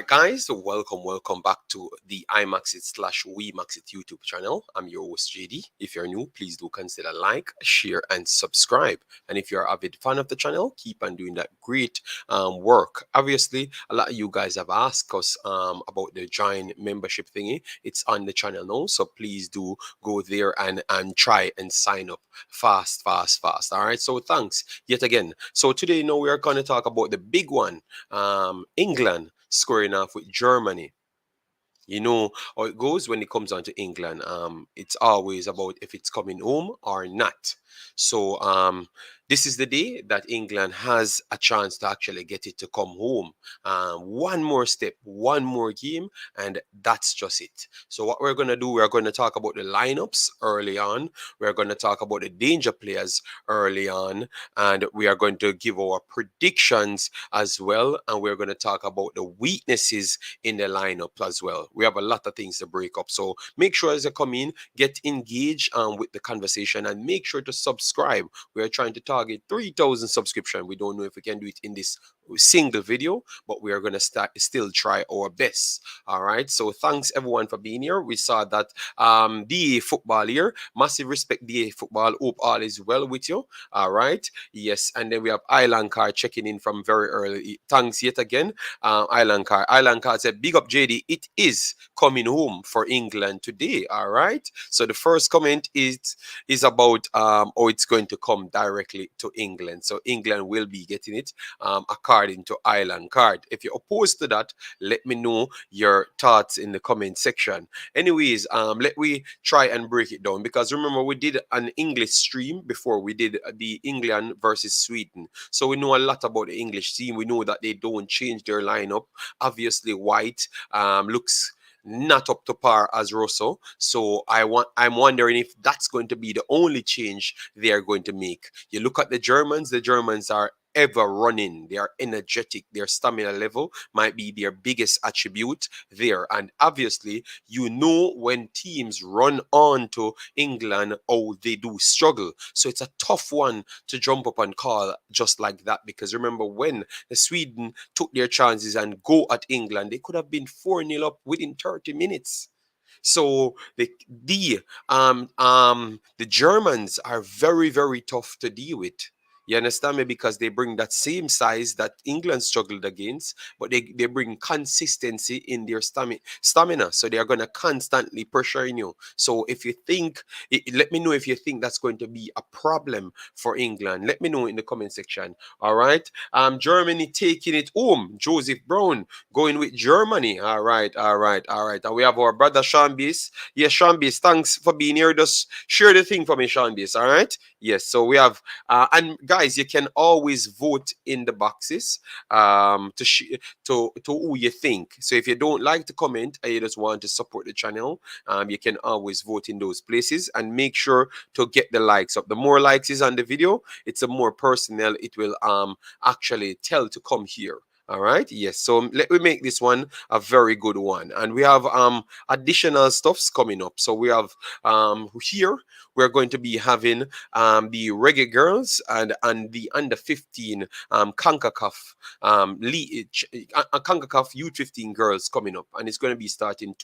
guys, welcome back to the Imaxit slash WeMaxit YouTube channel. I'm your host JD. If you're new, please do consider like, share, and subscribe. And if you're an avid fan of the channel, keep on doing that great work. Obviously, a lot of you guys have asked us about the join membership thingy. It's on the channel now, so please do go there and try and sign up fast. All right. So thanks yet again. So today, we are going to talk about the big one, England scoring off with Germany. You know how it goes when it comes on to England. It's always about if it's coming home or not. So this is the day that England has a chance to actually get it to come home. One more step, one more game, and that's just it. So what we're going to do, we're going to talk about the lineups early on. We're going to talk about the danger players early on, and we are going to give our predictions as well. And we're going to talk about the weaknesses in the lineup as well. We have a lot of things to break up. So make sure as you come in, get engaged with the conversation and make sure to subscribe. We are trying to target 3,000 subscription. We don't know if we can do it in this single video, but we are going to still try our best. All right. So thanks everyone for being here. We saw that DA Football here. Massive respect, DA Football. Hope all is well with you. All right. Yes. And then we have Island Car checking in from very early. Thanks yet again. Island Car said, big up JD. It is coming home for England today. All right. So the first comment is about how it's going to come directly to England. So England will be getting it according to Island Card. If you're opposed to that, let me know your thoughts in the comment section. Anyways, let me try and break it down, because remember we did an English stream before we did the England versus Sweden. So we know a lot about the English team. We know that they don't change their lineup. Obviously, White looks not up to par as Russell. So I'm wondering if that's going to be the only change they are going to make. You look at the Germans are ever running, they are energetic, their stamina level might be their biggest attribute there. And obviously, when teams run on to England, they do struggle. So it's a tough one to jump up and call just like that, because remember when the Sweden took their chances and go at England, they could have been 4-0 up within 30 minutes. So the Germans are very, very tough to deal with. You understand me? Because they bring that same size that England struggled against, but they bring consistency in their stamina. So they are going to constantly pressure you. So if you think, let me know if you think that's going to be a problem for England. Let me know in the comment section. All right. Germany taking it home. Joseph Brown going with Germany. All right. And we have our brother Sean Bees. Yes, Sean Bees, thanks for being here. Just share the thing for me, Sean Bees. All right. Yes. So we have, and guys, you can always vote in the boxes to who you think. So if you don't like to comment and you just want to support the channel, you can always vote in those places and make sure to get the likes up. The more likes is on the video, it's a more personal it will actually tell to come here. All right. Yes. So let me make this one a very good one. And we have additional stuffs coming up. So we have here we're going to be having the Reggae Girlz and the under 15 Concacaf Concacaf U15 girls coming up, and it's going to be starting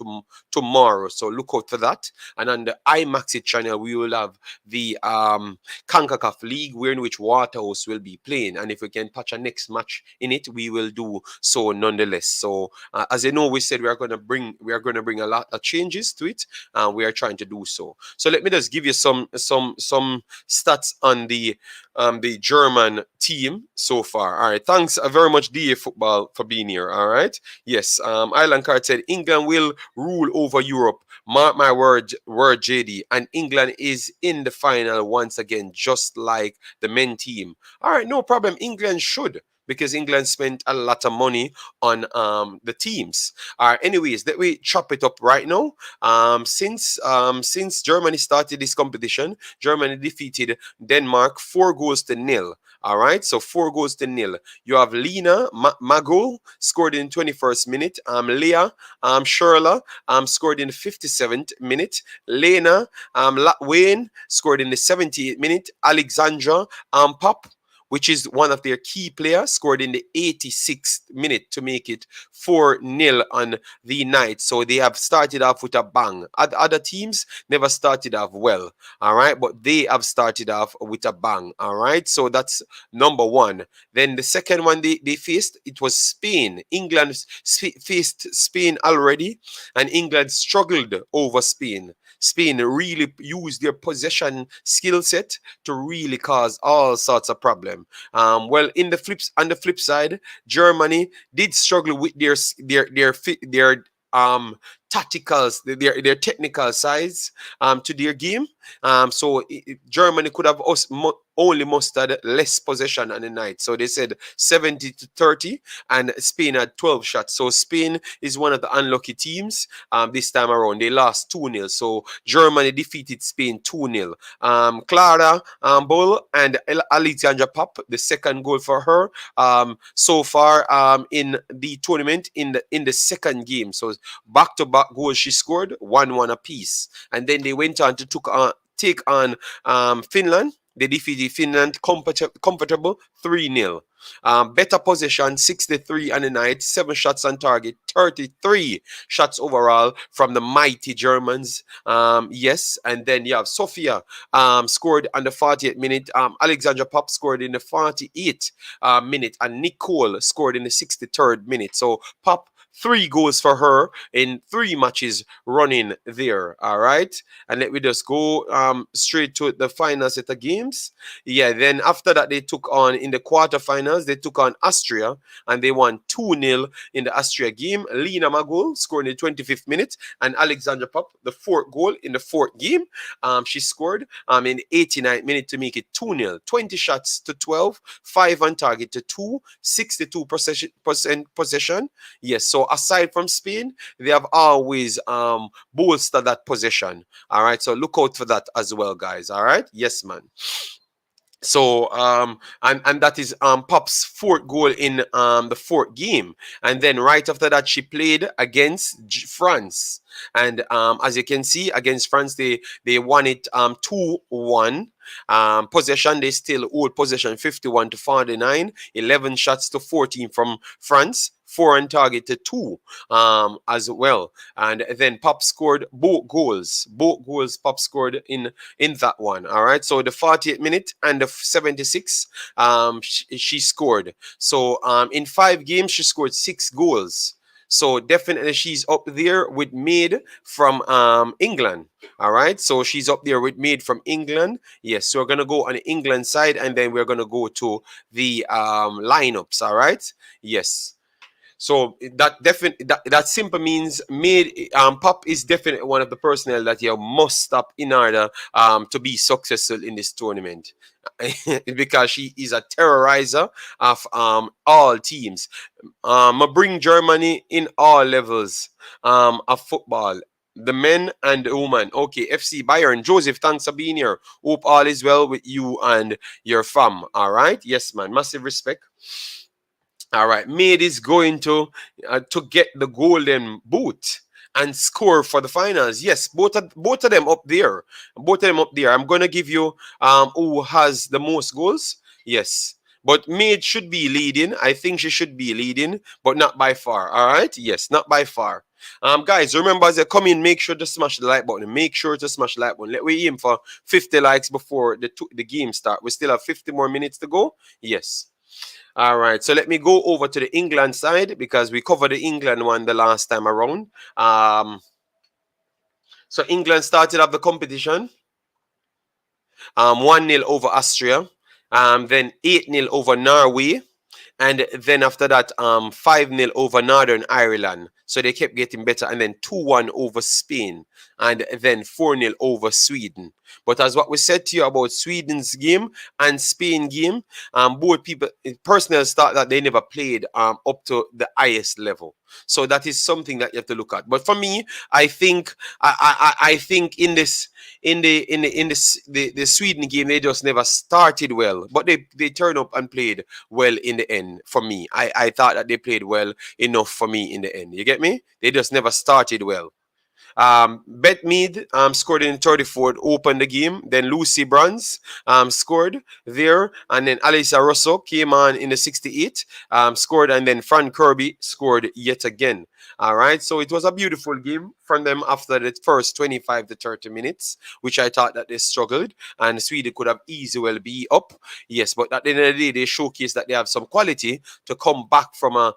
tomorrow. So look out for that. And on the Imaxit channel, we will have the Concacaf League, where in which Waterhouse will be playing. And if we can patch a next match in it, we will do so nonetheless. So as you know, we said we are going to bring a lot of changes to it, and we are trying to do so. So let me just give you some stats on the German team so far. All right, thanks very much, DA Football, for being here. All right, yes. Island Card said England will rule over Europe. Mark my word, JD. And England is in the final once again, just like the men team. All right, no problem. England should, because England spent a lot of money on the teams. Anyways, let me chop it up right now. Since Germany started this competition, Germany defeated Denmark 4-0. All right, so 4-0. You have Lena Magul scored in 21st minute. Leah Sherla scored in the 57th minute. Lena Wayne scored in the 78th minute. Alexandra Pop which is one of their key players, scored in the 86th minute to make it 4-0 on the night. So they have started off with a bang. Other teams never started off well, all right, but they have started off with a bang, all right. So that's number one. Then the second one they faced, it was Spain. England faced Spain already, and England struggled over Spain. Spain really used their possession skill set to really cause all sorts of problem. Well, on the flip side, Germany did struggle with their tacticals, their technical sides to their game. So Germany could have only mustered less possession on the night. So they said 70-30, and Spain had 12 shots. So Spain is one of the unlucky teams this time around. They lost 2-0. So Germany defeated Spain 2-0. Clara Bull and Alexandra Pop, the second goal for her so far in the tournament in the second game. So back-to-back goals she scored, 1-1 apiece. And then they went on to take on Finland. They defeated Finland comfortable 3-0. Better possession, 63 on the night, 7 shots on target, 33 shots overall from the mighty Germans. Yes, and then you have Sofia scored on the 48th minute. Alexandra Pop scored in the 48th minute, and Nicole scored in the 63rd minute. So Pop, 3 goals for her in 3 matches running there. All right. And let me just go straight to the final set of games. Yeah, then after that, they took on in the quarterfinals, they took on Austria, and they won 2-0 in the Austria game. Lena Magul scored in the 25th minute, and Alexandra Pop, the 4th goal in the 4th game. She scored in the 89th minute to make it 2-0. 20 shots to 12, 5 on target to 2, 62% possession. Yes, so aside from Spain, they have always bolstered that possession. All right, so look out for that as well, guys. All right, yes, man. So and that is Pop's 4th goal in the 4th game, and then right after that she played against France, and as you can see, against France they won it 2-1. Possession, they still hold possession 51-49, 11 shots to 14 from France, 4 on target to 2 as well. And then Pop scored both goals. Pop scored in that one. All right. So the 48th minute and the 76th, she scored. So in 5 games, she scored 6 goals. So definitely she's up there with Maid from England. All right. So she's up there with Maid from England. Yes. So we're going to go on the England side, and then we're going to go to the lineups. All right. Yes. So that simple means Maid Pop is definitely one of the personnel that you must stop in order to be successful in this tournament. Because she is a terrorizer of all teams. Bring Germany in all levels of football. The men and the women. Okay, FC Bayern. Joseph, thanks for being here. Hope all is well with you and your fam. All right. Yes, man. Massive respect. All right. Maid is going to get the golden boot and score for the finals. Yes, both of them up there. I'm going to give you who has the most goals. Yes. But Maid should be leading. I think she should be leading, but not by far. All right? Yes, not by far. Guys, remember as you come in, make sure to smash the like button. Make sure to smash the like button. Let we aim for 50 likes before the game start. We still have 50 more minutes to go. Yes. All right, so let me go over to the England side because we covered the England one the last time around. So England started off the competition 1-0 over Austria, then 8-0 over Norway, and then after that 5-0 over Northern Ireland. So they kept getting better, and then 2-1 over Spain, and then 4-0 over Sweden. But as what we said to you about Sweden's game and Spain game, both people, personnel thought that they never played up to the highest level. So that is something that you have to look at. But for me, I think I think in the Sweden game, they just never started well, but they turned up and played well in the end. For me, I thought that they played well enough for me in the end. You get me? They just never started well. Betmead scored in the 34th, opened the game. Then Lucy Bruns scored there. And then Alyssa Russo came on in the 68th, scored. And then Fran Kirby scored yet again. All right, so it was a beautiful game from them after the first 25 to 30 minutes, which I thought that they struggled, and Sweden could have easily well be up. Yes, but at the end of the day, they showcased that they have some quality to come back from a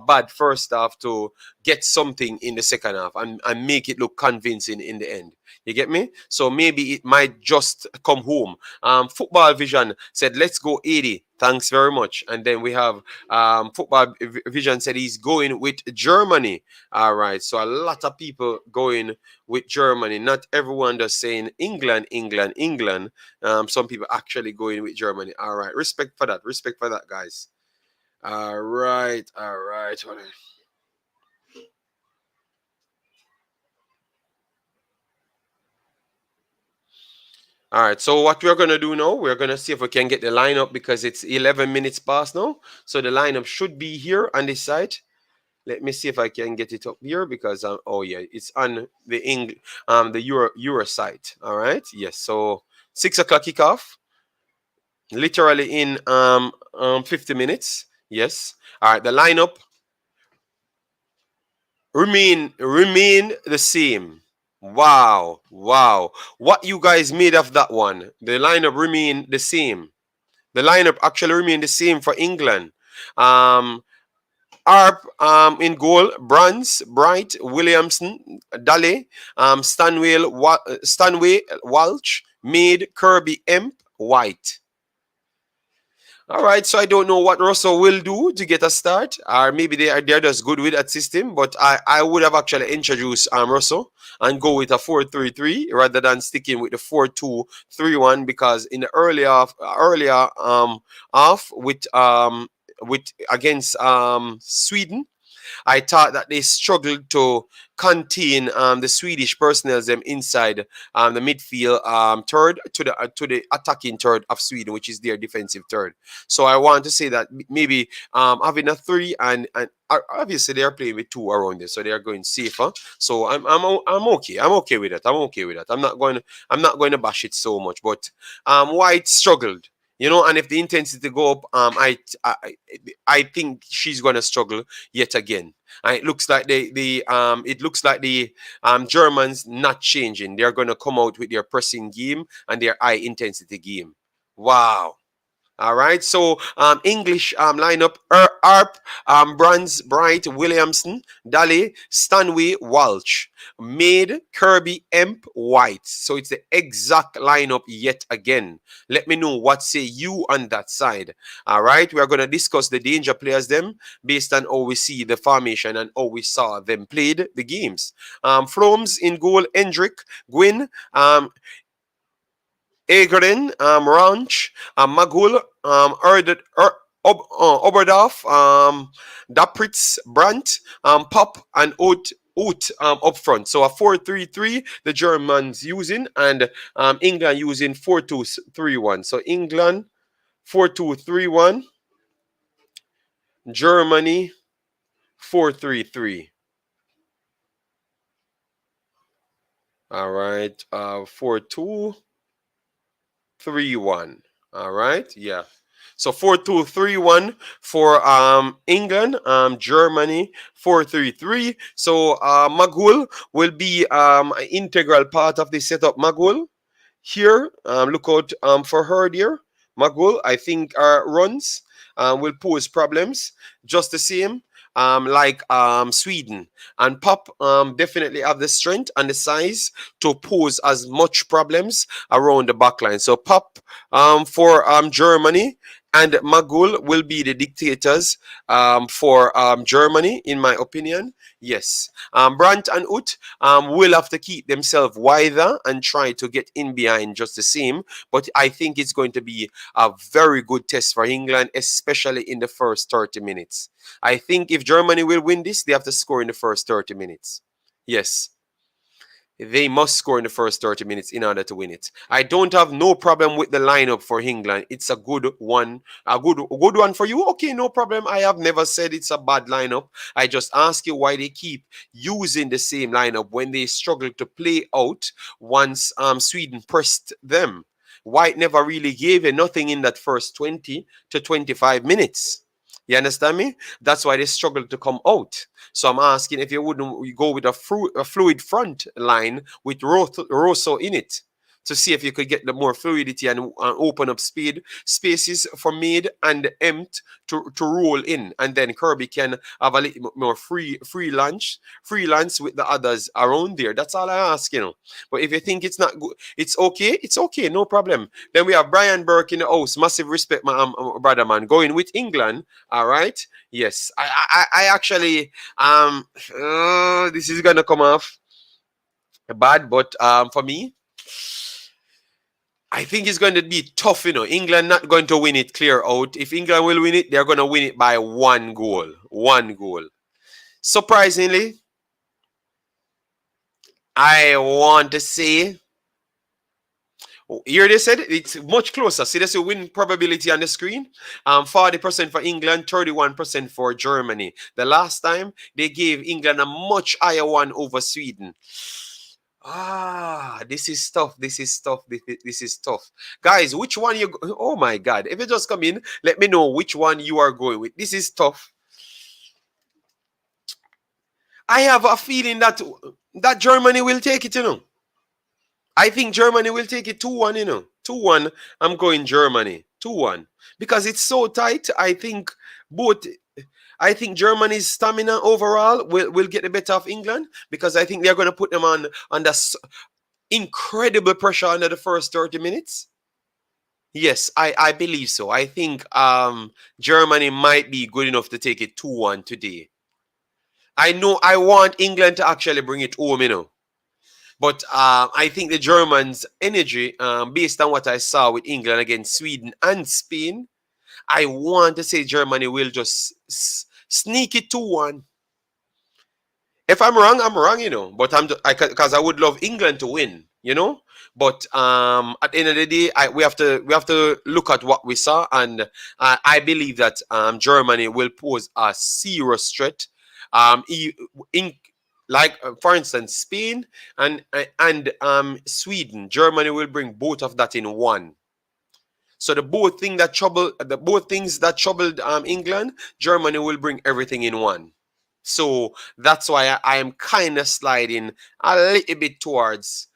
bad first half to get something in the second half and make it look convincing in the end. You get me? So maybe it might just come home. Football Vision said, let's go 80. Thanks very much. And then we have Football Vision said he's going with Germany. All right. So a lot of people going with Germany. Not everyone just saying England, England, England. Some people actually going with Germany. All right. Respect for that. Respect for that, guys. All right. All right. All right, so what we're going to do now, we're going to see if we can get the lineup because it's 11 minutes past now. So the lineup should be here on this side. Let me see if I can get it up here because, oh yeah, it's on the Euro site. All right, yes, so 6 o'clock kickoff, literally in 50 minutes. Yes, all right, the lineup remain the same. Wow, wow. What you guys made of that one? The lineup remain the same. The lineup actually remained the same for England. Arp in goal, Bruns, Bright, Williamson, Daly, Stanway, Walsh, Maid, Kirby, Emp, White. All right, so I don't know what Russell will do to get a start, or maybe they're just good with that system. But I would have actually introduced Russell and go with a 4-3-3 rather than sticking with the 4-2-3-1 because in the earlier off with against Sweden, I thought that they struggled to contain the Swedish personnel them inside the midfield third to the attacking third of Sweden, which is their defensive third. So I want to say that maybe having a 3 and obviously they are playing with 2 around this, so they are going safer. So I'm okay. I'm okay with that. I'm okay with that. I'm not going to bash it so much. But White struggled. You know, and if the intensity go up, I think she's gonna struggle yet again. And it looks like the Germans not changing. They're gonna come out with their pressing game and their high intensity game. Wow. All right, so English lineup: Arp, Bruns, Bright, Williamson, Daly, Stanway, Walsh, Maid, Kirby, Emp, White. So it's the exact lineup yet again. Let me know what say you on that side. All right, we are going to discuss the danger players them based on how we see the formation and how we saw them played the games. Flomes in goal: Hendrick, Gwyn, Egeren, Ranch, Magul, Oberdorf, Dapritz, Brandt, Pop, and Oat up front. So a 4-3-3 the Germans using, and England using 4-2-3-1. So England 4-2-3-1, Germany 4-3-3. All right, 4-2-3-1. All right, yeah. So 4-2-3-1 for England, Germany 4-3-3. So Magul will be an integral part of the setup. Magul here, look out for her there. Magul, I think runs will pose problems just the same. Like Sweden, and Pop definitely have the strength and the size to pose as much problems around the backline. So Pop for Germany, and Magul will be the dictators for Germany, in my opinion. Yes. Brandt and Ut will have to keep themselves wider and try to get in behind just the same. But I think it's going to be a very good test for England, especially in the first 30 minutes. I think if Germany will win this, they have to score in the first 30 minutes. Yes. They must score in the first 30 minutes in order to win it. I don't have no problem with the lineup for England. It's a good one. A good one for you. Okay, no problem. I have never said it's a bad lineup. I just ask you why they keep using the same lineup when they struggle to play out once Sweden pressed them. White never really gave you nothing in that first 20 to 25 minutes. You understand me? That's why they struggle to come out. So I'm asking if you wouldn't go with a fluid front line with Rosso in it to see if you could get the more fluidity and open up spaces for mid and empt to roll in, and then Kirby can have a little more freelance with the others around there. That's all I ask, you know. But if you think it's not good, it's okay, no problem. Then we have Brian Burke in the house. Massive respect, my brother man. Going with England, all right. Yes, I actually this is gonna come off bad, but for me, I think it's going to be tough, you know. England not going to win it clear out. If England will win it, they're going to win it by 1 goal. 1 goal. Surprisingly, I want to say, here they said it's much closer. See, that's a win probability on the screen. 40% for England, 31% for Germany. The last time they gave England a much higher one over Sweden. This is tough. This is tough. Guys, which one you... Oh my God. If you just come in, let me know which one you are going with. This is tough. I have a feeling that Germany will take it, you know. I think Germany will take it 2-1, you know. 2-1. I'm going Germany. 2-1. Because it's so tight. I think Germany's stamina overall will get the better of England, because I think they're going to put them under incredible pressure under the first 30 minutes. Yes, I believe so. I think Germany might be good enough to take it 2-1 today. I know I want England to actually bring it home, you know. But I think the Germans' energy, based on what I saw with England against Sweden and Spain, I want to say Germany will just sneak it 2-1. If I'm wrong, you know. But because I would love England to win, you know. But at the end of the day, we have to look at what we saw, and I believe that Germany will pose a serious threat. For instance, Spain and Sweden, Germany will bring both of that in one. So the both things that troubled England, Germany will bring everything in one. So that's why I am kind of sliding a little bit towards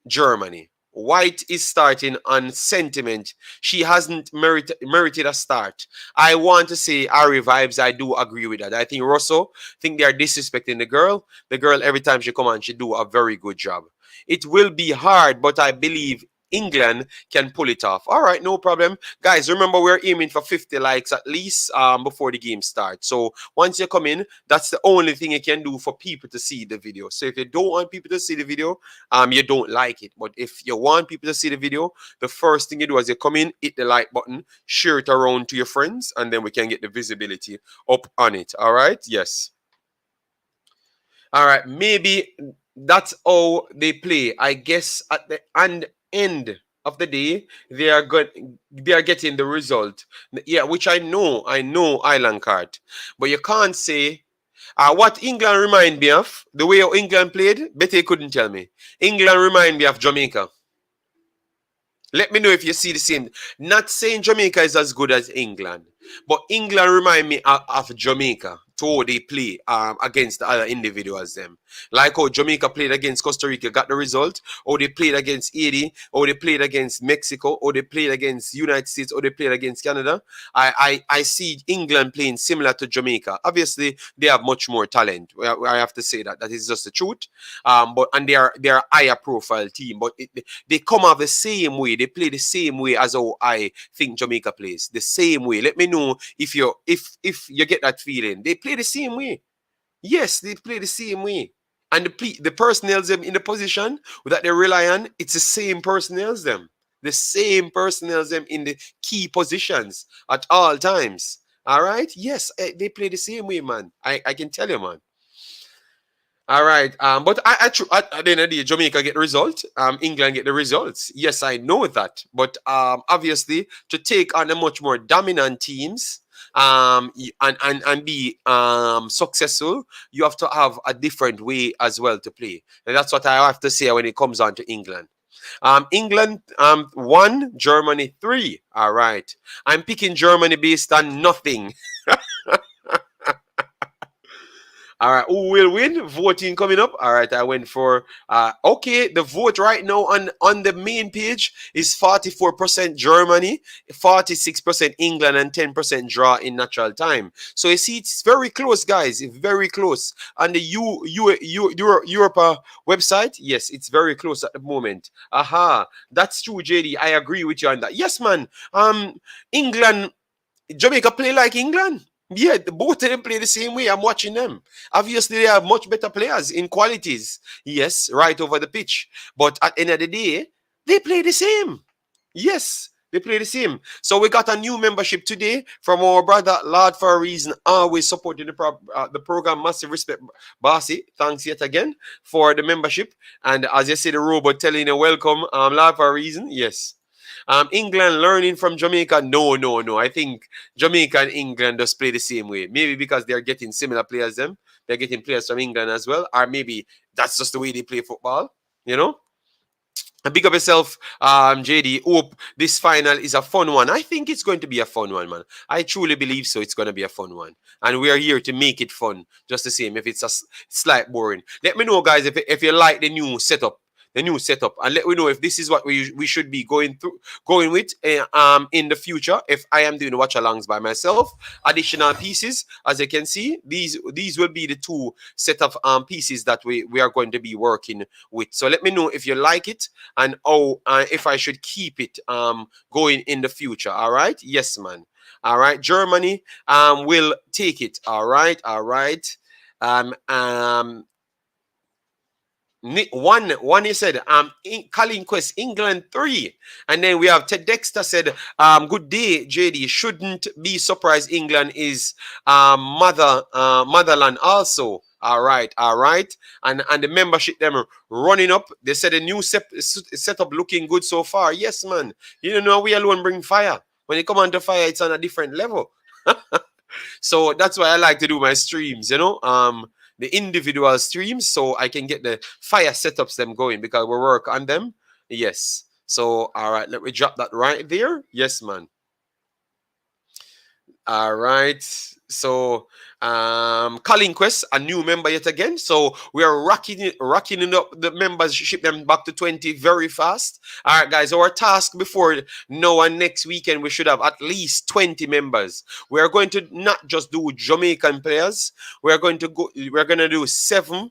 Germany. White is starting on sentiment. She hasn't merited a start. I want to say Ari vibes. I do agree with that. I think Russell think they are disrespecting the girl. The girl, every time she come on, she do a very good job. It will be hard, but I believe England can pull it off. All right, no problem. Guys, remember we're aiming for 50 likes at least before the game starts. So once you come in, that's the only thing you can do for people to see the video. So if you don't want people to see the video, you don't like it. But if you want people to see the video, the first thing you do as you come in, hit the like button, share it around to your friends, and then we can get the visibility up on it. All right? Yes. All right, maybe that's how they play. I guess at the end of the day, they are getting the result. Yeah, which I know Island card. But you can't say what England remind me of, the way how England played, Betty couldn't tell me. England remind me of Jamaica. Let me know if you see the same. Not saying Jamaica is as good as England, but England remind me of Jamaica. To how they play against the other individuals them. Like how Jamaica played against Costa Rica, got the result. Or they played against Haiti. Or they played against Mexico. Or they played against United States. Or they played against Canada. I see England playing similar to Jamaica. Obviously, they have much more talent. I have to say that. That is just the truth. And they are a higher profile team. But they come out the same way. They play the same way as how I think Jamaica plays. The same way. Let me know if you get that feeling. They play the same way. Yes, they play the same way. And the personnel them in the position that they rely on, it's the same personnel them. The same personnel them in the key positions at all times. All right? Yes, they play the same way, man. I can tell you, man. All right. But at the end of the day, Jamaica get the result. England get the results. Yes, I know that. But obviously, to take on a much more dominant teams, and be successful, you have to have a different way as well to play. And that's what I have to say when it comes on to England. England 1, Germany 3. All right. I'm picking Germany based on nothing. All right, who will win? Voting coming up. All right, I went for okay. The vote right now on the main page is 44% Germany, 46% England, and 10% draw in natural time. So you see, it's very close, guys. It's very close. On the Europa website, yes, it's very close at the moment. Aha, that's true, JD. I agree with you on that. Yes, man. England. Jamaica play like England. Yeah, both of them play the same way. I'm watching them. Obviously, they have much better players in qualities. Yes, right over the pitch. But at the end of the day, they play the same. Yes, they play the same. So we got a new membership today from our brother Lord for a reason, always supporting the program. Massive respect, Bossy. Thanks yet again for the membership. And as you see, the robot telling you welcome, Lord for a reason. Yes. England learning from Jamaica. No, no, no. I think Jamaica and England just play the same way. Maybe because they're getting similar players them. They're getting players from England as well. Or maybe that's just the way they play football. You know? And big up yourself, JD. Hope this final is a fun one. I think it's going to be a fun one, man. I truly believe so. It's going to be a fun one. And we are here to make it fun. Just the same. If it's a slight boring. Let me know, guys, if you like the new setup. And let me know if this is what we should be going with in the future. If I am doing watch alongs by myself, additional pieces, as you can see, these will be the two set of pieces that we are going to be working with. So let me know if you like it and if I should keep it going in the future. All right, yes, man. All right, Germany will take it. All right. One he said Colin Quest England 3, and then we have Ted Dexter said good day JD, shouldn't be surprised England is motherland also. All right, and the membership them running up. They said a new setup looking good so far. Yes, man. You know, we alone bring fire. When it come on to fire, it's on a different level. So that's why I like to do my streams, you know, the individual streams, so I can get the fire setups them going because we work on them. Yes. So, all right, let me drop that right there. Yes, man. All right. So, Colin Quest, a new member yet again. So we are rocking it up. The members ship them back to 20 very fast. All right, guys. Our task before now and next weekend, we should have at least 20 members. We are going to not just do Jamaican players. We're going to do 7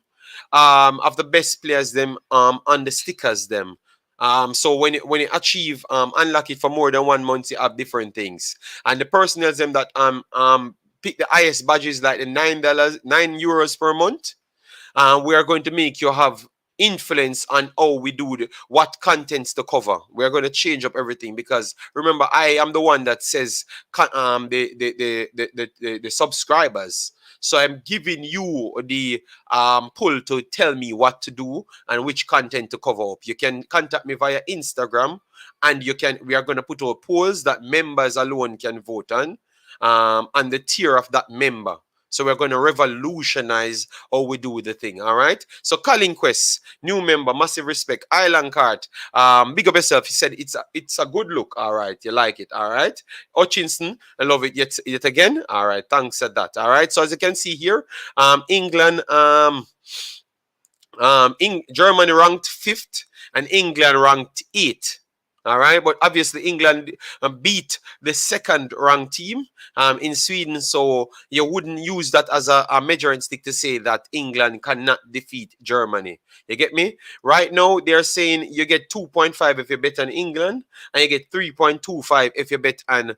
of the best players them on the stickers them. So when you achieve unlock it for more than 1 month, you have different things. And the personals them that pick the highest badges like the €9 per month. We are going to make you have influence on how we do what contents to cover. We are going to change up everything because remember, I am the one that says the subscribers. So I'm giving you the pull to tell me what to do and which content to cover up. You can contact me via Instagram, and we are going to put out polls that members alone can vote on the tier of that member. So we're going to revolutionize how we do the thing. All right. So Colin Quest, new member, massive respect. Island Cart, big up yourself. He said it's a good look. All right, you like it. All right. Hutchinson, I love it yet again. All right, thanks for that. All right. So as you can see here, England, Germany ranked 5th and England ranked 8th. All right, but obviously England beat the 2nd ranked team in Sweden, so you wouldn't use that as a measuring stick to say that England cannot defeat Germany. You get me? Right now, they're saying you get 2.5 if you bet on England, and you get 3.25 if you bet on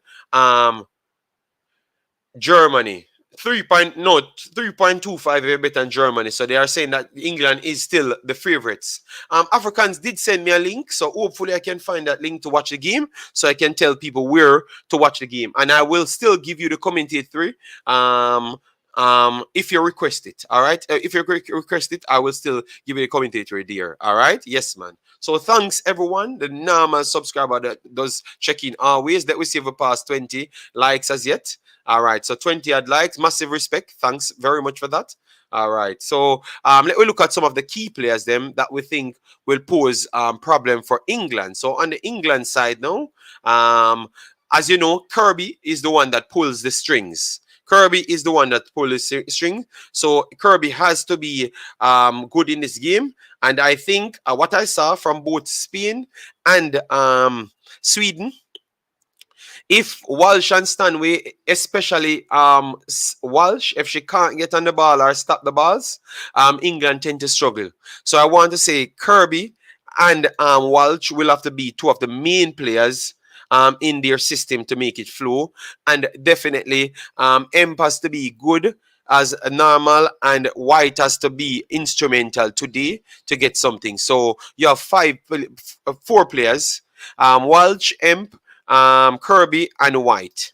Germany. 3.25 if you bet on Germany. So they are saying that England is still the favorites. Africans did send me a link, so hopefully I can find that link to watch the game, so I can tell people where to watch the game. And I will still give you the commentary if you request it, all right. If you request it, I will still give you a commentator there, all right. Yes, man. So thanks everyone, the normal subscriber that does check in always, that we see over past 20 likes as yet. All right, so 20 odd likes, massive respect, thanks very much for that. All right, so let me look at some of the key players them that we think will pose problem for England. So on the England side now, as you know, Kirby is the one that pulls the strings. Kirby is the one that pulls the string. So Kirby has to be good in this game. And I think what I saw from both Spain and Sweden, if Walsh and Stanway, especially Walsh, if she can't get on the ball or stop the balls, England tend to struggle. So I want to say Kirby and Walsh will have to be two of the main players in their system to make it flow. And definitely Emp has to be good as normal, and White has to be instrumental today to get something. So you have four players, Walsh, Emp, Kirby, and White.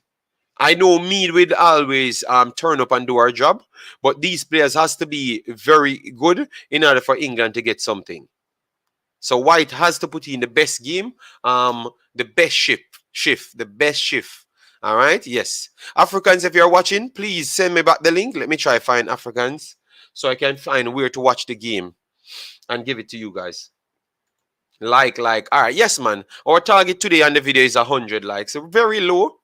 I know Mead will always turn up and do our job, but these players has to be very good in order for England to get something. So White has to put in the best game, the best shift, the best shift. All right, yes. Africans, if you're watching, please send me back the link. Let me try find Africans so I can find where to watch the game and give it to you guys. Like. All right, yes, man. Our target today on the video is 100 likes. So very low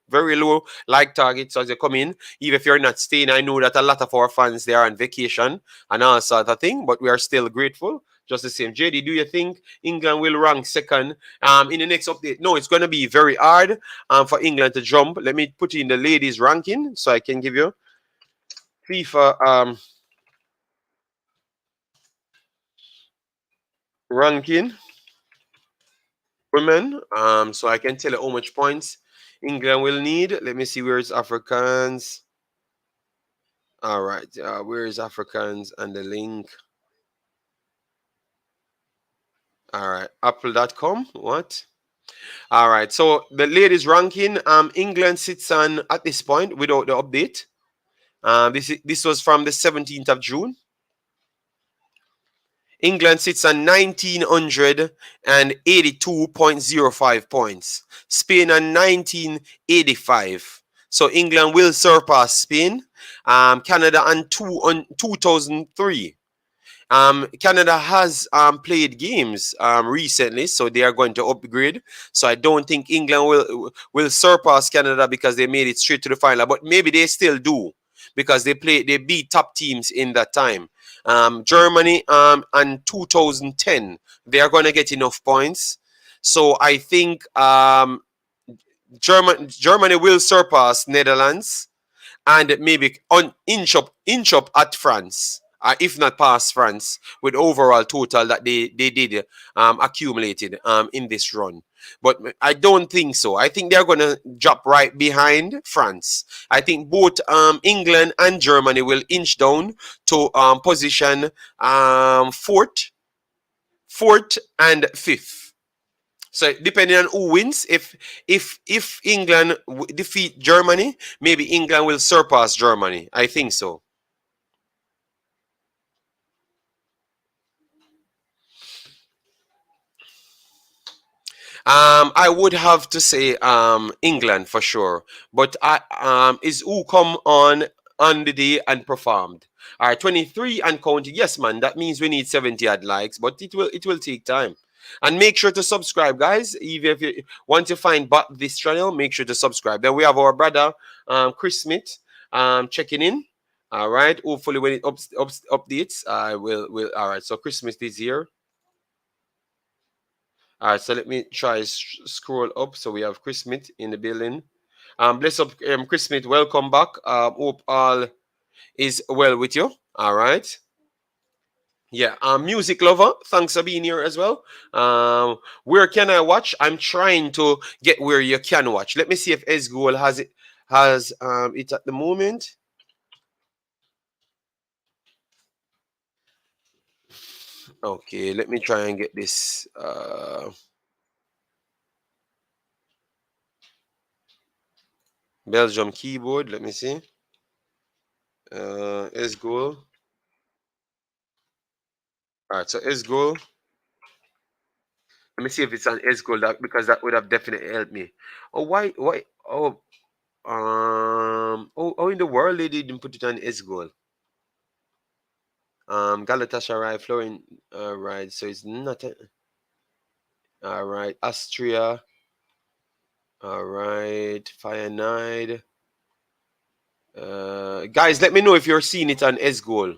like target. So as you come in, even if you're not staying, I know that a lot of our fans, they are on vacation and all sort of thing, but we are still grateful. Just the same. JD, do you think England will rank second in the next update? No, it's going to be very hard for England to jump. Let me put in the ladies ranking so I can give you FIFA ranking. Women. So I can tell you how much points England will need. Let me see, where's Africans. All right, where is Africans and the link? All right, apple.com. What? All right, so the ladies ranking, England sits on at this point without the update. This was from the 17th of June. England sits on 1982.05 points. Spain on 1985. So England will surpass Spain. Canada on 2003. Canada has played games recently, so they are going to upgrade. So I don't think England will surpass Canada because they made it straight to the final. But maybe they still do because they beat top teams in that time. Germany and 2010, they are going to get enough points. So I think Germany will surpass Netherlands and maybe inch up at France, if not past France, with overall total that they did accumulated in this run. But I don't think so. I think they're going to drop right behind France. I think both England and Germany will inch down to position fourth and fifth. So depending on who wins, if England defeat Germany, maybe England will surpass Germany. I think so. I would have to say England for sure, but is who come on the day and performed. All right, 23 and counting. Yes, man, that means we need 70 odd likes, but it will take time. And make sure to subscribe, guys. Even if you want to find this channel, make sure to subscribe. Then we have our brother Chris Smith checking in. All right. Hopefully, when it updates, I will. All right. So Chris Smith is here. All right, so let me try scroll up. So we have Chris Smith in the building. Bless up, Chris Smith. Welcome back. Hope all is well with you. All right. Yeah, music lover. Thanks for being here as well. Where can I watch? I'm trying to get where you can watch. Let me see if Esgoal has it at the moment. Okay, let me try and get this. Belgium keyboard. Let me see. S goal. All right, so S goal. Let me see if it's an S goal that because that would have definitely helped me. Oh, why? Oh, in the world they didn't put it on S goal. Galatasaray, Florin. All right, so it's not. All right, Austria. All right, Feyenoord. Guys, let me know if you're seeing it on S goal.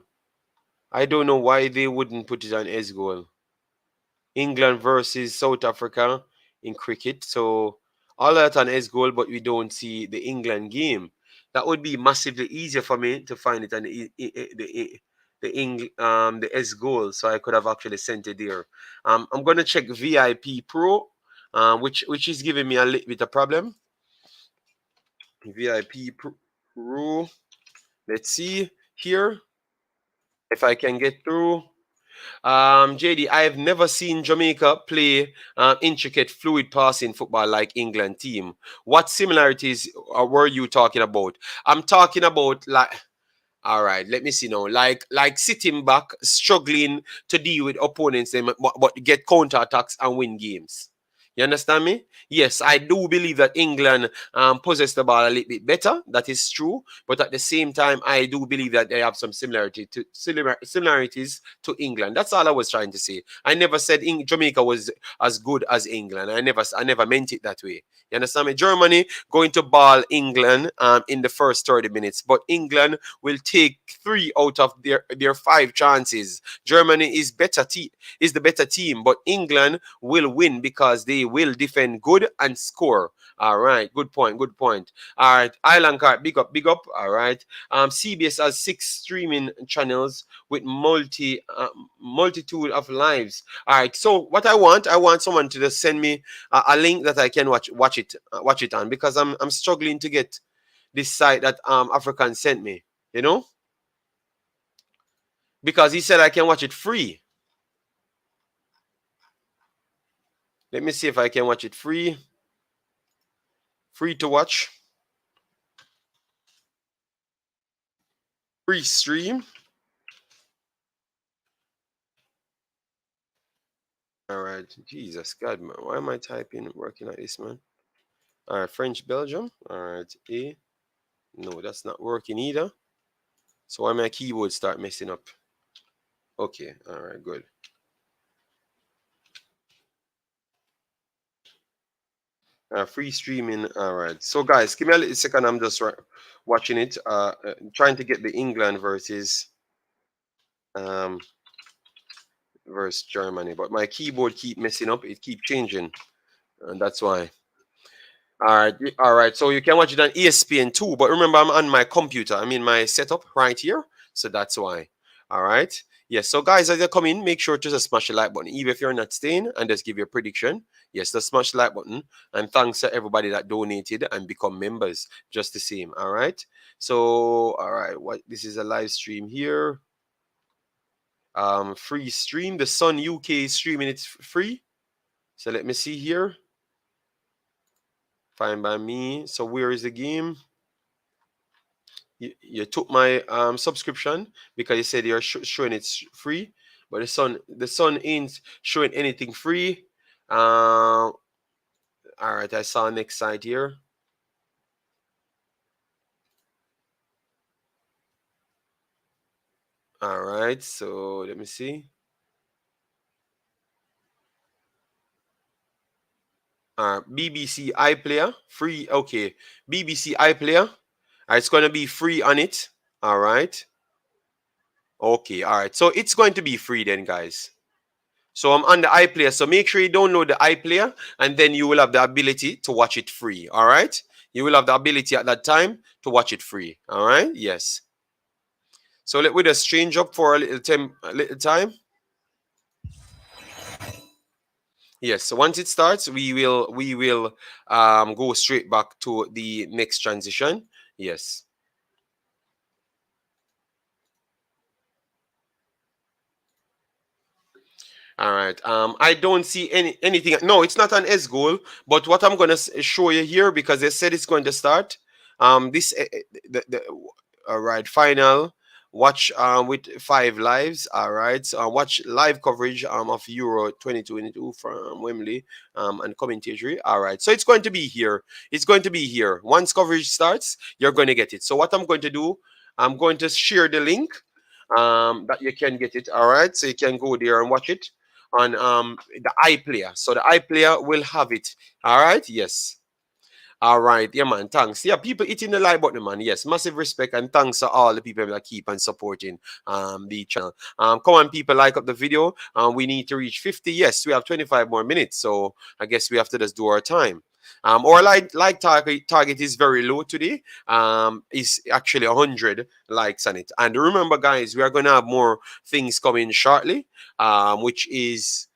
I don't know why they wouldn't put it on S goal. England versus South Africa in cricket. So all that on S goal, but we don't see the England game. That would be massively easier for me to find it on the S goal, so I could have actually sent it there. I'm gonna check VIP Pro, which is giving me a little bit of problem. VIP Pro. Let's see here if I can get through. JD, I have never seen Jamaica play intricate, fluid passing football like England team. What similarities were you talking about? I'm talking about like. All right, let me see now. Like sitting back, struggling to deal with opponents, but get counter attacks and win games. You understand me? Yes, I do believe that England possess the ball a little bit better. That is true. But at the same time, I do believe that they have some similarities to England. That's all I was trying to say. I never said Jamaica was as good as England. I never meant it that way. You understand me? Germany going to ball England in the first 30 minutes, but England will take 3 out of their 5 chances. Germany is the better team, but England will win because they will defend good and score. All right, good point, good point. All right, Island Card, big up, big up. All right, CBS has 6 streaming channels with multitude of lives. All right, so what I want someone to just send me a link that I can watch it on, because I'm struggling to get this site that African sent me. You know, because he said I can watch it free. Let me see if I can watch it free. Free to watch. Free stream. All right. Jesus God, man. Why am I typing working like this, man? All right. French Belgium. All right. A. No, that's not working either. So why my keyboard start messing up? Okay. All right. Good. Free streaming. All right. So guys, give me a little second. I'm just watching it. Trying to get the England um versus Germany, but my keyboard keep messing up. It keep changing, and that's why. All right, all right. So you can watch it on ESPN too, but remember, I'm on my computer. I'm in my setup right here, so that's why. All right. Yes. So guys, as you come in, make sure to just smash the like button, even if you're not staying, and just give your prediction. Yes, just smash the like button, and thanks to everybody that donated and become members. Just the same. All right. So all right, what this is a live stream here. Free stream. The Sun UK is streaming it free. So let me see here. Fine by me. So where is the game? You took my subscription because you said you're showing it's free, but the sun ain't showing anything free. All right, I saw next side here. All right, so let me see. BBC iPlayer free. Okay, BBC iPlayer. It's going to be free on it. All right. Okay. All right. So it's going to be free then, guys. So I'm on the iPlayer. So make sure you download the iPlayer, and then you will have the ability to watch it free. All right. You will have the ability at that time to watch it free. All right. Yes. So let we just change up for a little time. Yes. So once it starts, we will go straight back to the next transition. Yes. All right. I don't see anything. No, it's not an S goal. But what I'm gonna show you here, because they said it's going to start. This the All right, final watch with 5 lives. All right, so watch live coverage of Euro 2022 from Wembley and commentary. All right, so it's going to be here. It's going to be here. Once coverage starts, you're going to get it. So what I'm going to do, I'm going to share the link that you can get it. All right, so you can go there and watch it on the iPlayer. So the iPlayer will have it. All right, yes. All right, yeah, man. Thanks. Yeah, people hitting the like button, man. Yes, massive respect and thanks to all the people that keep on supporting the channel. Come on, people, like up the video. We need to reach 50. Yes, we have 25 more minutes, so I guess we have to just do our time. Our like target is very low today. Is actually 100 likes on it. And remember, guys, we are gonna have more things coming shortly. Which is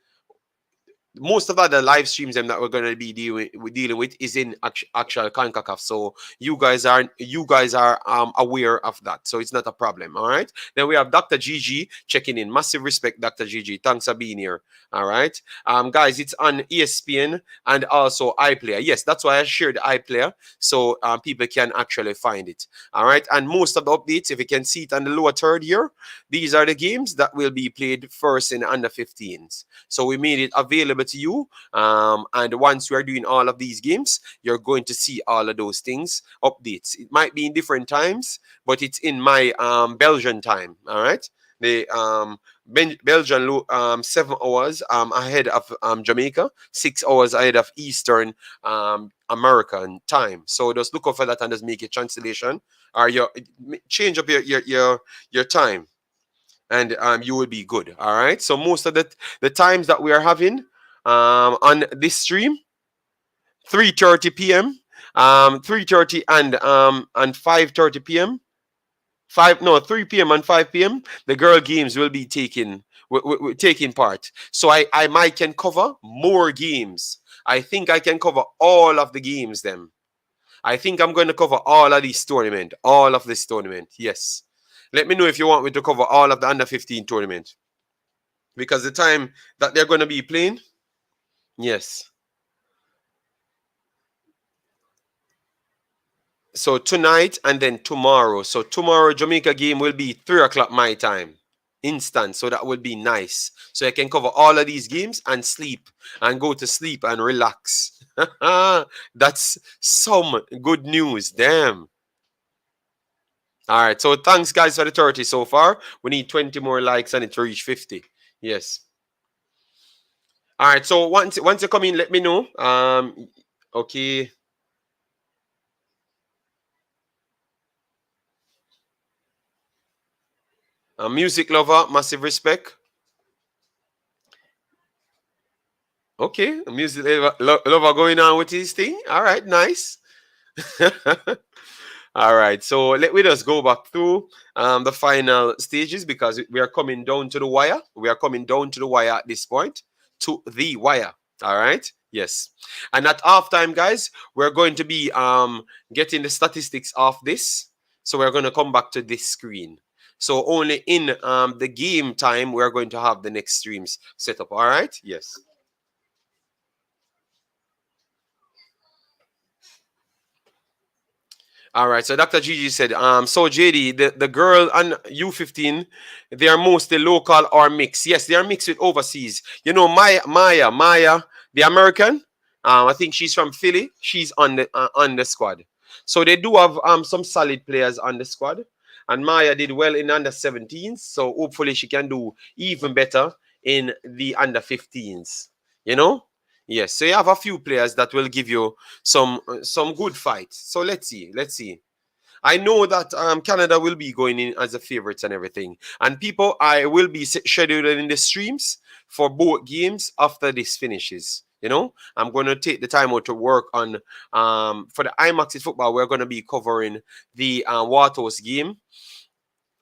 most of the live streams them that we're going to be dealing with is in actual Concacaf. So you guys are aware of that. So it's not a problem. All right. Then we have Dr. GG checking in. Massive respect, Dr. GG. Thanks for being here. All right. Guys, it's on ESPN and also iPlayer. Yes, that's why I shared the iPlayer so people can actually find it. All right. And most of the updates, if you can see it on the lower third here, these are the games that will be played first in under 15s. So we made it available to you. And once we are doing all of these games, you're going to see all of those things, updates. It might be in different times, but it's in my Belgian time. All right. The Belgian 7 hours ahead of Jamaica, 6 hours ahead of Eastern American time. So just look out for that and just make a translation or your change up your time, and you will be good. All right. So most of the times that we are having on this stream, 3:30 p.m., 3:30 and 5:30 p.m. 3 p.m. and 5 p.m. The girl games will be taking part. So I might can cover more games. I think I can cover all of the games. Then I think I'm going to cover all of this tournament. All of this tournament. Yes. Let me know if you want me to cover all of the under 15 tournament. Because the time that they're going to be playing, yes. So tonight and then tomorrow. So tomorrow Jamaica game will be 3 o'clock my time. Instant. So that would be nice. So I can cover all of these games and sleep and go to sleep and relax. That's some good news. Damn. All right. So thanks, guys, for the 30 so far. We need 20 more likes and it to reach 50. Yes. All right. So once you come in, let me know. Okay. Music lover, massive respect. Okay, music lover going on with his thing. All right, nice. All right, so let me just go back through the final stages because we are coming down to the wire. We are coming down to the wire at this point. To the wire. All right. Yes. And at halftime, guys, we're going to be getting the statistics of this. So we're going to come back to this screen. So only in the game time we're going to have the next streams set up. All right. Yes. All right, so Dr. Gigi said, so JD, the girl and U15, they are mostly local or mixed. Yes, they are mixed with overseas. You know, Maya, the American, I think she's from Philly. She's on the squad. So they do have some solid players on the squad. And Maya did well in under 17s, so hopefully she can do even better in the under 15s. You know? Yes, so you have a few players that will give you some good fights. So let's see. I know that Canada will be going in as a favorites and everything. And people, I will be scheduling the streams for both games after this finishes. You know, I'm going to take the time out to work on for the Imaxit Football. We're going to be covering the Watos game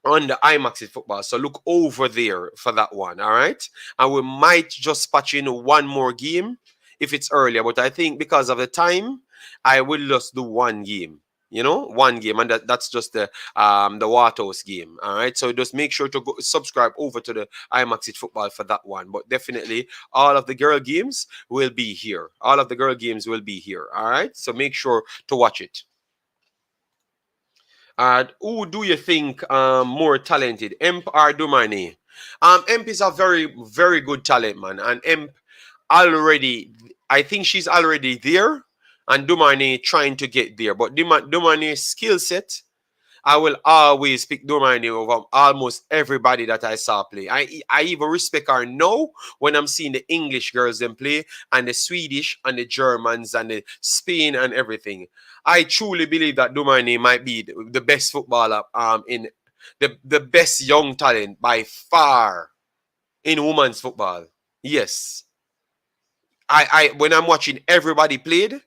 on the Imaxit Football. So look over there for that one. All right, and we might just patch in one more game if it's earlier, but I think because of the time, I will just do one game. You know, one game, and that's just the Watos game. All right, so just make sure to go subscribe over to the Imaxit Football for that one. But definitely, all of the girl games will be here. All of the girl games will be here. All right, so make sure to watch it. Who do you think more talented, Emp or Dumani? Emp is a very, very good talent, man. And Emp already, I think she's already there. And Dumani trying to get there. But Dumani's skill set, I will always pick Domani over almost everybody that I saw play. I even respect her now when I'm seeing the English girls them play and the Swedish and the Germans and the Spain and everything. I truly believe that Domani might be the best footballer in the best young talent by far in women's football. Yes. I when I'm watching everybody played,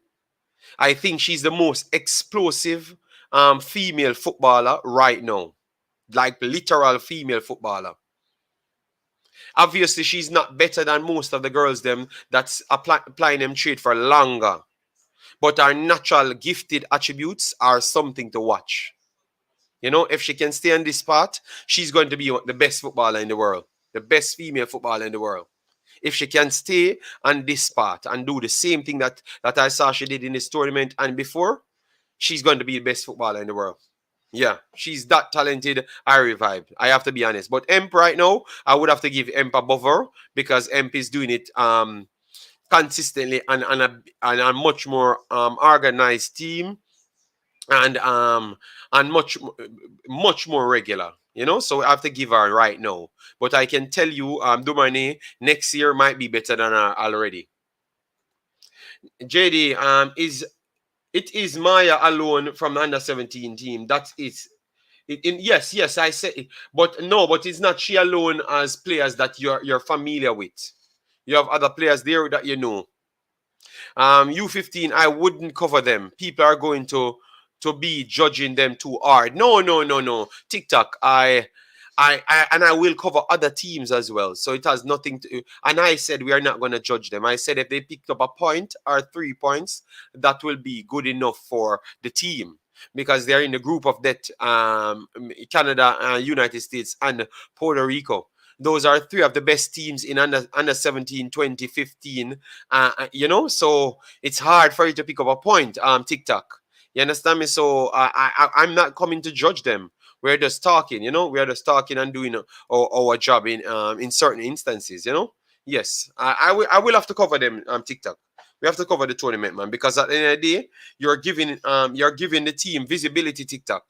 I think she's the most explosive female footballer right now. Like literal female footballer. Obviously, she's not better than most of the girls them that's applying them trade for longer. But her natural gifted attributes are something to watch. You know, if she can stay on this spot, she's going to be the best footballer in the world. The best female footballer in the world. If she can stay on this spot and do the same thing that I saw she did in this tournament and before, she's going to be the best footballer in the world. Yeah, she's that talented. I revived. I have to be honest. But Emp right now, I would have to give Emp above her because Emp is doing it consistently and a much more organized team and much more regular. You know, so I have to give her right now. But I can tell you, Dumane next year might be better than her already. JD, is it is Maya alone from the under 17 team? That is yes, yes, I say it. But no, but it's not she alone as players that you're familiar with. You have other players there that you know. U15, I wouldn't cover them. People are going to be judging them too hard. No, no, no, no. TikTok, and I will cover other teams as well. So it has nothing to. And I said we are not going to judge them. I said if they picked up a point or 3 points, that will be good enough for the team because they're in the group of that Canada, United States, and Puerto Rico. Those are 3 of the best teams in under 17, 20, 15. You know, so it's hard for you to pick up a point. TikTok. You understand me? So I'm not coming to judge them. We're just talking, you know. We are just talking and doing our job in certain instances, you know. Yes, I will have to cover them. TikTok. We have to cover the tournament, man, because at the end of the day, you're giving the team visibility. TikTok,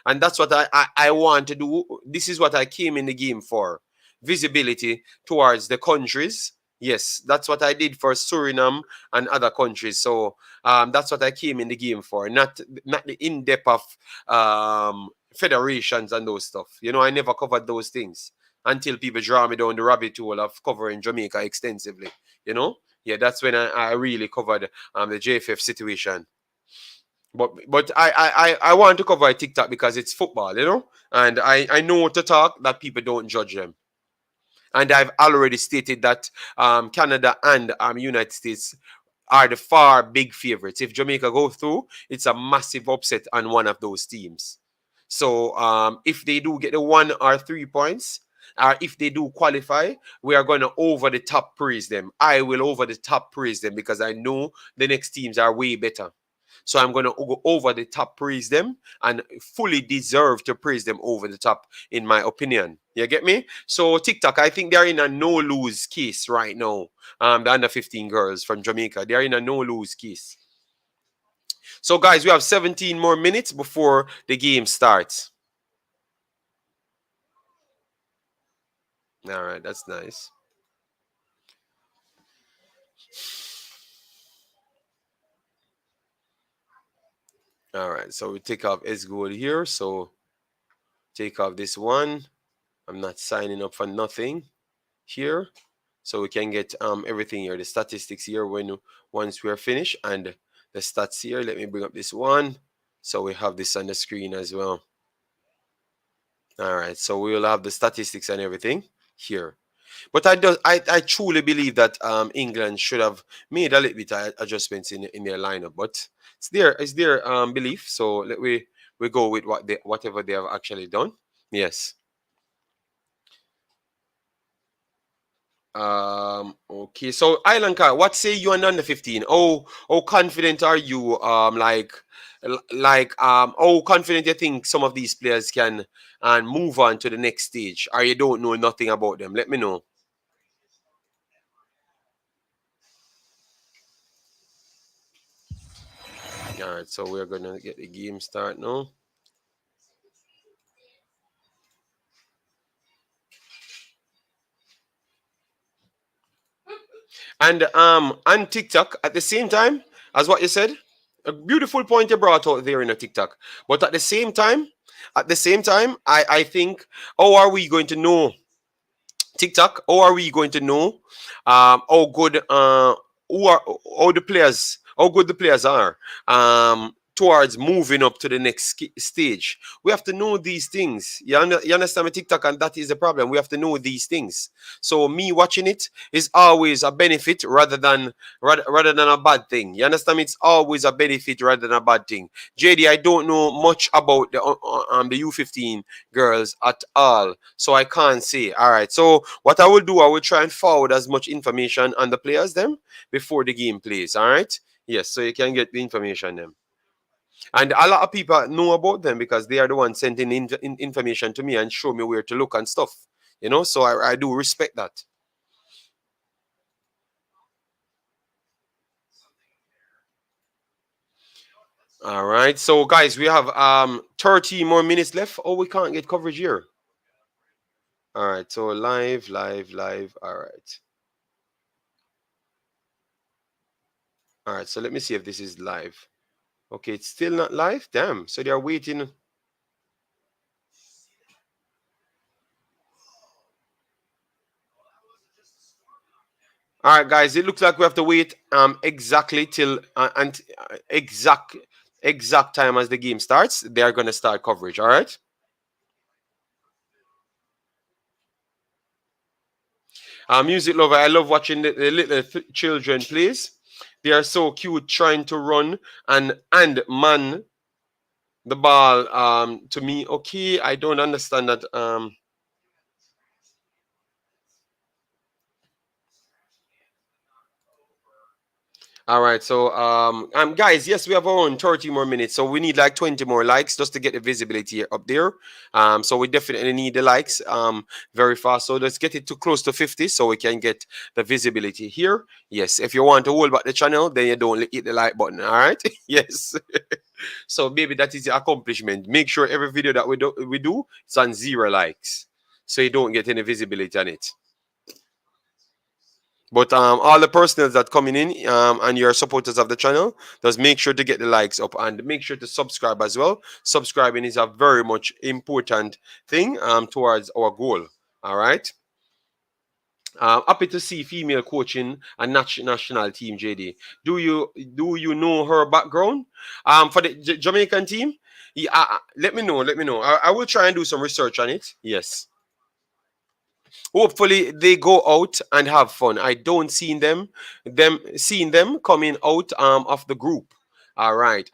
and that's what I want to do. This is what I came in the game for: visibility towards the countries. Yes, that's what I did for Suriname and other countries. So that's what I came in the game for, not the in depth of federations and those stuff. You know, I never covered those things until people draw me down the rabbit hole of covering Jamaica extensively. You know, yeah, that's when I really covered the JFF situation. But I want to cover TikTok because it's football, you know, and I know to talk that people don't judge them. And I've already stated that Canada and United States are the far big favorites. If Jamaica go through, it's a massive upset on one of those teams. So if they do get the 1 or 3 points, or if they do qualify, we are going to over the top praise them. I will over the top praise them because I know the next teams are way better. So I'm going to go over the top praise them and fully deserve to praise them over the top, in my opinion. You get me? So TikTok, I think they're in a no-lose case right now. The under 15 girls from Jamaica, they're in a no-lose case. So guys, we have 17 more minutes before the game starts. All right, that's nice. All right, so we take off S goal here. So take off this one. I'm not signing up for nothing here. So we can get everything here, the statistics here once we're finished, and the stats here. Let me bring up this one. So we have this on the screen as well. All right, so we will have the statistics and everything here. But I truly believe that England should have made a little bit of adjustments in their lineup. But it's their belief. So we go with whatever they have actually done. Yes. Okay. So Island Car, what say you on under 15? Oh, how confident are you? Like Like how confident you think some of these players can and move on to the next stage, or you don't know nothing about them? Let me know. All right, so we're gonna get the game start now. And on TikTok at the same time as what you said, a beautiful point you brought out there in a TikTok. But at the same time, I think, how are we going to know TikTok? How are we going to know how good who are how the players how good the players are towards moving up to the next stage? We have to know these things. You understand me, TikTok, and that is the problem. We have to know these things. So me watching it is always a benefit rather than a bad thing. You understand me? It's always a benefit rather than a bad thing. JD, I don't know much about the U15 girls at all, so I can't say. All right. So what I will do, I will try and forward as much information on the players them before the game plays. All right. Yes, so you can get the information them. And a lot of people know about them because they are the ones sending information to me and show me where to look and stuff. So I do respect that. All right. So guys, we have 30 more minutes left. Oh, we can't get coverage here. All right. So live, live, live. All right. All right. So let me see if this is live. Okay, it's still not live. Damn. So they are waiting. All right, guys. It looks like we have to wait exactly till and exact time as the game starts. They are gonna start coverage. All right. Music lover, I love watching the little children plays. They are so cute, trying to run and man the ball. To me, okay, I don't understand that. All right, so guys, yes, we have our own 30 more minutes, so we need like 20 more likes just to get the visibility up there. So we definitely need the likes very fast. So let's get it to close to 50 so we can get the visibility here. Yes, if you want to hold back the channel, then you don't hit the like button. All right, yes. So maybe that is the accomplishment. Make sure every video that we do it's on 0 likes, so you don't get any visibility on it. But all the personals that coming in and you're supporters of the channel, just make sure to get the likes up and make sure to subscribe as well. Subscribing is a very much important thing towards our goal. All right. Happy to see female coaching a national team, JD. Do you know her background? For the Jamaican team? Yeah, let me know. Let me know. I will try and do some research on it. Yes. Hopefully they go out and have fun. I don't seeing them coming out of the group. All right.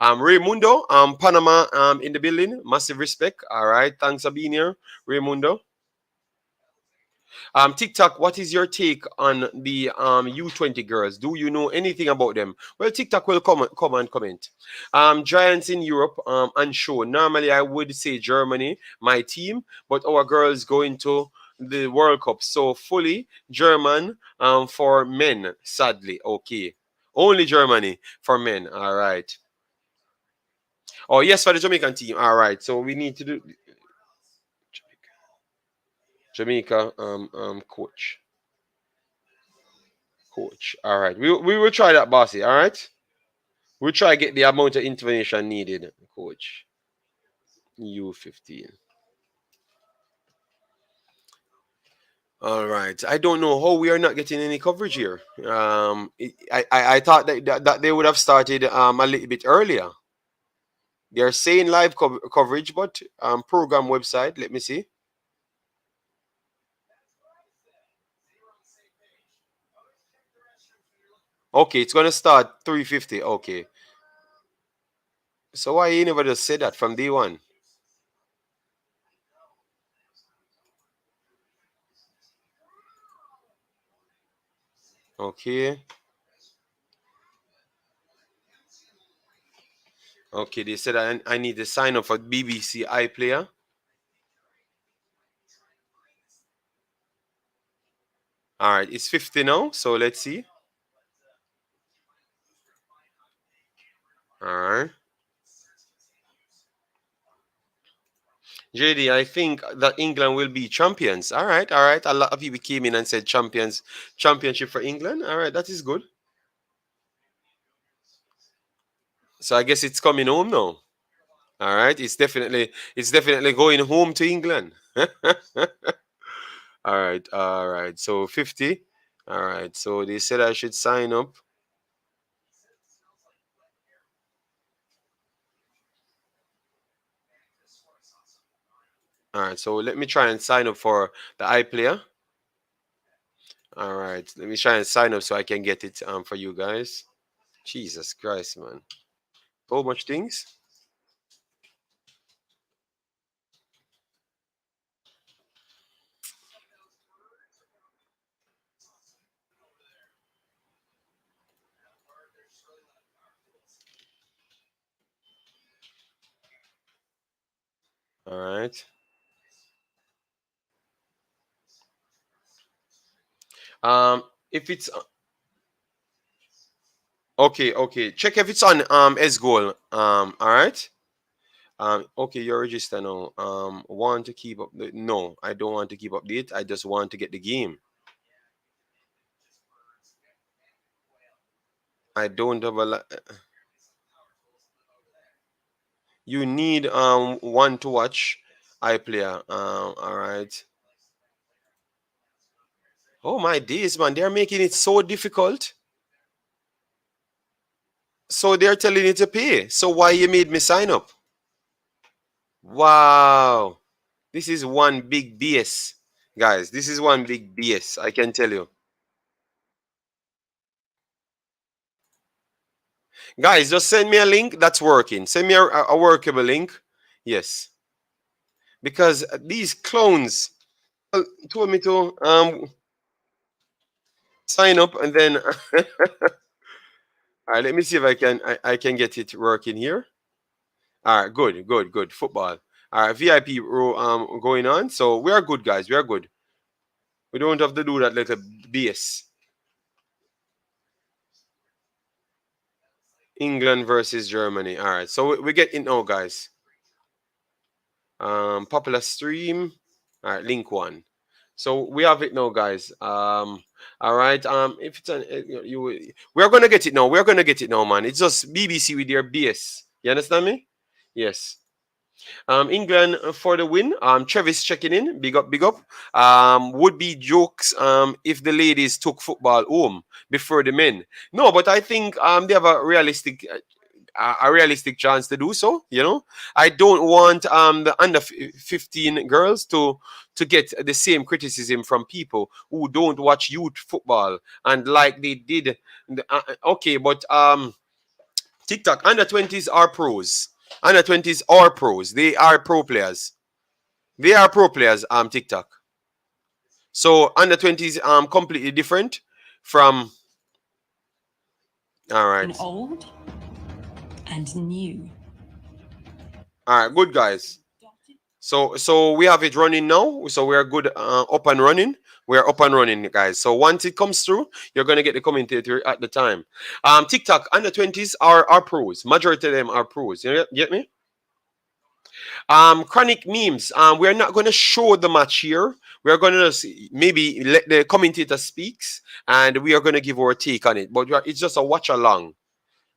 Raymundo, Panama in the building. Massive respect. All right. Thanks for being here, Raymundo. TikTok, what is your take on the U20 girls? Do you know anything about them? Well, TikTok will come and comment. Giants in Europe, unsure. Normally, I would say Germany, my team, but our girls going to the World Cup. So fully German for men, sadly. Okay. Only Germany for men. All right. Oh, yes, for the Jamaican team. All right. So we need to do Jamaica coach. Coach. All right. We will try that, bossy. All right. We'll try to get the amount of information needed, coach. U15. All right. I don't know how we are not getting any coverage here. I thought that they would have started a little bit earlier. They are saying live coverage, but program website. Let me see. Okay, it's gonna start 3:50. Okay. So why you never just said that from day one? Okay. Okay, they said I need to sign up for BBC iPlayer. All right, it's 50 now, so let's see. All right. JD, I think that England will be champions. All right, all right. A lot of people came in and said champions, championship for England. All right, that is good. So I guess it's coming home now. All right, it's definitely going home to England. All right, all right. So 50. All right. So they said I should sign up. All right. So let me try and sign up for the iPlayer. All right. Let me try and sign up so I can get it for you guys. Jesus Christ, man. So much things. All right. If it's okay, okay. Check if it's on S goal. All right. Okay, you're registered now. Want to keep up the no, I don't want to keep update. I just want to get the game. I don't have a you need one to watch iPlayer. All right. Oh my days, man, they're making it so difficult. So they're telling you to pay. So why you made me sign up? Wow. This is one big BS. Guys, this is one big BS, I can tell you. Guys, just send me a link that's working. Send me a workable link. Yes. Because these clones told me to sign up and then all right, let me see if I can get it working here. All right, good, good, good. Football. All right, VIP row going on. So we are good, guys. We are good. We don't have to do that little BS. England versus Germany. All right, so we get in now, guys. Popular stream. All right, link one. So we have it now, guys. All right. If it's an we're gonna get it now. We're gonna get it now, man. It's just BBC with their BS. You understand me? Yes. England for the win. Travis checking in. Big up, big up. Would be jokes if the ladies took football home before the men. No, but I think they have a realistic chance to do so. You know, I don't want the under 15 girls to get the same criticism from people who don't watch youth football and like they did. Okay, but TikTok under 20s are pros. Under 20s are pros. They are pro players. They are pro players. TikTok. So under 20s completely different from. All right. Old and new. All right, good guys. So we have it running now. So we are good, up and running. We are up and running, guys. So once it comes through, you're gonna get the commentator at the time. TikTok under 20s are pros. Majority of them are pros. You get me? Chronic memes. We're not gonna show the match here. We're gonna maybe let the commentator speaks, and we are gonna give our take on it. But it's just a watch along.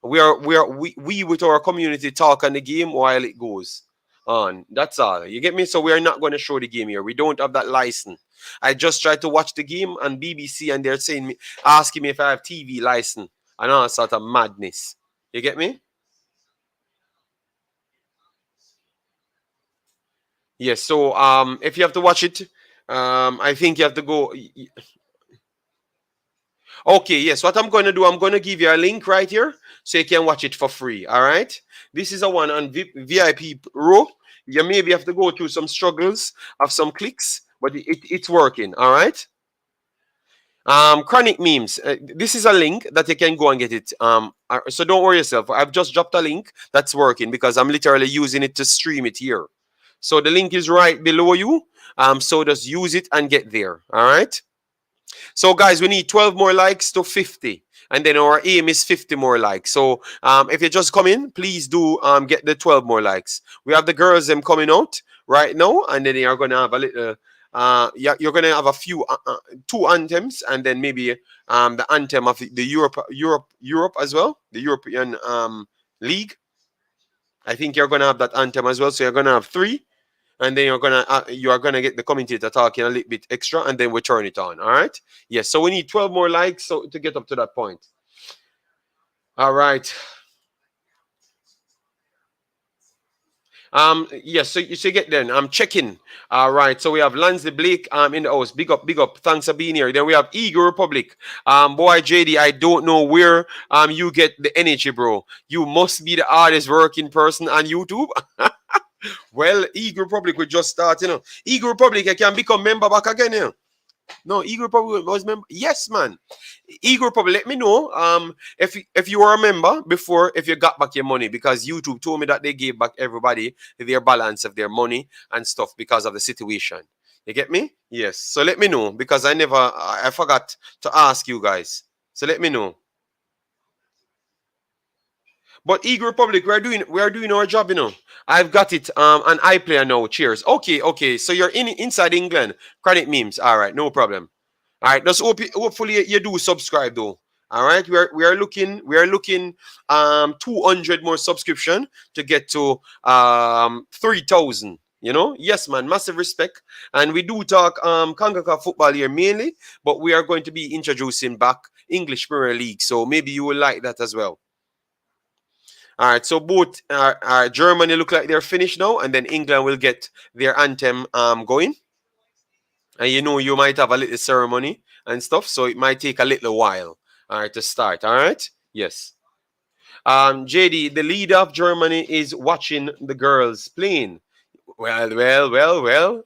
We with our community talk on the game while it goes on. That's all. You get me? So we are not going to show the game here. We don't have that license. I just tried to watch the game on BBC and they're saying me asking me if I have TV license and all sort of madness. You get me? Yes. So if you have to watch it, I think you have to go. Okay, yes. What I'm going to do, I'm going to give you a link right here so you can watch it for free. All right. This is a one on VIP row. You maybe have to go through some struggles of some clicks, but it's working. All right. Chronic memes. This is a link that you can go and get it. So don't worry yourself. I've just dropped a link that's working because I'm literally using it to stream it here. So the link is right below you. So just use it and get there. All right. So guys, we need 12 more likes to 50. And then our aim is 50 more likes. So if you just come in, please do get the 12 more likes. We have the girls them coming out right now, and then you're gonna have a little yeah, you're gonna have a few two anthems, and then maybe the anthem of the Europe as well, the European League. I think you're gonna have that anthem as well. So you're gonna have three, and then you are gonna get the commentator talking a little bit extra, and then we turn it on. All right. Yes. So we need 12 more likes so to get up to that point. All right. Yes, so you get then. I'm checking. All right, so we have Lansley Blake in the house. Big up, big up. Thanks for being here. Then we have Eagle Republic. Boy JD, I don't know where you get the energy, bro. You must be the hardest working person on YouTube. Well, Eagle Republic we just start, you know. Eagle Republic, I can become member back again, yeah. No, Eagle Republic was member. Yes, man. Eagle Republic, let me know if you were a member before, if you got back your money, because YouTube told me that they gave back everybody their balance of their money and stuff because of the situation. You get me? Yes. So let me know because I forgot to ask you guys. So let me know. But Eagle Republic, we are doing our job, you know. I've got it an iPlayer now. Cheers. Okay, okay. So you're inside England. Credit memes. All right, no problem. All right, just hopefully you do subscribe though. All right, we are looking 200 more subscription to get to 3,000. You know, yes, man, massive respect. And we do talk Concacaf football here mainly, but we are going to be introducing back English Premier League, so maybe you will like that as well. All right, so both Germany look like they're finished now, and then England will get their anthem going. And you know, you might have a little ceremony and stuff, so it might take a little while, all right, to start. All right, yes. JD, the leader of Germany is watching the girls playing. Well.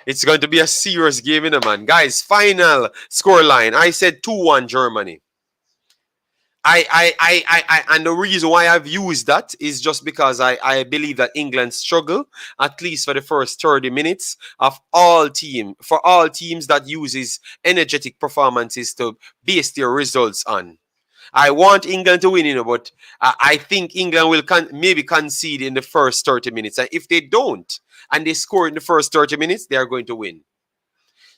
It's going to be a serious game, man. Guys, final scoreline. I said 2-1 Germany. And the reason why I've used that is just because I believe that England struggle at least for the first 30 minutes of all teams that uses energetic performances to base their results on. I want England to win, but I think England will maybe concede in the first 30 minutes. And if they don't and they score in the first 30 minutes, they are going to win.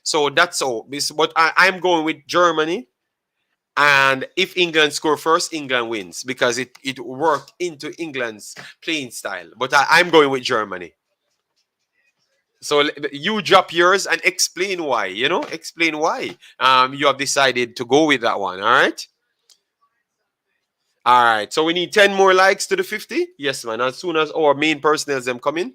So that's all. But I'm going with Germany. And if England score first, England wins because it worked into England's playing style. But I'm going with Germany. So you drop yours and explain why. Explain why you have decided to go with that one. All right. All right, so we need 10 more likes to the 50. Yes, man. As soon as our main personnel them come in,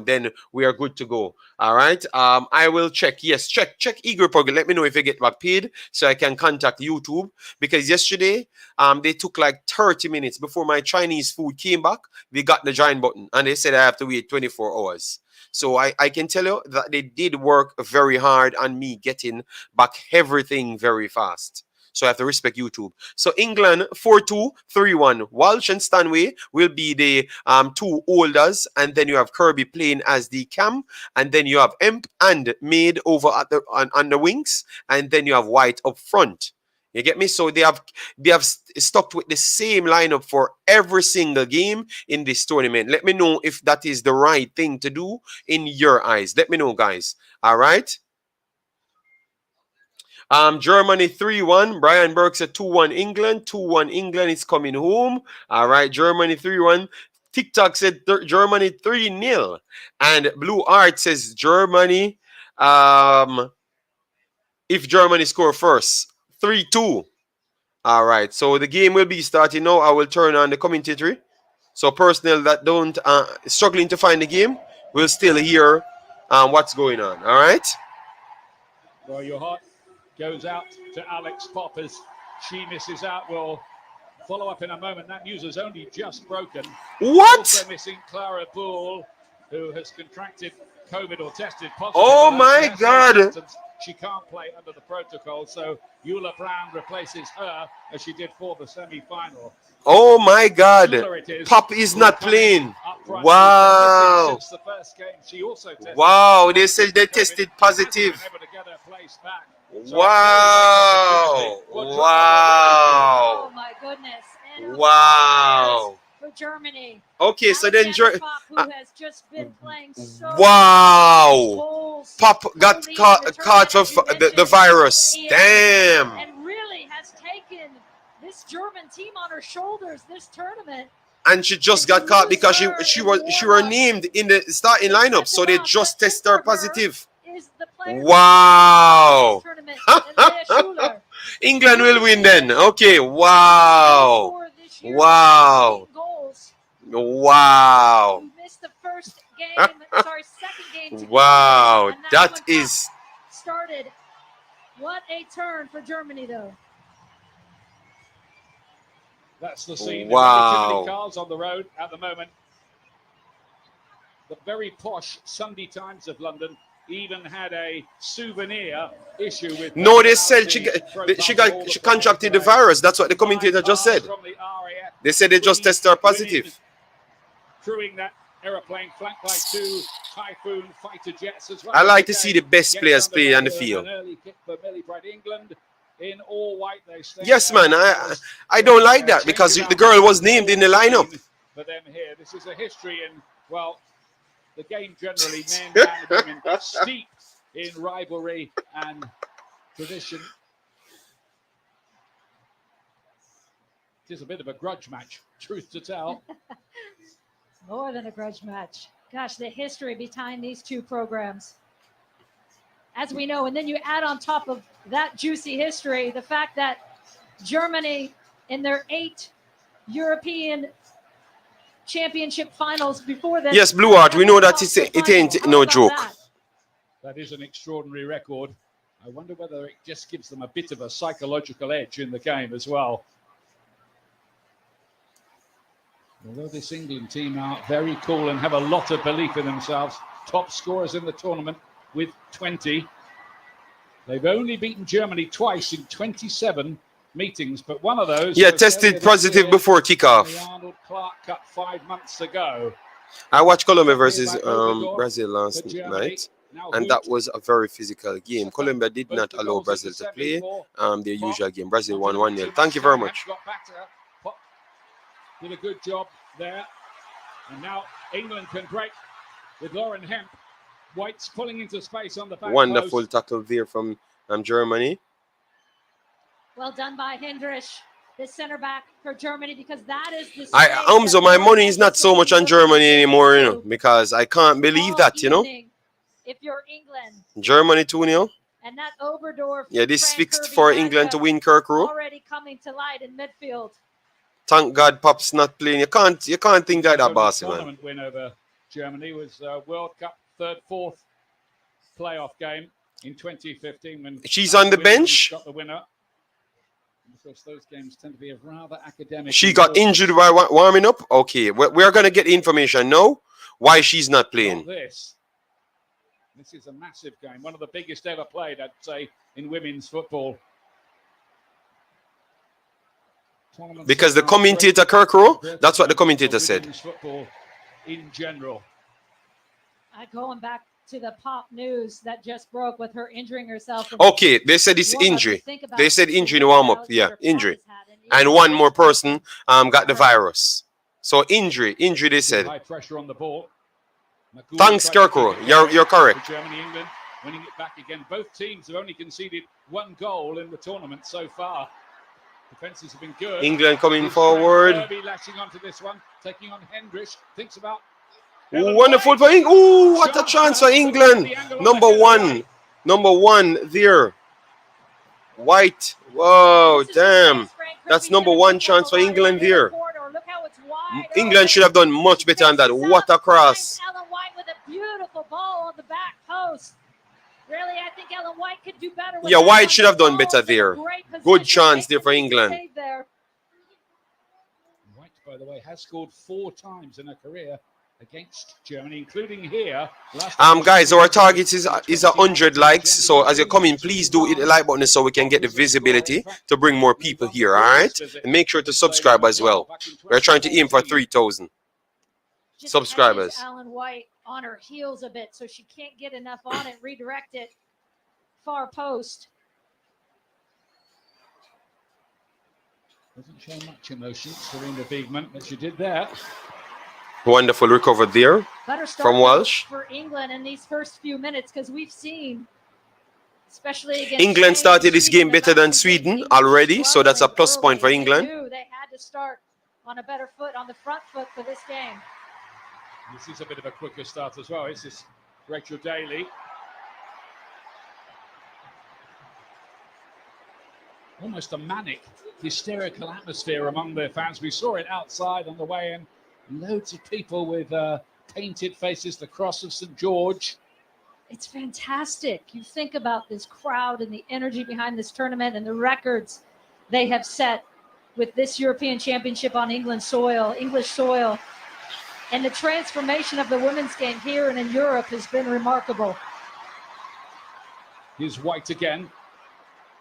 then we are good to go. All right. I will check. Yes, check Eagle Republic. Let me know if you get back paid so I can contact YouTube. Because yesterday, they took like 30 minutes before my Chinese food came back. They got the join button and they said I have to wait 24 hours. So I can tell you that they did work very hard on me getting back everything very fast. So I have to respect YouTube. So England 4-2, 3-1. Walsh and Stanway will be the two holders, and then you have Kirby playing as the cam, and then you have Emp and Maid over at on the wings, and then you have White up front. You get me? So they have stuck with the same lineup for every single game in this tournament. Let me know if that is the right thing to do in your eyes. Let me know, guys. All right. Germany 3-1. Brian Burke said 2-1 England. 2-1 England is coming home. All right, Germany 3-1. TikTok said Germany 3-0. And Blue Art says Germany, if Germany score first, 3-2. All right, so the game will be starting now. I will turn on the commentary. So personnel that don't struggling to find the game will still hear what's going on. All right. Well, your heart goes out to Alex Pop as she misses out. We'll follow up in a moment. That news has only just broken. What? Also missing Clara Bull, who has contracted COVID or tested positive. Oh my God. she can't play under the protocol. So Eula Brown replaces her as she did for the semi-final. Oh my God. Schuler it is. Pop is not playing. Up front. Wow. Since the first game, she also tested Wow. They said they COVID. tested positive. Hasn't been able to get her place back. So Wow. Wow. Oh my goodness. And Wow. for Germany. Okay, so then Pop, who has just been playing so wow. goals, Pop got caught for the virus. Damn. and really has taken this German team on her shoulders this tournament. And she just got caught because she was named in the starting lineup, so they just tested her positive. Wow. England will win then. Okay. Wow. Wow. Wow. Missed the first game, second game. Wow. That is started. What a turn for Germany, though. That's the scene. Wow. Too many cars on the road at the moment. The very posh Sunday Times of London even had a souvenir issue with. No, they said she contracted the virus. That's what the commentator just said. They said they just tested her positive. Crewing that aeroplane flanked by two Typhoon fighter jets as well. I like to see the best players play on the field. An early kick for Millie Bright. England in all white. They stay yes, man. I don't like that because the girl was named in the lineup. For them here, this is a history in, well, the game generally, men and women, steeped in rivalry and tradition. It is a bit of a grudge match, truth to tell. More than a grudge match. Gosh, the history behind these two programs. As we know, and then you add on top of that juicy history, the fact that Germany in their 8 European championship finals before that. Yes, Blue Art, we know that it ain't no joke. That is an extraordinary record. I wonder whether it just gives them a bit of a psychological edge in the game as well. Although this England team are very cool and have a lot of belief in themselves, top scorers in the tournament with 20. They've only beaten Germany twice in 27 meetings, but one of those... Yeah, tested positive before kickoff. The Arnold Clark Cup 5 months ago. I watched Colombia versus Brazil last night, and that was a very physical game. Colombia did not allow Brazil to play their usual game. Brazil won 1-0. Thank you very much. Did a good job there. And now England can break with Lauren Hemp. White's pulling into space on the back. Wonderful tackle there from Germany. Well done by Hendrich, the center back for Germany, because that is the... Umzo, my money is not so much on Germany anymore, you know, because I can't believe that, you know. If you're England. Germany 2-0. And that Oberdorf... Yeah, this fixed for England to win Kirkrow. Already coming to light in midfield. Thank God Pop's not playing. You can't think like that, boss, man. Tournament win over Germany was World Cup fourth playoff game in 2015 when she's on the bench. Got the winner. Of course, those games tend to be of rather academic. She got injured while warming up. Okay, we're gonna get information now why she's not playing. This is a massive game, one of the biggest ever played, I'd say, in women's football. Because the commentator Kirkrow, that's what the commentator said. Football in general. Going back to the Pop news that just broke with her injuring herself. Okay, they said it's injury. They said injury in the warm-up. Yeah, injury. And one more person got the virus. So injury, they said. High pressure on the ball. Thanks, Kirkrow. You're correct. Germany, England winning it back again. Both teams have only conceded 1 goal in the tournament so far. Defenses have been good. England coming forward. Kirby latching onto this one, taking on Hendrich. Thinks about. Ooh, wonderful for England. Ooh, what a chance for England. Number one there. White. Whoa, damn. That's number 1 chance for England there. England should have done much better than that. What a cross. Ellen White with a beautiful ball on the back post. Really, I think Ellen White could do better. Yeah, White should have done better there. Good chance there for England. White, by the way, has scored 4 times in her career against Germany, including here. Guys, our target is 100 likes. So as you're coming, please do hit the like button so we can get the visibility to bring more people here. All right, and make sure to subscribe as well. We're trying to aim for 3,000 subscribers. Ellen White on her heels a bit, so she can't get enough on it. Redirect it, far post. Doesn't show much emotion, Serena Biegman, but she did that. Wonderful recover there from Walsh. For England in these first few minutes, because we've seen, especially against England Spain, started this Sweden, game better than Sweden already, so that's a plus point for England. They had to start on a better foot, on the front foot for this game. This is a bit of a quicker start as well. This is Rachel Daly. Almost a manic, hysterical atmosphere among the fans. We saw it outside on the way in. Loads of people with painted faces, the cross of St. George. It's fantastic. You think about this crowd and the energy behind this tournament and the records they have set with this European Championship on English soil. And the transformation of the women's game here and in Europe has been remarkable. Here's White again.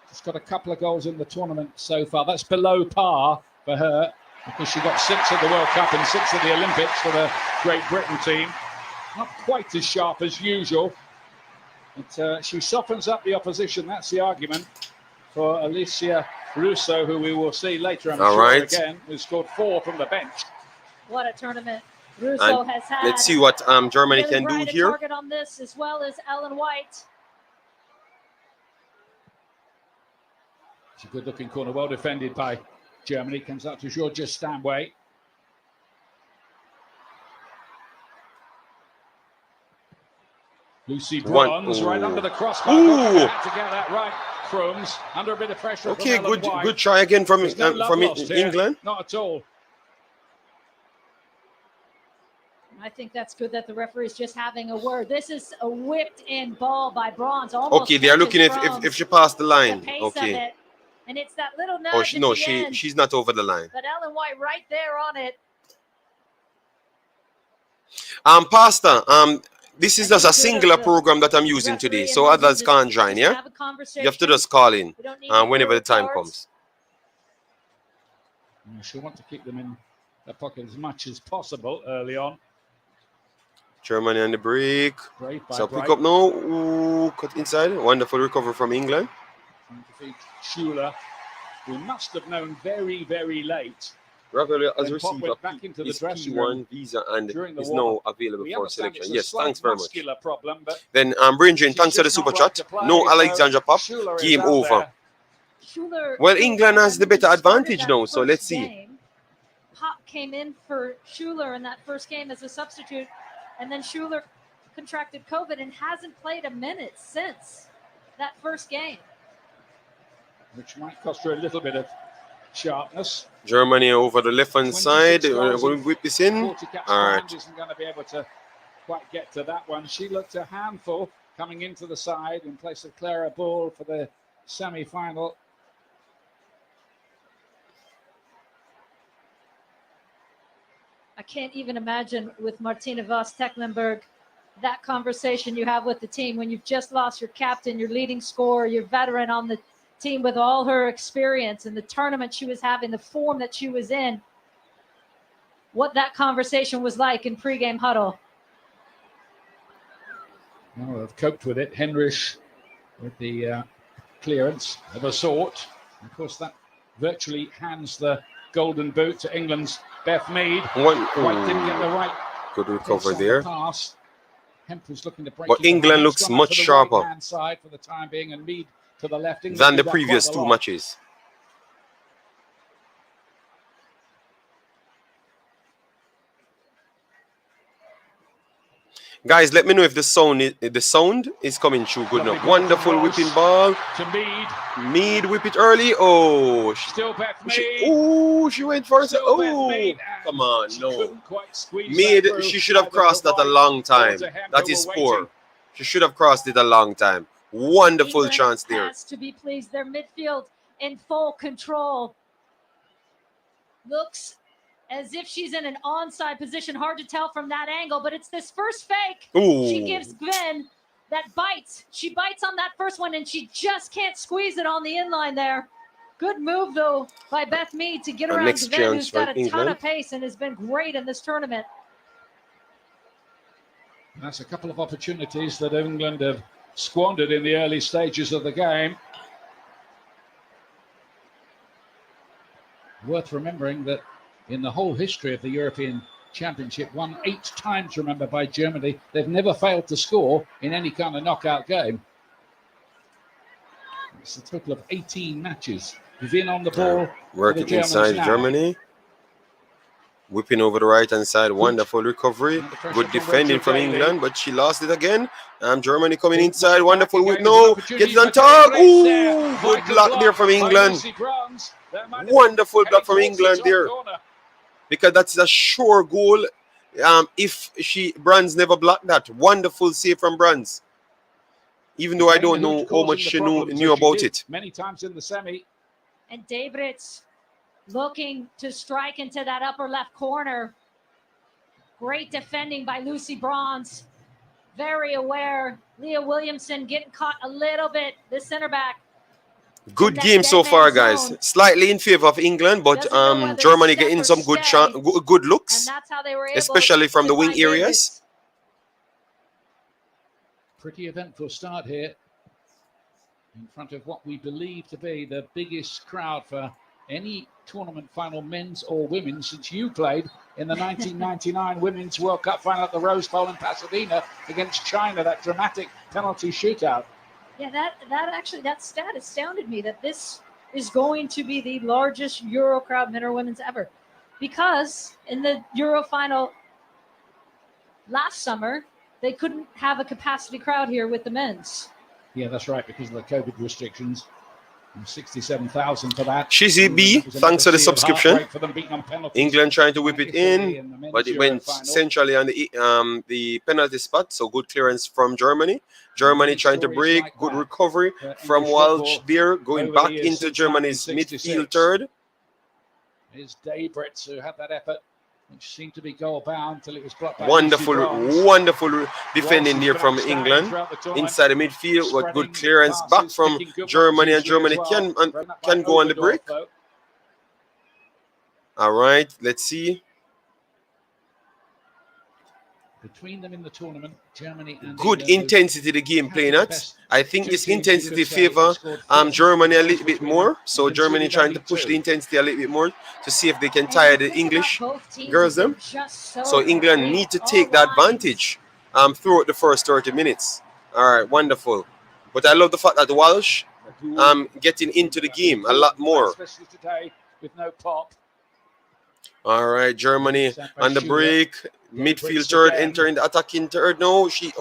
She's got a couple of goals in the tournament so far. That's below par for her because she got 6 at the World Cup and 6 at the Olympics for the Great Britain team. Not quite as sharp as usual. But she softens up the opposition. That's the argument for Alicia Russo, who we will see later, I'm sure, again, who scored 4 from the bench. What a tournament Russo has had. Let's see what Germany really can do here. Target on this, as well as Ellen White. It's a good-looking corner, well defended by Germany. Comes out to Georgia Stanway. Lucy Bronze right under the crossbar. Had to get that right. Crooms under a bit of pressure. Okay, good try again from England. Not at all. I think that's good that the referee is just having a word. This is a whipped-in ball by Bronze. Almost okay, they are looking if she passed the line. Okay. And it's that little nudge. She's not over the line. But Ellen White right there on it. Pastor, this is just a singular program that I'm using today, so others can't join, yeah? You have to just call in whenever the time comes. She'll want to keep them in their pocket as much as possible early on. Germany on the break. So pick up now. Ooh, cut inside. Wonderful recovery from England. Schuler, who must have known very, very late. Rafael has received his P1 visa and is now available for selection. Yes, thanks very much. Problem, then Brinjin, thanks for the super chat. No Alexandra Pop. Game over. Well, England has the better advantage now, so let's see. Pop came in for Schuler in that first game as a substitute, and then Schuler contracted COVID and hasn't played a minute since that first game. Which might cost her a little bit of sharpness. Germany over the left-hand side. We're going to whip this in. All right. Isn't going to be able to quite get to that one. She looked a handful coming into the side in place of Clara Bull for the semi-final. I can't even imagine with Martina Voss-Tecklenburg that conversation you have with the team when you've just lost your captain, your leading scorer, your veteran on the team with all her experience and the tournament she was having, the form that she was in, what that conversation was like in pregame huddle. Well, they've coped with it. Henrich with the clearance of a sort. Of course, that virtually hands the golden boot to England's Beth Mead. White didn't get the right. Good recovery there. Pass. Hemp was looking to break. But England looks much sharper side for the time being, and Mead to the left than the previous 2 matches. Guys, let me know if the sound is coming through good enough. Wonderful whipping ball to Mead. Mead whip it early. Oh, still Beth Mead. She went for it. Oh, come on, no. Mead, she should have crossed that a long time. That is poor. She should have crossed it a long time. Wonderful England chance there. Has to be pleased. Their midfield in full control. Looks as if she's in an onside position. Hard to tell from that angle, but it's this first fake. Ooh. She gives Gwen that bites. She bites on that first one, and she just can't squeeze it on the inline there. Good move, though, by Beth Mead to get around next Gwen, chance who's got for a ton England. of pace and has been great in this tournament. That's a couple of opportunities that England have squandered in the early stages of the game. Worth remembering that in the whole history of the European Championship, won 8 times, remember, by Germany. They've never failed to score in any kind of knockout game. It's a total of 18 matches. Within on the ball. Working inside Germany. Whipping over the right-hand side. Wonderful recovery. Good defending from England, but she lost it again. Germany coming inside. Wonderful whip. No. Gets it on top. Ooh. Good block there from England. Wonderful block from England there. Because that's a sure goal. If Brands never blocked that. Wonderful save from Brands. Even though I don't know how much she knew about it. Many times in the semi. And Debritz looking to strike into that upper left corner. Great defending by Lucy Bronze. Very aware. Leah Williamson getting caught a little bit. The center back. Good game so far, guys. Slightly in favor of England, but Germany getting some good looks, and that's how they were able especially from the wing areas. Pretty eventful start here in front of what we believe to be the biggest crowd for any tournament final, men's or women's, since you played in the 1999 Women's World Cup final at the Rose Bowl in Pasadena against China, that dramatic penalty shootout. Yeah, that stat astounded me, that this is going to be the largest Euro crowd, men or women's, ever. Because in the Euro final last summer, they couldn't have a capacity crowd here with the men's. Yeah, that's right, because of the COVID restrictions. 67,000 for that. Shizzy B, thanks for the subscription. England trying to whip it in, but it went centrally on the penalty spot. So good clearance from Germany. Germany trying to break. Good recovery from Walsh there, going back into Germany's midfield third. Is Debritz who had that effort, which seemed to be goal bound until it was blocked by wonderful defending here from England inside the midfield. With good clearance back from Germany, and Germany can go on the break. All right, let's see. Between them in the tournament, Germany and good intensity the game playing at. I think this intensity favor Germany a little bit more. So Germany trying to push the intensity a little bit more to see if they can tire the English girls them. So England need to take the advantage throughout the first 30 minutes. All right, wonderful. But I love the fact that Walsh getting into the game a lot more. Especially today with no pop. All right, Germany on the break. Midfield third, entering the attacking third. No, she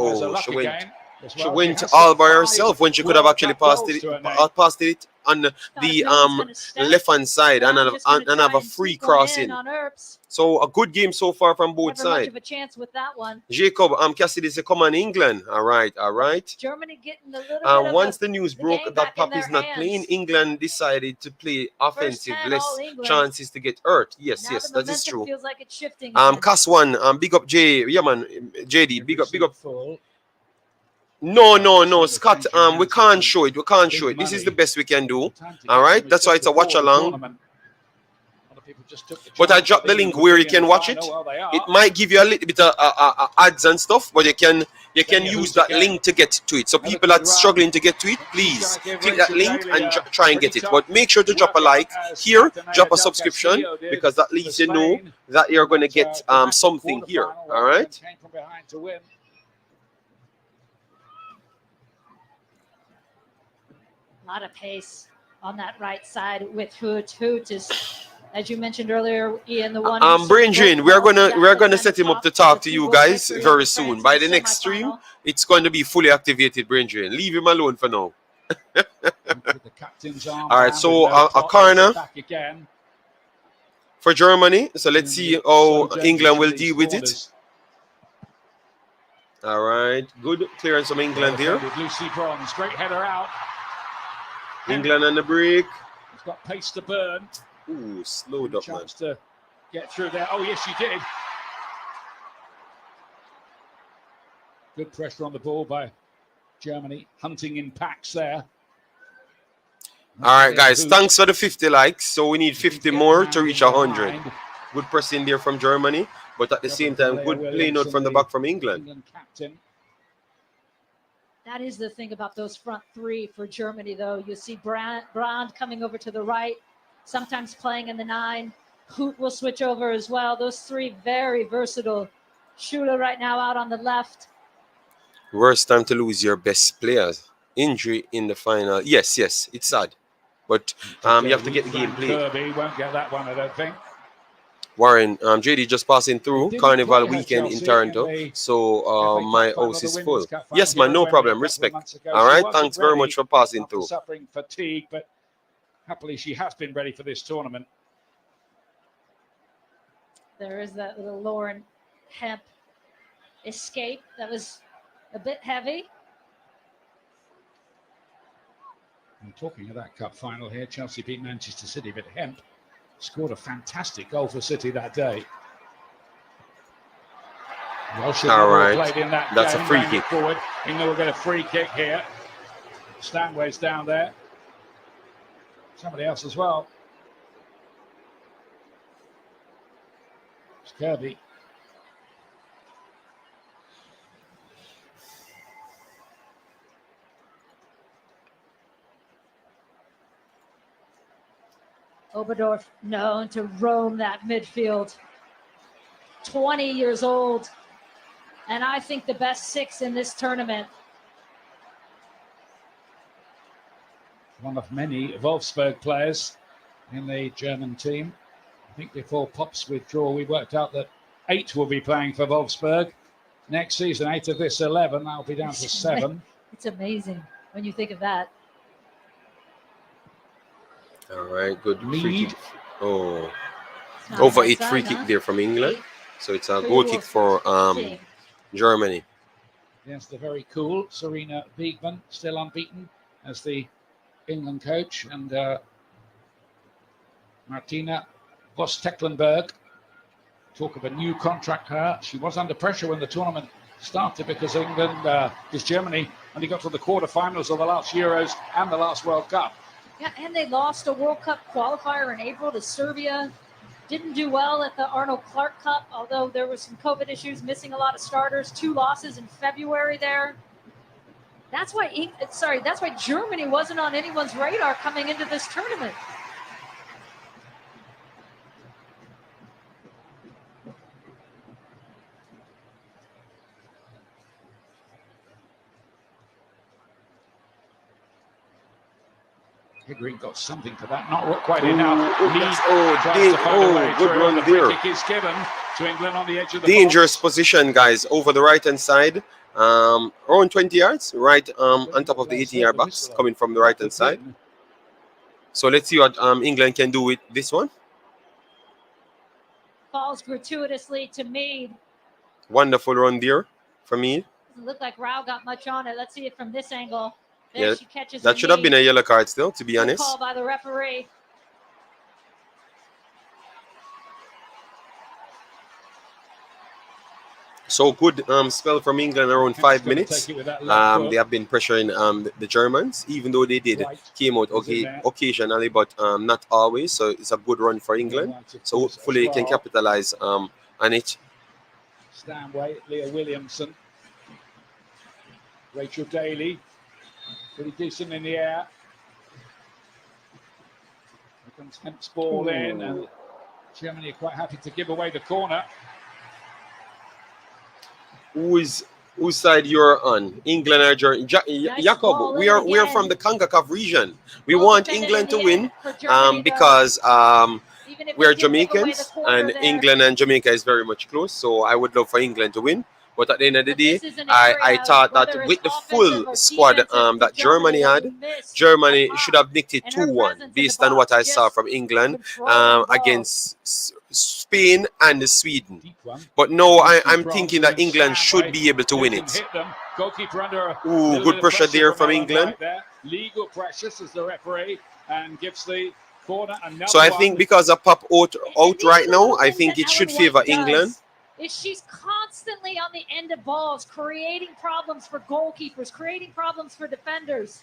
went all by herself when she could have actually passed it on the left hand side and have a free crossing. So a good game so far from both sides. Much of a chance with that one. Jacob, Cassidy say, come on, England. All right. Germany getting a little bit once the news broke that Pap is not playing, England decided to play offensive, less chances to get hurt. Yes, that is true. Feels like it's shifting. Cass one, big up J, yeah man, JD, big up. No, Scott. We can't show it. This is the best we can do. All right. That's why it's a watch along. But I dropped the link where you can watch it. It might give you a little bit of ads and stuff, but you can use that link to get to it. So people that are struggling to get to it, please click that link and try and get it. But make sure to drop a like here, drop a subscription, because that lets you know that you're going to get something here. All right. A lot of pace on that right side with Hoot. Hoot is, as you mentioned earlier, Ian, the one. Brain Drain, we're gonna set him up to talk to you guys very soon. By the next stream, it's going to be fully activated. Brain Drain, leave him alone for now. All right, so a corner for Germany. So let's see how England will deal with it. All right, good clearance from England here. Lucy Bronze, great header out. England on the break. It's got pace to burn. Ooh, slowed up, man. To get through there. Oh, yes, she did. Good pressure on the ball by Germany, hunting in packs there. All right, guys, thanks for the 50 likes. So we need 50 more to reach 100. Behind. Good pressing there from Germany, but at the same time, good playing out from the back from England. England captain. That is the thing about those front three for Germany, though. You see Brand coming over to the right, sometimes playing in the 9. Hoot will switch over as well. Those three very versatile. Shula right now out on the left. Worst time to lose your best players. Injury in the final. Yes, it's sad. But you have to get the game played. Kirby won't get that one, I don't think. Warren, JD just passing through Carnival weekend in Toronto, so my house is full. Yes, man, no problem. Respect. All right, thanks very much for passing through. Suffering fatigue, but happily she has been ready for this tournament. There is that little Lauren Hemp escape that was a bit heavy. And talking of that cup final here, Chelsea beat Manchester City, but Hemp scored a fantastic goal for City that day. All right, that's game, a free kick. Forward. England will get a free kick here. Stanway's down there. Somebody else as well. It's Kirby. Oberdorf known to roam that midfield. 20 years old. And I think the best 6 in this tournament. One of many Wolfsburg players in the German team. I think before Pop's withdrawal, we worked out that 8 will be playing for Wolfsburg. Next season, 8 of this 11, that'll be down to 7. It's amazing when you think of that. All right, good free Lead. kick. Oh, over 8 free kick there from England. So it's a goal kick for Germany. Yes, the very cool Serena Beekman, still unbeaten as the England coach, and Martina Voss-Tecklenburg. Talk of a new contract. She was under pressure when the tournament started because Germany only got to the quarterfinals of the last Euros and the last World Cup. Yeah, and they lost a World Cup qualifier in April to Serbia. Didn't do well at the Arnold Clark Cup, although there were some COVID issues, missing a lot of starters. 2 losses in February there. That's why Germany wasn't on anyone's radar coming into this tournament. Green got something for that, not quite enough. Good run there. Kick is given to England on the edge of the Dangerous box. position, guys, over the right-hand side. Around 20 yards, right on top of the 18-yard box, coming from the right-hand side. So let's see what England can do with this one. Falls gratuitously to Mead. Wonderful run there from Mead. Doesn't look like Rao got much on it. Let's see it from this angle. There she catches that should have been a yellow card still, to be Good honest. call by the referee. So good spell from England around 5 minutes. They have been pressuring the Germans, even though they came out occasionally, but not always. So it's a good run for England. So hopefully they can capitalize on it. Stanway, Leah Williamson, Rachel Daly, pretty decent in the air. Here comes Hemp's ball in, and Germany are quite happy to give away the corner. Whose side you're on? England or Germany? Jacob, we are from the Concacaf region. We want England to win because we are Jamaicans, and England and Jamaica is very much close. So I would love for England to win. But at the end of the day, I thought that with the full squad that Germany had, Germany should have nicked it 2-1 based on what I saw from England against Spain and Sweden. But no, I'm thinking that England should be able to win it. Ooh, good pressure there from England. Legal pressure, says the referee, and gives the corner. So I think because of pop out And these are right the now, little I things think that it should Ellen favor White does, England. is she's constantly on the end of balls, creating problems for goalkeepers, creating problems for defenders.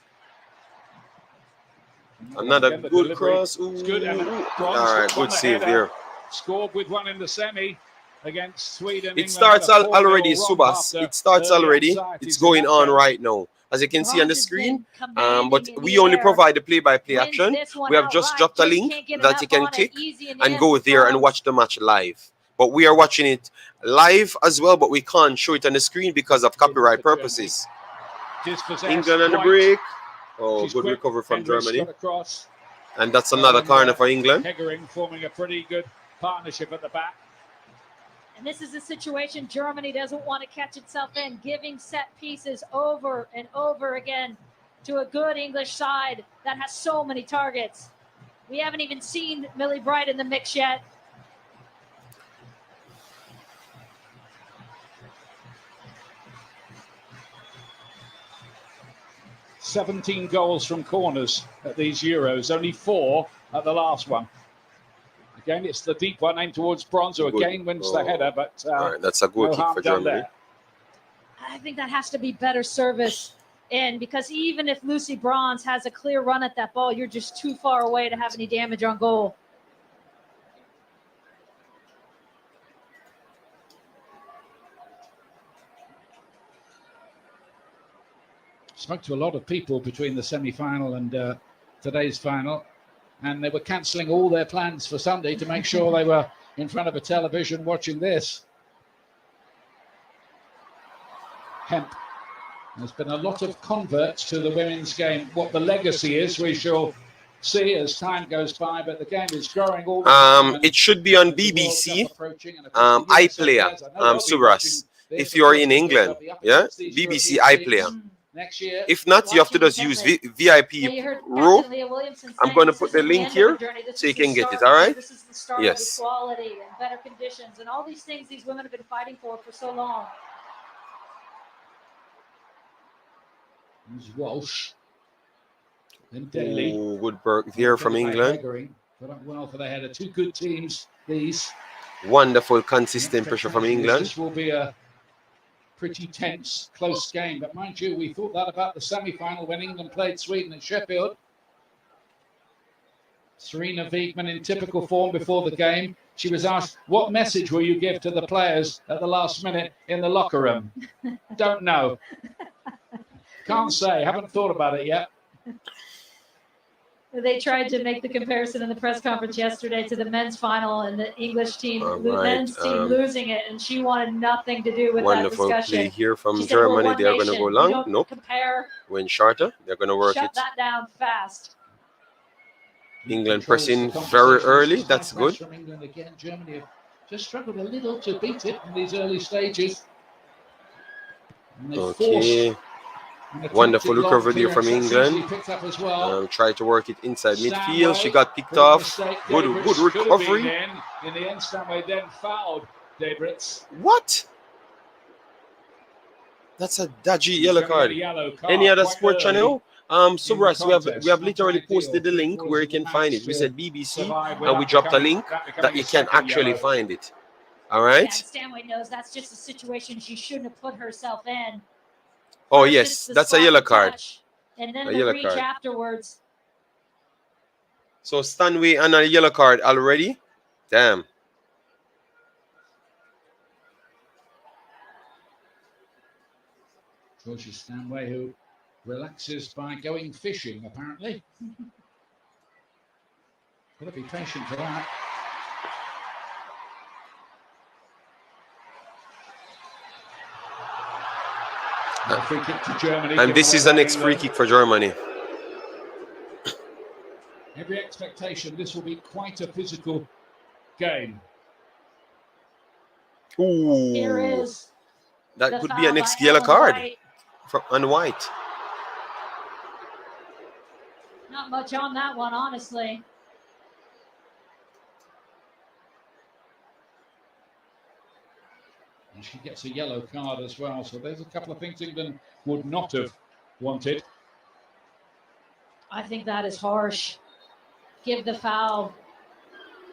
Another good cross. Ooh, it's good. And all right, good save there. Scored with one in the semi against Sweden. It starts already, Subas. It starts already. It's going on right now, as you can see on the screen. But we only provide the play-by-play action. We have just dropped a link that you can click and go there and watch the match live. But we are watching it live as well, but we can't show it on the screen because of copyright purposes. England on the break. Oh, good recovery from Germany. And that's another corner for England. Heggering forming a pretty good partnership at the back. And this is a situation Germany doesn't want to catch itself in, giving set pieces over and over again to a good English side that has so many targets. We haven't even seen Millie Bright in the mix yet. "17 goals from corners at these Euros, only 4 at the last one." Again, it's the deep one aimed towards Bronze, who again wins the header, but all right, that's a good kick for Germany. I think that has to be better service in, because even if Lucy Bronze has a clear run at that ball, you're just too far away to have any damage on goal. Spoke to a lot of people between the semi-final and today's final, and they were cancelling all their plans for Sunday to make sure they were in front of a television watching this. Hemp. There's been a lot of converts to the women's game. What the legacy is, we shall see as time goes by, but the game is growing all the time. It should be on BBC iPlayer, Subras. If you're in England, yeah, BBC iPlayer. Next year. If not, you have to just use VIP Row. I'm going to put the link here so you can get it, all right? This is the start of equality and better conditions and all these things these women have been fighting for so long. There's Walsh. Then Daly. Ooh, Woodburg there from England. Put up well for the header. Two good teams, these. Wonderful, consistent pressure from England. This will be a pretty tense, close game. But mind you, we thought that about the semi-final when England played Sweden at Sheffield. Serena Wiegman in typical form before the game. She was asked, what message will you give to the players at the last minute in the locker room? Don't know. Can't say. Haven't thought about it yet. They tried to make the comparison in the press conference yesterday to the men's final and the English team, men's team losing it, and she wanted nothing to do with that discussion. Wonderful play here from Germany. They are going to go long. Nope. Compare. When shorter, they're going to work Shut it. that down fast. England pressing very early. That's good. From England again. Germany have just struggled a little to beat it in these early stages. Okay. Wonderful recovery there from England. Well. Tried to work it inside midfield. She got picked off. Good recovery. In the end, Stanway then fouled Debritz. What? That's a dodgy yellow card. Any other sport channel? Subras, we have literally posted the link where you can find it. We said BBC and we dropped a link that you can actually find it. All right. Yeah, Stanway knows that's just a situation she shouldn't have put herself in. Oh yes, that's a yellow card. And then the reach afterwards. So Stanway and a yellow card already. Damn. Georgia Stanway, who relaxes by going fishing, apparently. Got to be patient for that. Free kick to Germany. And this is the next free kick for Germany. Every expectation, this will be quite a physical game. Ooh. Here is that could be a next yellow card on White. Not much on that one, honestly. And she gets a yellow card as well. So there's a couple of things England would not have wanted. I think that is harsh. give the foul,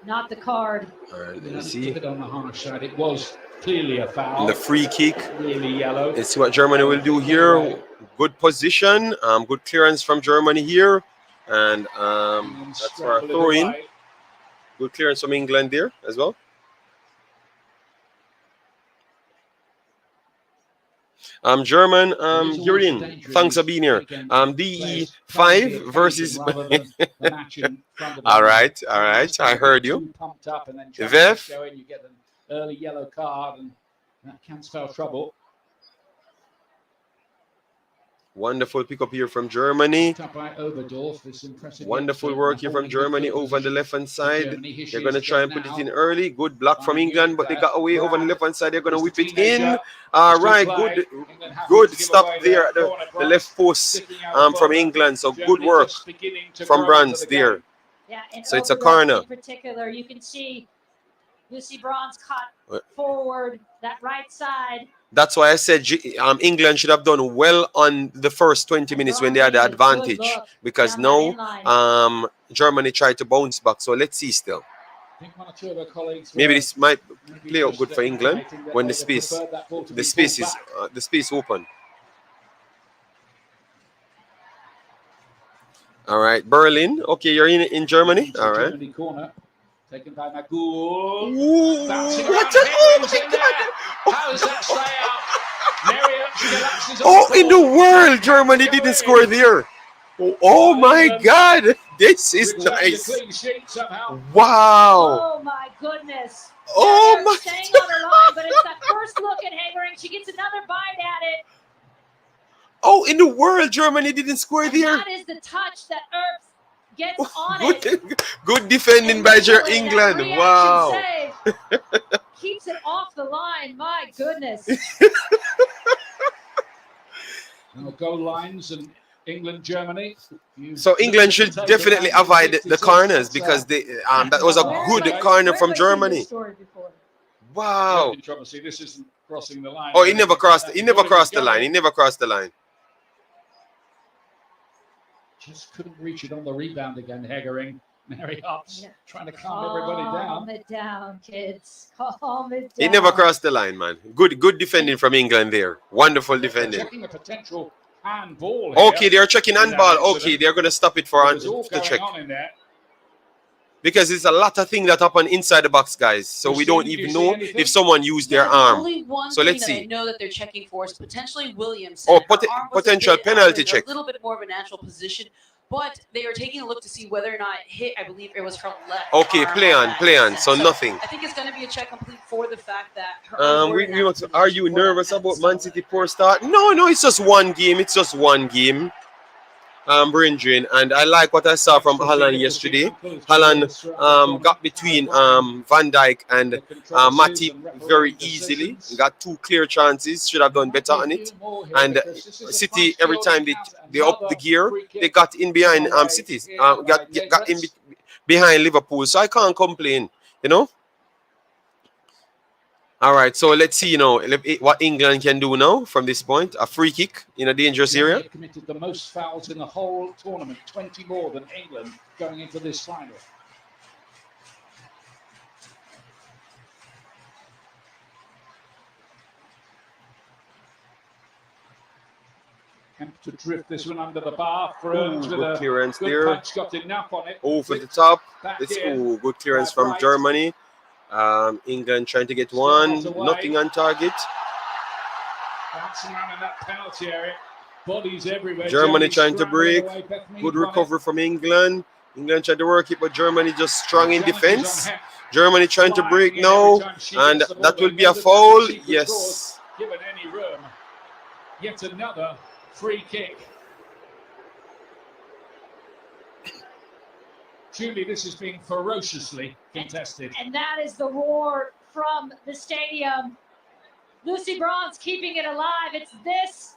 not the card. All right, Yeah, let's a see. bit on the harsh side. It was clearly a foul. The free kick. Really yellow. Let's see what Germany will do here. Good position. Good clearance from Germany here. And that's for a throw-in. Good clearance from England there as well. German, Yurin, thanks for being here. DE5 versus. All right. I heard you. Pumped up and then Vev. going, you get an early yellow card, and that can spell trouble. Wonderful pick up here from Germany. By Oberdorf, this impressive Wonderful work here from Germany over on the left-hand side. They're going to try and put it in early. Good block from England, but they got away over on the left-hand side. They're going to whip it in. All right, good stop there at the left post from England. So good work from Brands there. Yeah, and So it's a Oberdorf corner. in particular, you can see Lucy Braun's cut forward, that right side. That's why I said England should have done well on the first 20 minutes when they had the advantage, because now Germany tried to bounce back. So let's see still. Maybe this might play out good for England when the space is open. All right, Berlin. Okay, you're in Germany. All right. Taken by Magul. Ooh, How does that stay out? Oh, in the world, Germany didn't score there. Oh my God, this is nice. Wow. Oh my goodness. Oh They're my staying on her line, but it's that first look at Havering. She gets another bite at it. Oh, in the world, Germany didn't score And there. that is the touch that Earth gets on it. Good defending by England. Wow. Keeps it off the line. My goodness. Goal lines and England, Germany. So England should definitely avoid the corners, because they that was a good corner from Germany. Wow. See, this isn't crossing the line. Oh, he never crossed the line. He never crossed the line. Just couldn't reach it on the rebound again, Hegering. Mary Hops trying to calm everybody down. Calm it down, kids. Calm it down. He never crossed the line, man. Good defending from England there. Wonderful defending. Checking a potential handball. Okay, they're checking handball. Okay, they're going to stop it for to check. Because there's a lot of things that happen inside the box, guys. So we don't even know if someone used their arm. So let's see. I know that they're checking for is potentially Williams. Oh, potential penalty check. A little bit more of a natural position, but they are taking a look to see whether or not it hit. I believe it was from left. Okay, play on. So nothing. I think it's going to be a check complete for the fact that. Are you nervous about Man City poor start? No, it's just one game. Bringing, and I like what I saw from Haaland yesterday. Haaland got between Van Dijk and Matip very easily. Got 2 clear chances. Should have done better on it. And City, every time they up the gear, they got in behind City. Got in behind Liverpool. So I can't complain. All right, so let's see, what England can do now from this point. A free kick in a dangerous area. They committed the most fouls in the whole tournament, 20 more than England going into this final. To drift this one under the bar. Good clearance there. Punch, got enough on it. Over the top. Good clearance from Germany. England trying to get one. Nothing on target. Bouncing around in that penalty area. Bodies everywhere. Germany trying to break. Good recovery from England. England tried to work it, but Germany just strong in defense. Germany trying to break now. And that will be a foul. Yes. Given any room. Yet another free kick. Julie, this is being ferociously contested. And that is the roar from the stadium. Lucy Braun's keeping it alive. It's this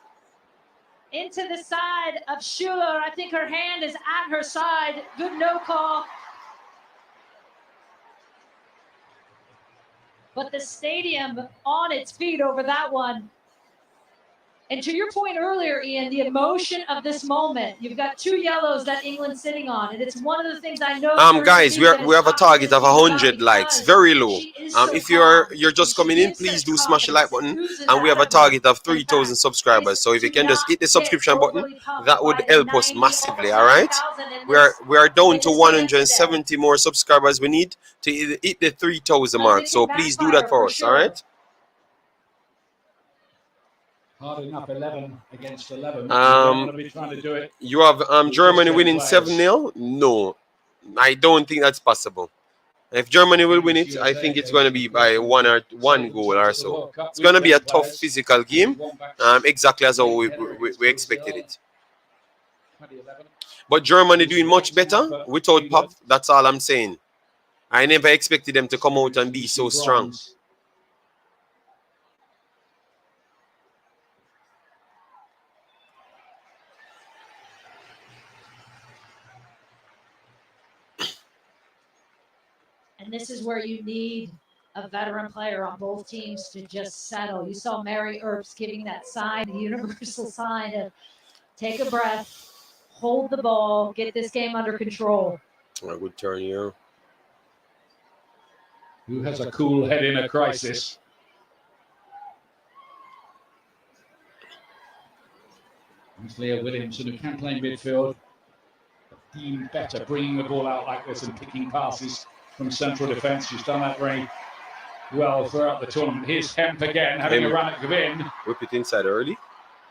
into the side of Schuler. I think her hand is at her side. Good no call. But the stadium on its feet over that one. And to your point earlier, Ian, the emotion of this moment. You've got 2 yellows that England's sitting on, and it's one of the things I know. Guys, we have a target of 100 likes, very low. If you're just coming in, please do smash the like button, and we have a target of 3,000 subscribers. So if you can just hit the subscription button, that would help us massively. All right, we are down to 170 more subscribers. We need to hit the 3,000 mark. So please do that for us. All right. Hard enough, 11 against 11. Going to be trying to do it. You have Germany winning 7-0. No, I don't think that's possible. If Germany will win it, I think it's going to be by one goal or so. It's going to be a tough physical game, exactly as how we expected it. But Germany doing much better without Pop. That's all I'm saying. I never expected them to come out and be so strong. And this is where you need a veteran player on both teams to just settle. You saw Mary Earps giving that sign, the universal sign of take a breath, hold the ball, get this game under control. A good turn here. Who has a cool head in a crisis? It's Leah Williamson, who can play midfield. Deemed better bringing the ball out like this and picking passes from central defence. She's done that very well throughout the tournament. Here's Hemp again, having a run at Gvin. Whip it inside early.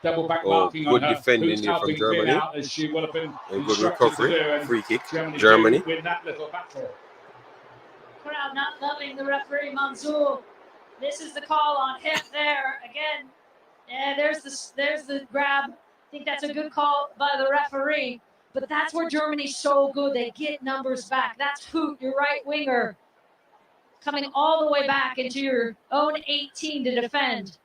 Double back marking good on her. defending here from Germany. Out, as she would have been a good recovery. Free kick. Germany. Win that little battle. Crowd not loving the referee Mansour. This is the call on Hemp there again. And there's the grab. I think that's a good call by the referee. But that's where Germany's so good. They get numbers back. That's Hoot, your right winger, coming all the way back into your own 18 to defend.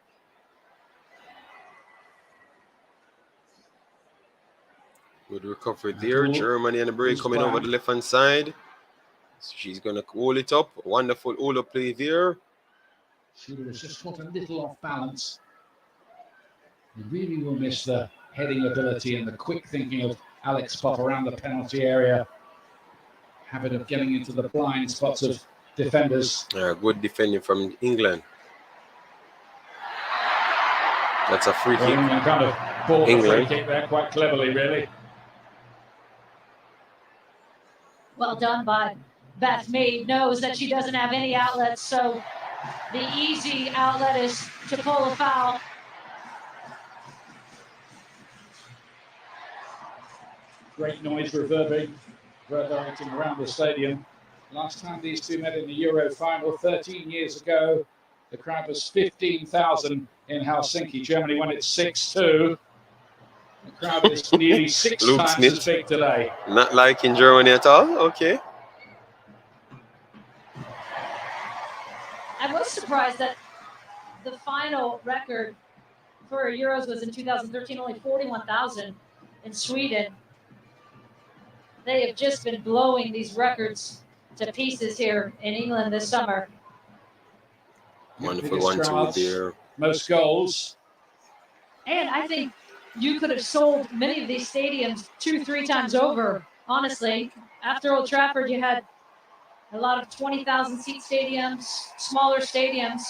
Good recovery there. Germany and the break coming over the left-hand side. She's going to hold it up. Wonderful hold-up play there. She was just caught a little off balance. You really will miss the heading ability and the quick thinking of Alex Pop around the penalty area. Habit of getting into the blind spots of defenders. Good defending from England. That's a free kick. England kind of bought the free kick there quite cleverly, really. Well done by Beth Mead. Knows that she doesn't have any outlets, so the easy outlet is to pull a foul. Great noise reverberating around the stadium. Last time these two met in the Euro final 13 years ago, the crowd was 15,000 in Helsinki. Germany won it 6-2. The crowd is nearly 6 times as big today. Not like in Germany at all? Okay. I was surprised that the final record for Euros was in 2013, only 41,000 in Sweden. They have just been blowing these records to pieces here in England this summer. Wonderful 1-2 there. Most goals. And I think you could have sold many of these stadiums 2-3 times over, honestly. After Old Trafford, you had a lot of 20,000 seat stadiums, smaller stadiums.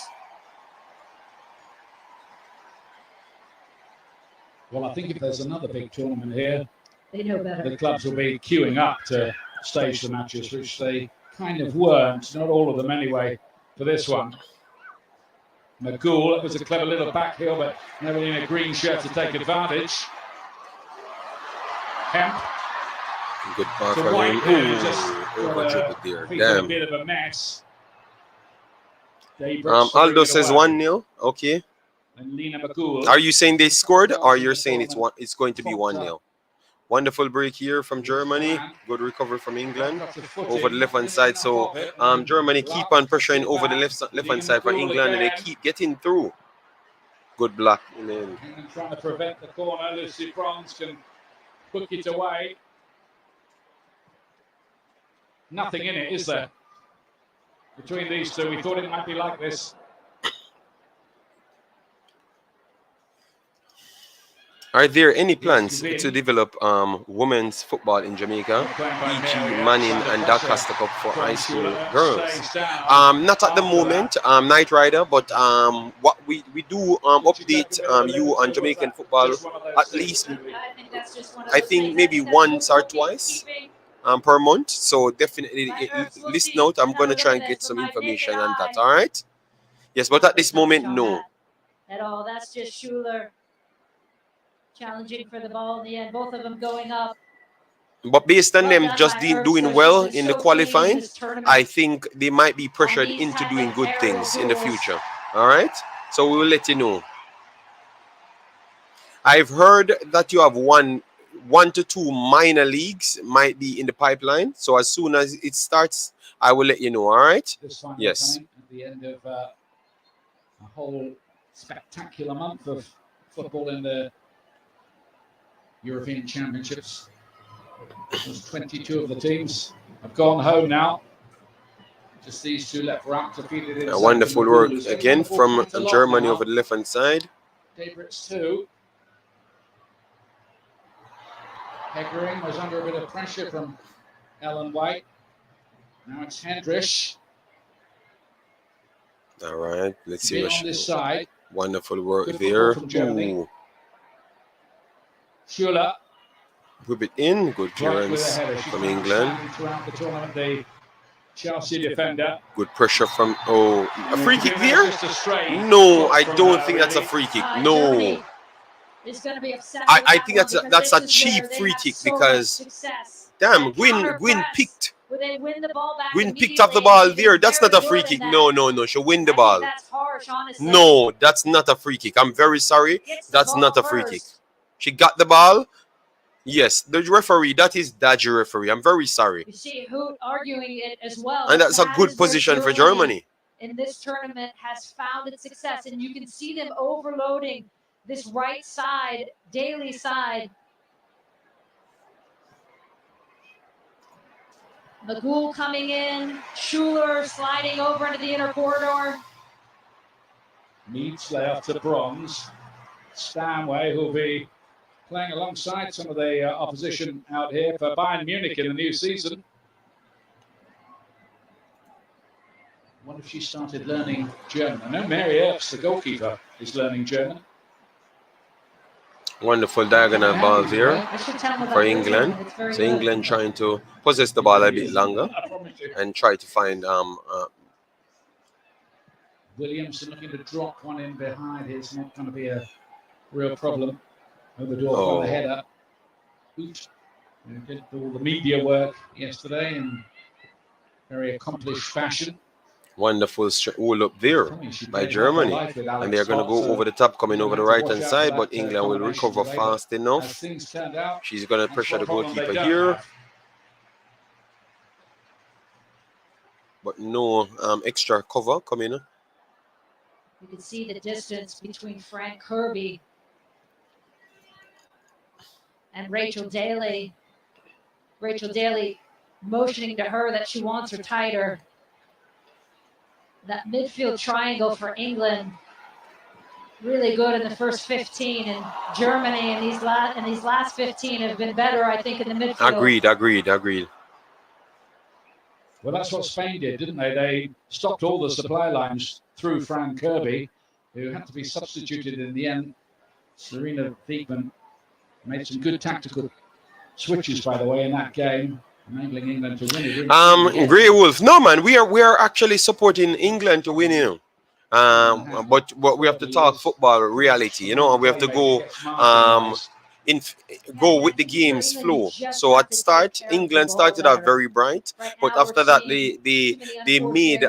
Well, I think if there's another big tournament here, they know better. The clubs will be queuing up to stage the matches, which they kind of weren't, not all of them anyway, for this one. McGool, it was a clever little back heel, but never in a green shirt to take advantage. Hemp. Good pass from him. Damn. A bit of a mess. Aldo says 1-0. Okay. And Lena McGool. Are you saying they scored, or you're saying it's going to be 1-0? Wonderful break here from Germany. Good recovery from England over the left-hand side. So Germany keep on pressuring over the left-hand side for England, and they keep getting through. Good block. And trying to prevent the corner. Lucy Bronze can hook it away. Nothing in it, is there? Between these two, we thought it might be like this. Are there any plans to develop women's football in Jamaica, e.g. Manning and Doncaster Cup for high school girls? Not at the moment, Night Rider, but what we do update you on Jamaican football at least, I think that's just one of I those think things. maybe once or twice per month. So definitely listen out. I'm gonna try and get some information on that. All right. Yes, but at this moment, no. At all. That's just Schuler challenging for the ball in the end. Both of them going up. But based on Well them done just by Herb. doing So well she's been in the so key in qualifying, this tournament. I think they might be pressured these into type doing of good aerial things in the duels. future. All right. So we will let you know. I've heard that you have one to two minor leagues might be in the pipeline. So as soon as it starts, I will let you know. All right. This final Yes. coming at the end of a whole spectacular month of football in the European Championships. There's 22 of the teams have gone home now. Just these two left. Rank defeated in A wonderful work again from Germany over the left hand side. Dabrits 2. Heggering was under a bit of pressure from Ellen White. Now it's Hendrich. All right. Let's see On this side. wonderful work Good there. football from Germany. Ooh. Schuler. Whip it in. Good Right with clearance a header. She's from been England. outstanding throughout the tournament. The Chelsea defender. Good pressure from a free kick That's there? just a stray No, foot I from don't her, think that's a really. free kick. Germany No. is going to be upset. I with that think one that's a because this is cheap where they free have kick so much because success. damn, That Gwyn counter-press, picked. where they win the ball back Gwyn picked up the immediately, ball and there. she's That's not very a free good in kick. that. No. She win the I think ball. that's harsh, honestly. No, that's not a free kick. I'm very sorry. Gets the That's ball not a free kick. first. She got the ball. Yes, the referee, that is dodgy referee. I'm very sorry. You see Hoot arguing it as well. And that's a That good is where position for Germany. in this tournament has found its success, and you can see them overloading this right side, daily side. Magul coming in, Schuler sliding over into the inner corridor. Meads layoff to bronze. Stanway, who'll be playing alongside some of the opposition out here for Bayern Munich in the new season. I wonder if she started learning German. I know Mary Earps, the goalkeeper, is learning German. Wonderful diagonal ball there I should tell them about for this England. one. It's very So good. England trying to possess the ball a bit longer I promise you. and try to find Williamson looking to drop one in behind. It's not going to be a real problem. Overdorf Oh. on the header. Hoot, who did all the media work yesterday in very accomplished fashion. wonderful hold up there by Germany. And they're going to go over the top, coming over the right hand side, but England will recover fast enough. As things turned out, She's going to pressure the that's what goalkeeper they don't here, have. but no extra cover coming. You can see the distance between Frank Kirby and Rachel Daly. Rachel Daly motioning to her that she wants her tighter. That midfield triangle for England, really good in the first 15, and Germany in these last 15 have been better, I think, in the midfield. Agreed. Well, that's what Spain did, didn't they? They stopped all the supply lines through Frank Kirby, who had to be substituted in the end. Serena Wiegman made some good tactical switches, by the way, in that game, enabling England to win it. Grey Wolf. No man, we are actually supporting England to win, you know. But we have to talk football reality, you know, and we have to go go with the game's flow. So at start, England started out very bright, but after that they made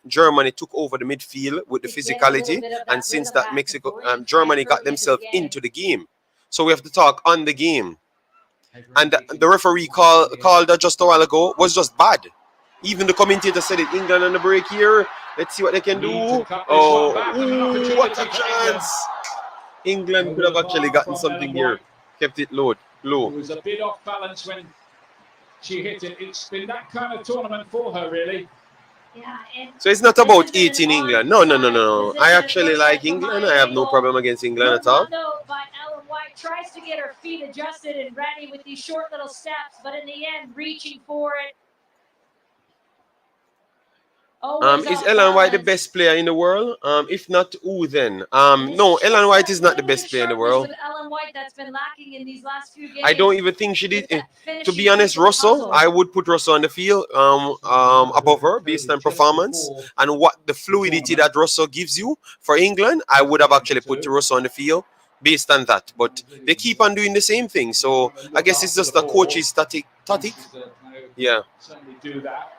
Germany took over the midfield with the physicality, and since that Germany got themselves into the game. So we have to talk on the game. And the referee called just a while ago was just bad. Even the commentator said it. England on the break here. Let's see what they can do. Oh, ooh, what a chance! England could have actually gotten something here. Kept it low. It was a bit off balance when she hit it. It's been that kind of tournament for her, really. Yeah, So it's not about 18 England. No. I actually like England. I have no problem against England at all. By Ellen White White tries to get her feet adjusted and ready with these short little steps, but in the end, reaching for it. Is Ellen White the best player in the world? If not, who then? No, Ellen White is not the best player in the world. With Ellen White, that's been lacking in these last few games. I don't even think she did. To be honest, Russell, I would put Russell on the field above her based on performance and what the fluidity that Russell gives you for England. I would have actually put Russell on the field based on that. But they keep on doing the same thing. So I guess it's just the coach's tactic. Yeah. Certainly do that.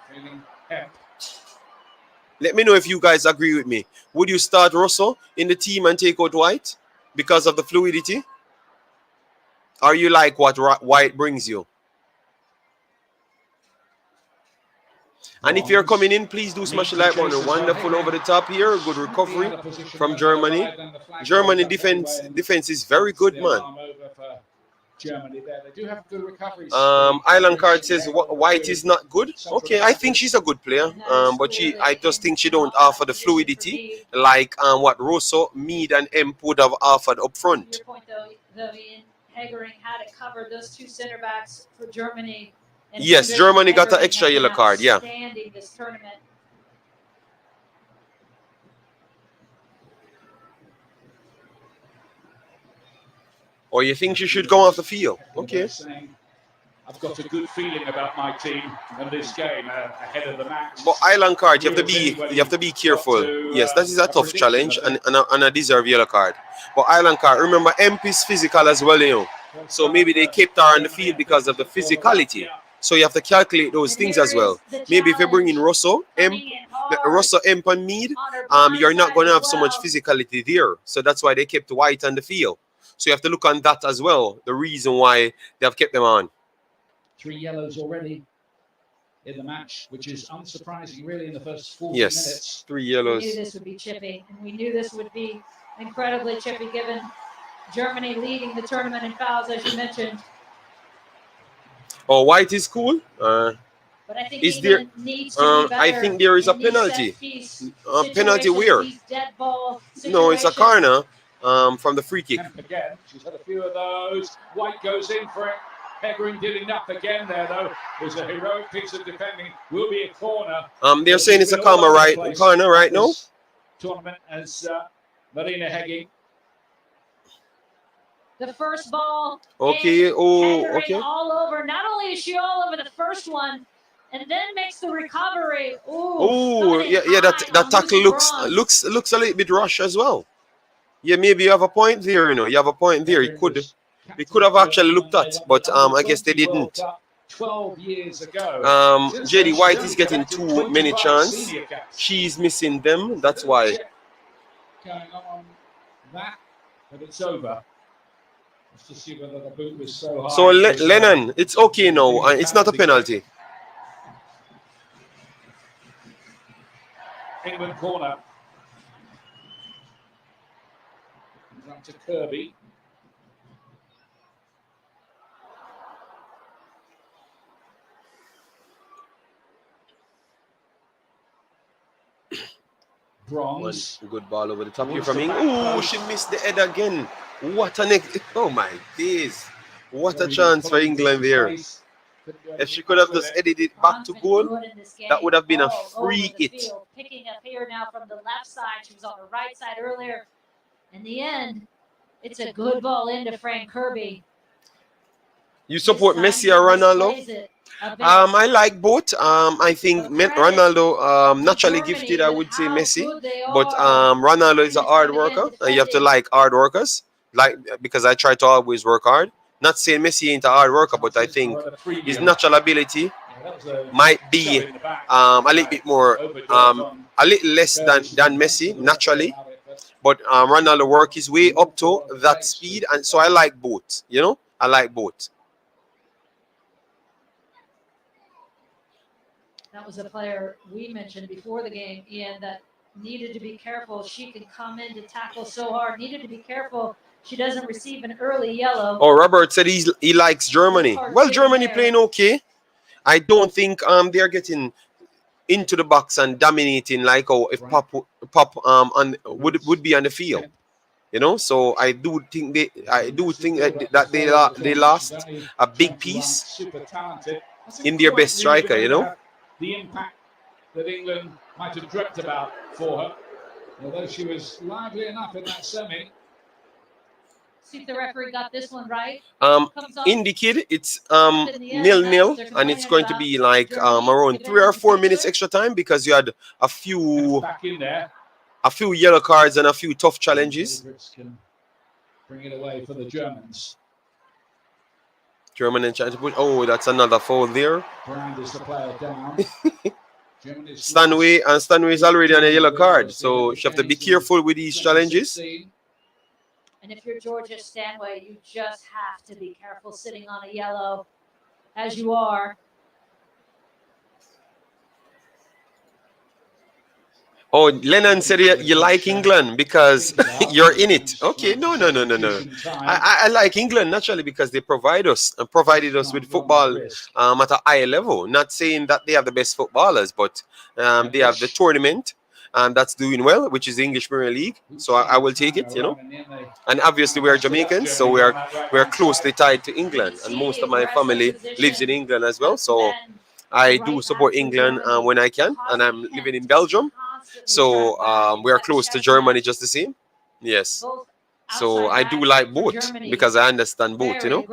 Let me know if you guys agree with me. Would you start Russell in the team and take out White because of the fluidity? Or you like what White brings you? And if you're coming in, please do smash the like button. Wonderful over the top here. Good recovery from Germany. Germany defense is very good, man. Germany there. They do have good recoveries. Island card says White is not good. Okay, I think she's a good player. But I just think she don't offer the fluidity like what Rosso, Mead, and Emp would have offered up front. Your point though, Ian Hegering had to cover those two center backs for Germany. Yes, Germany got an extra yellow card. Yeah. This tournament. Or you think she should go off the field? Okay. I've got a good feeling about my team and this game ahead of the match. But island card, you have to be careful. Yes, that is a tough challenge and a deserved yellow card. But island card, remember, MP is physical as well, you know. So maybe they kept her on the field because of the physicality. So you have to calculate those things as well. Maybe if you bring in Russell, Emp, and Mead, you're not going to have so much physicality there. So that's why they kept White on the field. So you have to look on that as well, the reason why they have kept them on. 3 yellows already in the match, which is unsurprising, really, in the first 40 minutes. Yes, 3 yellows. We knew this would be chippy, and we knew this would be incredibly chippy, given Germany leading the tournament in fouls, as you mentioned. Oh, White is cool. But I think is there? Needs to be better I think there is a penalty. Penalty where? No, it's a corner. From the free kick. Again, she's had a few of those. White goes in for it. Hegering did enough again there, though. There's a heroic piece of defending. Will be a corner. They're saying it's a corner right now. Tournament as Marina Heging. The first ball. Okay. Oh, okay. All over. Not only is she all over the first one, and then makes the recovery. Oh, yeah. That tackle looks a little bit rush as well. Yeah, maybe you have a point there, you know. You have a point there. They could have actually looked at, but I guess they didn't. 12 years ago. JD White is getting too many chances. She's missing them. That's why. Going on that, but it's over. Let's just see whether the boot was so high. So Lennon, it's okay now. It's not a penalty. England corner. Up to Kirby. Bronze. One good ball over the top here from England. Oh, she missed the head again. What a neck. Oh my days. What a chance for England there. If she could have just headed it back to goal, that would have been a free hit. Picking up here now from the left side. She was on the right side earlier. In the end, it's a good ball into Frank Kirby. You support Messi or Ronaldo? I like both. I think Ronaldo, naturally gifted, I would say Messi. But Ronaldo is a hard worker. And you have to like hard workers. Because I try to always work hard. Not saying Messi ain't a hard worker, but I think his natural ability might be a little bit more, a little less than Messi, naturally. But Ronaldo work his way up to that speed, and so I like both. You know, I like both. That was a player we mentioned before the game, Ian, that needed to be careful. She can come in to tackle so hard. Needed to be careful. She doesn't receive an early yellow. Oh, Robert said he likes Germany. Well, Germany playing okay. I don't think they're getting into the box and dominating like if Pop would be on the field. You know, so I do think they lost a big piece Super talented. Hasn't in their quite best really striker. been You able to know. have the impact that England might have dreamt about for her. Although she was lively enough in that semi. See if the referee got this one right. Indicate it's In the end, 0-0, they're and it's complaining going to about be like Germany around giving 3 or in 4 minutes particular. extra time because you had a few Back in there. yellow cards and a few tough challenges. Can bring it away for the Germans. German and trying to push. Oh, that's another foul there. Brand is the player down. Stanway is already on a yellow card, so you have to be careful with these challenges. And if you're Georgia Stanway, you just have to be careful sitting on a yellow, as you are. Oh, Lennon said you like England because you're in it. Okay, no. I like England naturally because they provided us with football at a high level. Not saying that they have the best footballers, but they have the tournament that's doing well, which is the English Premier League. So I will take it, you know. And obviously we are Jamaicans, so we are closely tied to England, and most of my family lives in England as well. So I do support England when I can, and I'm living in Belgium. So we are close to Germany just the same. Yes. So I do like both because I understand both, you know.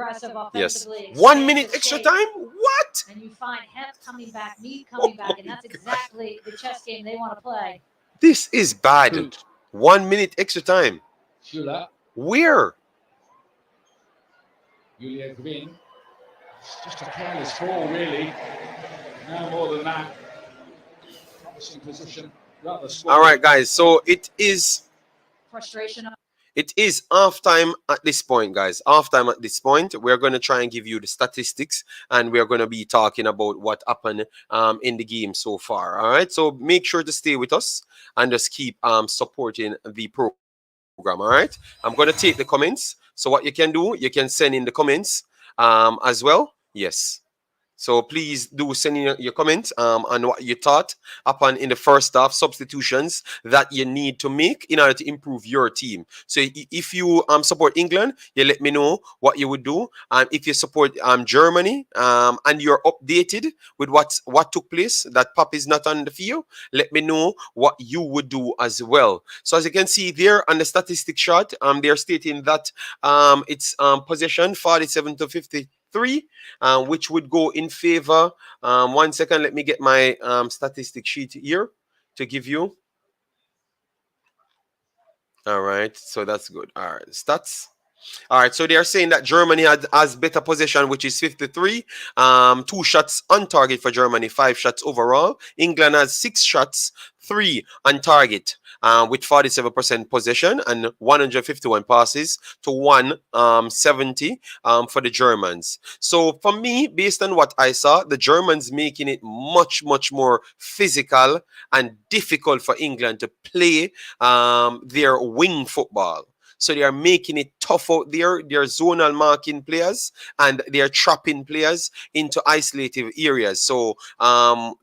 Yes. 1 minute extra time? What? And you find Hep coming back, Mead coming back, and that's exactly the chess game they want to play. This is bad. 1 minute extra time. Where? Julia Green. It's just a careless ball, really. No more than that. Promising position. All right, guys. So it is frustration. It is half time at this point, guys. Half time at this point. We're going to try and give you the statistics, and we're going to be talking about what happened in the game so far. All right. So make sure to stay with us and just keep supporting the program. All right. I'm going to take the comments. So what you can do, you can send in the comments as well. Yes. So please do send in your comments on what you thought upon in the first half substitutions that you need to make in order to improve your team. So if you support England, you let me know what you would do. If you support Germany and you're updated with what took place, that Pop is not on the field, let me know what you would do as well. So as you can see there on the statistic chart, they're stating that it's possession 47 to 53, which would go in favor. 1 second, let me get my statistic sheet here to give you. All right, so that's good. All right, stats. All right, so they are saying that Germany has better possession, which is 53. 2 shots on target for Germany, 5 shots overall. England has 6 shots, 3 on target, with 47% possession and 151 passes to 170 for the Germans. So for me, based on what I saw, the Germans making it much more physical and difficult for England to play their wing football. So they are making it tough out there. They're zonal marking players and they're trapping players into isolated areas. So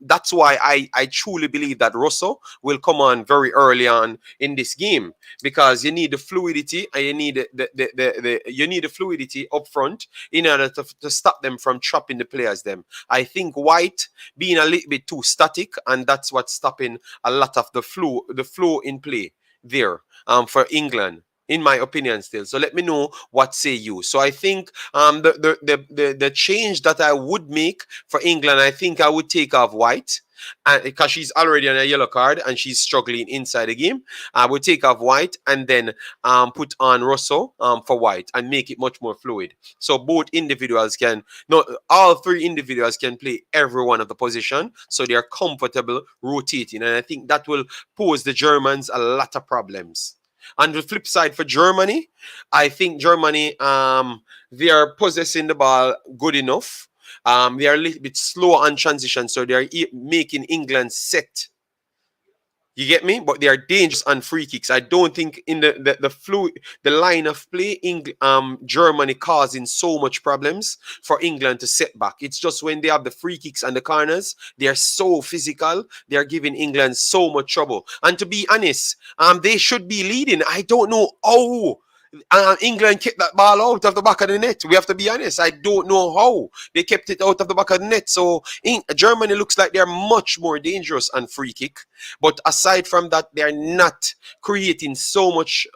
that's why I truly believe that Russell will come on very early on in this game, because you need the fluidity and you need the fluidity up front in order to stop them from trapping the players. I think White being a little bit too static, and that's what's stopping a lot of the flow in play there for England, in my opinion still. So let me know what say you. So I think the change that I would make for England, I think I would take off White, because she's already on a yellow card and she's struggling inside the game. I would take off White and then put on Russell for White and make it much more fluid. So both individuals all 3 individuals can play every one of the position, so they are comfortable rotating. And I think that will pose the Germans a lot of problems. On the flip side for Germany, I think Germany, they are possessing the ball good enough. They are a little bit slow on transition, so they are making England set. You get me? But they are dangerous on free kicks. I don't think in the line of play, Germany causing so much problems for England to set back. It's just when they have the free kicks and the corners, they are so physical. They are giving England so much trouble. And to be honest, they should be leading. I don't know how. England kept that ball out of the back of the net. We have to be honest. I don't know how they kept it out of the back of the net. So Germany looks like they're much more dangerous on free kick. But aside from that, they're not creating so much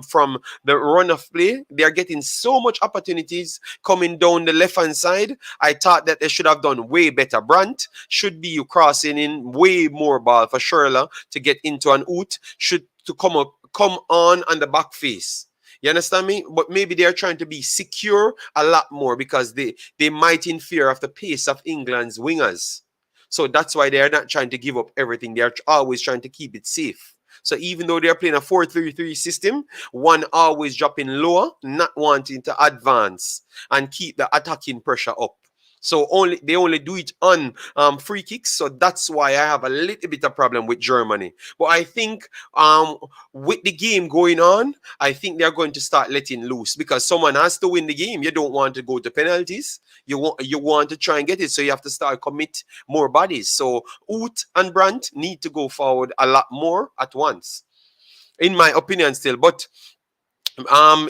from the run of play. They're getting so much opportunities coming down the left-hand side. I thought that they should have done way better. Brandt should be crossing in way more ball for Schürrle to get into an out. Should to come on the back face. You understand me? But maybe they're trying to be secure a lot more because they might interfere of the pace of England's wingers. So that's why they're not trying to give up everything. They're always trying to keep it safe. So even though they're playing a 4-3-3 system, one always dropping lower, not wanting to advance and keep the attacking pressure up. So they only do it on free kicks. So that's why I have a little bit of problem with Germany. But I think with the game going on, I think they're going to start letting loose because someone has to win the game. You don't want to go to penalties. You want to try and get it. So you have to start commit more bodies. So Ut and Brandt need to go forward a lot more at once, in my opinion still. But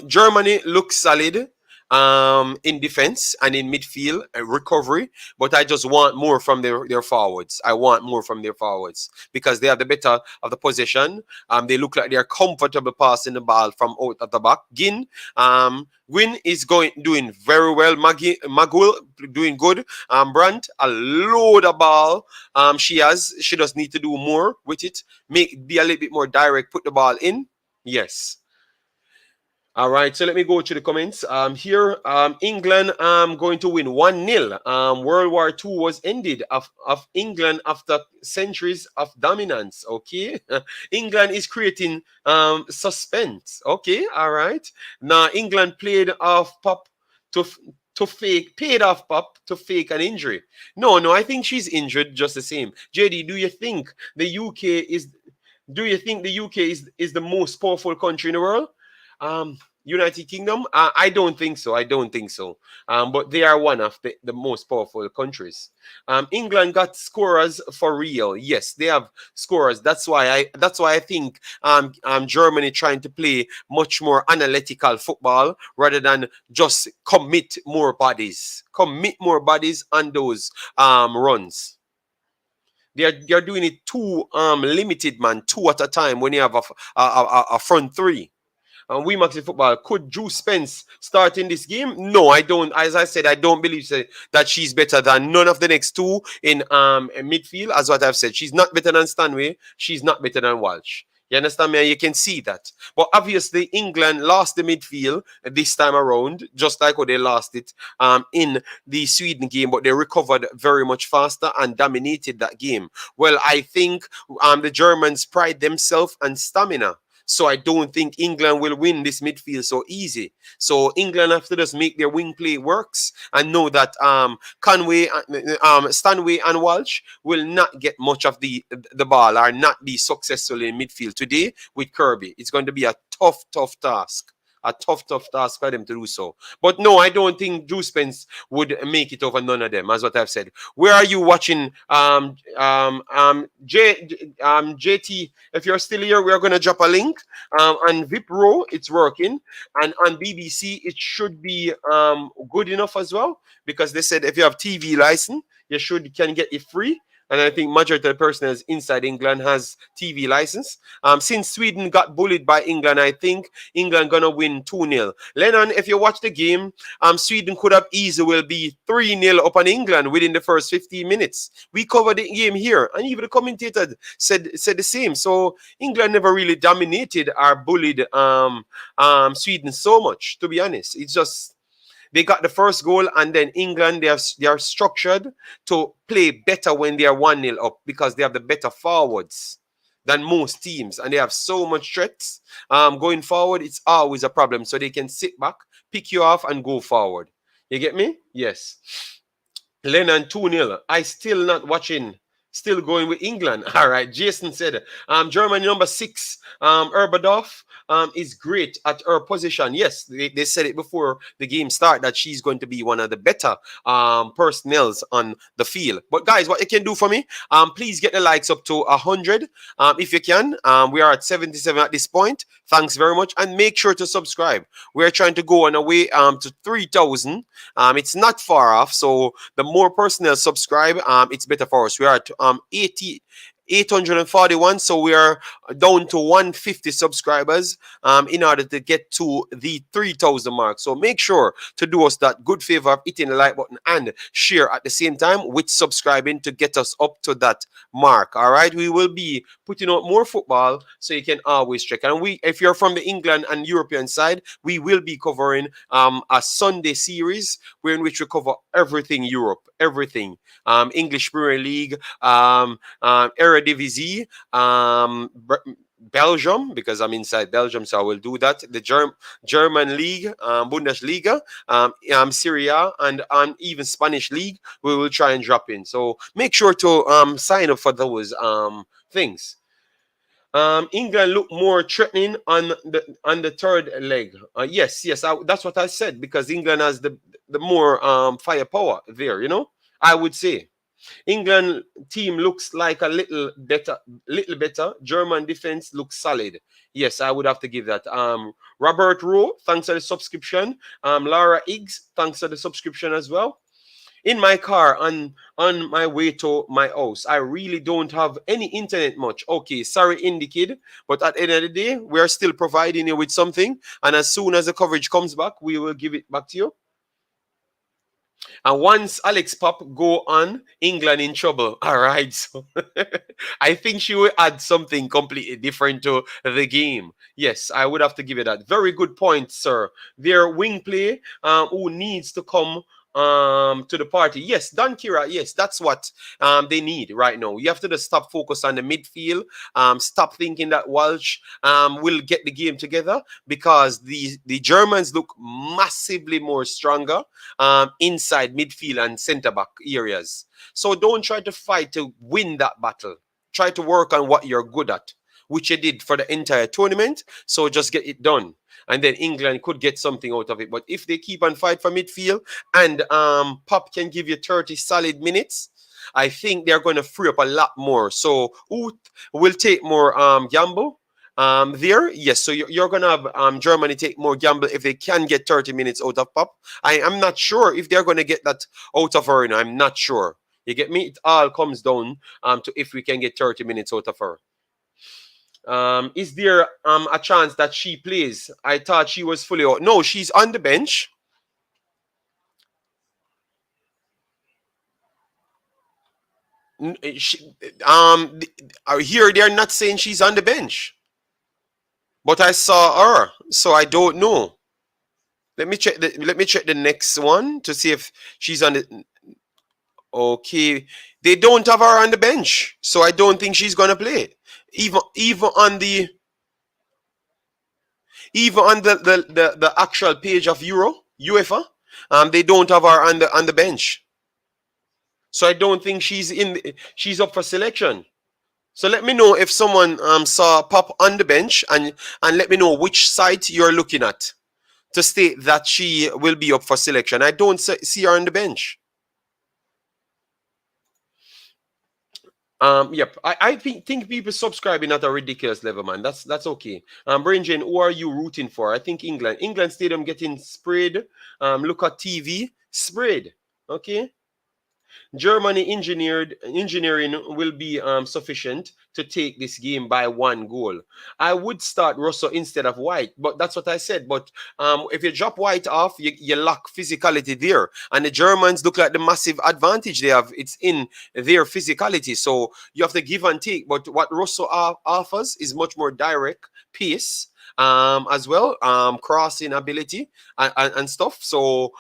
Germany looks solid. In defense and in midfield recovery, but I just want more from their forwards. I want more from their forwards because they have the better of the possession. They look like they're comfortable passing the ball from out of the back. Gwyn is doing very well. Magul doing good. Brandt, a load of ball. She does need to do more with it. Be a little bit more direct. Put the ball in. Yes. All right, so let me go to the comments. Here, England going to win 1-0. World War II was ended of England after centuries of dominance. Okay, England is creating suspense. Okay, all right. Now England paid off Pop to fake an injury. No, I think she's injured just the same. JD, do you think the UK is the most powerful country in the world? United Kingdom? I don't think so. But they are one of the most powerful countries. England got scorers for real. Yes, they have scorers. That's why I think Germany trying to play much more analytical football rather than just commit more bodies on those runs. They're doing it too limited, man. 2 at a time when you have a front 3. WeMaxit Football, could Drew Spence start in this game? No, I don't. As I said, I don't believe that she's better than none of the next 2 in midfield. As what I've said, she's not better than Stanway. She's not better than Walsh. You understand me? You can see that. But obviously, England lost the midfield this time around, just like how they lost it in the Sweden game. But they recovered very much faster and dominated that game. Well, I think the Germans pride themselves on stamina. So I don't think England will win this midfield so easy. So England have to just make their wing play works and know that Stanway and Walsh will not get much of the ball or not be successful in midfield today with Kirby. It's going to be a tough task. A tough task for them to do so. But no, I don't think Drew Spence would make it over none of them, as what I've said. Where are you watching? JT, if you're still here, we're going to drop a link. On Vipro, it's working. And on BBC, it should be good enough as well. Because they said if you have TV license, you can get it free. And I think majority of the personnel inside England has TV license. Since Sweden got bullied by England, I think England gonna win 2-0. Lennon, if you watch the game, Sweden could have easily be 3-0 up on England within the first 15 minutes. We covered the game here, and even the commentator said the same. So England never really dominated or bullied Sweden so much, to be honest. It's just they got the first goal, and then England, they are structured to play better when they are 1-0 up because they have the better forwards than most teams, and they have so much threats going forward. It's always a problem, so they can sit back, pick you off, and go forward. You get me? Yes. Lennon 2-0. I still not watching Still going with England. All right. Jason said, Germany number 6, Herbadorf, is great at her position. Yes, they said it before the game start that she's going to be one of the better personnels on the field. But guys, what you can do for me, please get the likes up to 100 if you can. We are at 77 at this point. Thanks very much. And make sure to subscribe. We're trying to go on our way to 3,000. It's not far off. So the more personnel subscribe, it's better for us. We are at 841, so we are down to 150 subscribers in order to get to the 3,000 mark. So make sure to do us that good favor of hitting the like button and share at the same time with subscribing to get us up to that mark. All right, we will be putting out more football, so you can always check. And if you're from the England and European side, we will be covering a Sunday series in which we cover everything Europe, everything, English Premier League, Eredivisie, Belgium, because I'm inside Belgium, so I will do that. The German League, Bundesliga, Serie A, and even Spanish League, we will try and drop in. So make sure to sign up for those things. England look more threatening on the third leg. Yes, that's what I said, because England has the more firepower there. I would say. England team looks like a little better. German defense looks solid. Yes, I would have to give that. Robert Rowe, thanks for the subscription. Laura Higgs, thanks for the subscription as well. In my car on my way to my house, I really don't have any internet much. Okay, sorry, Indie Kid, but at the end of the day, we are still providing you with something. And as soon as the coverage comes back, we will give it back to you. And once Alex Pop go on, England in trouble. All right. So I think she will add something completely different to the game. Yes, I would have to give you that. Very good point, sir. Their wing play who needs to come to the party. Yes, Don Kira, yes, that's what they need right now. You have to just stop focus on the midfield. Stop thinking that Walsh will get the game together, because the Germans look massively more stronger inside midfield and centre back areas. So don't try to fight to win that battle. Try to work on what you're good at, which you did for the entire tournament. So just get it done. And then England could get something out of it. But if they keep on fight for midfield and Pop can give you 30 solid minutes, I think they're going to free up a lot more. So who will take more gamble there? Yes, so you're going to have Germany take more gamble if they can get 30 minutes out of Pop. I am not sure if they're going to get that out of her. I'm not sure. You get me? It all comes down to if we can get 30 minutes out of her. Is there a chance that she plays? I thought she was fully out. No, she's on the bench. Here they're not saying she's on the bench, but I saw her, so I don't know. Let me check the next one to see if she's on the. Okay, they don't have her on the bench, so I don't think she's gonna play. Even on the actual page of UEFA, they don't have her on the bench. So I don't think she's up for selection. So let me know if someone saw Pop on the bench, and let me know which site you're looking at to state that she will be up for selection. I don't see her on the bench. Yep. I think people subscribing at a ridiculous level, man. That's okay. Brain Jane, who are you rooting for? I think England. England Stadium getting sprayed. Look at TV. Sprayed. Okay. Germany engineering will be sufficient to take this game by 1 goal. I would start Russell instead of White, but that's what I said. But if you drop White off, you lack physicality there. And the Germans look like the massive advantage they have. It's in their physicality. So you have to give and take. But what Russell offers is much more direct pace. As well, crossing ability and stuff. So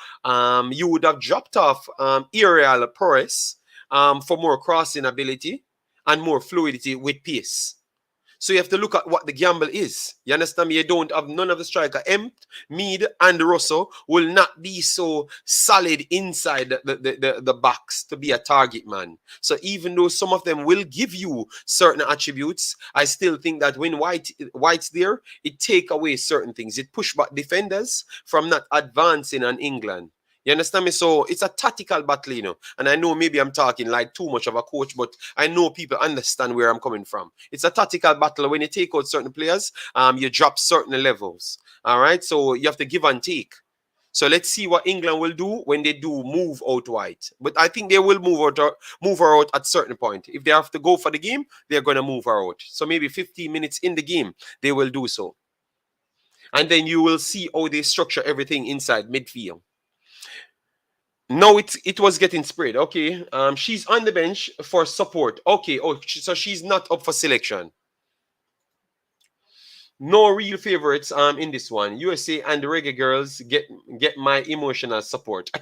you would have dropped off aerial prowess for more crossing ability and more fluidity with pace. So you have to look at what the gamble is. You understand me? You don't have none of the striker. Empt, Mead, and Russell will not be so solid inside the box to be a target man. So even though some of them will give you certain attributes, I still think that when White's there, it take away certain things. It push back defenders from not advancing on England. You understand me? So it's a tactical battle, you know. And I know maybe I'm talking like too much of a coach, but I know people understand where I'm coming from. It's a tactical battle. When you take out certain players, you drop certain levels. All right. So you have to give and take. So let's see what England will do when they do move out White. But I think they will move her out at certain point. If they have to go for the game, they're going to move her out. So maybe 15 minutes in the game, they will do so. And then you will see how they structure everything inside midfield. No, it was getting spread. Okay. She's on the bench for support. Okay. Oh, so she's not up for selection. No real favorites in this one. USA and the Reggae Girls get my emotional support.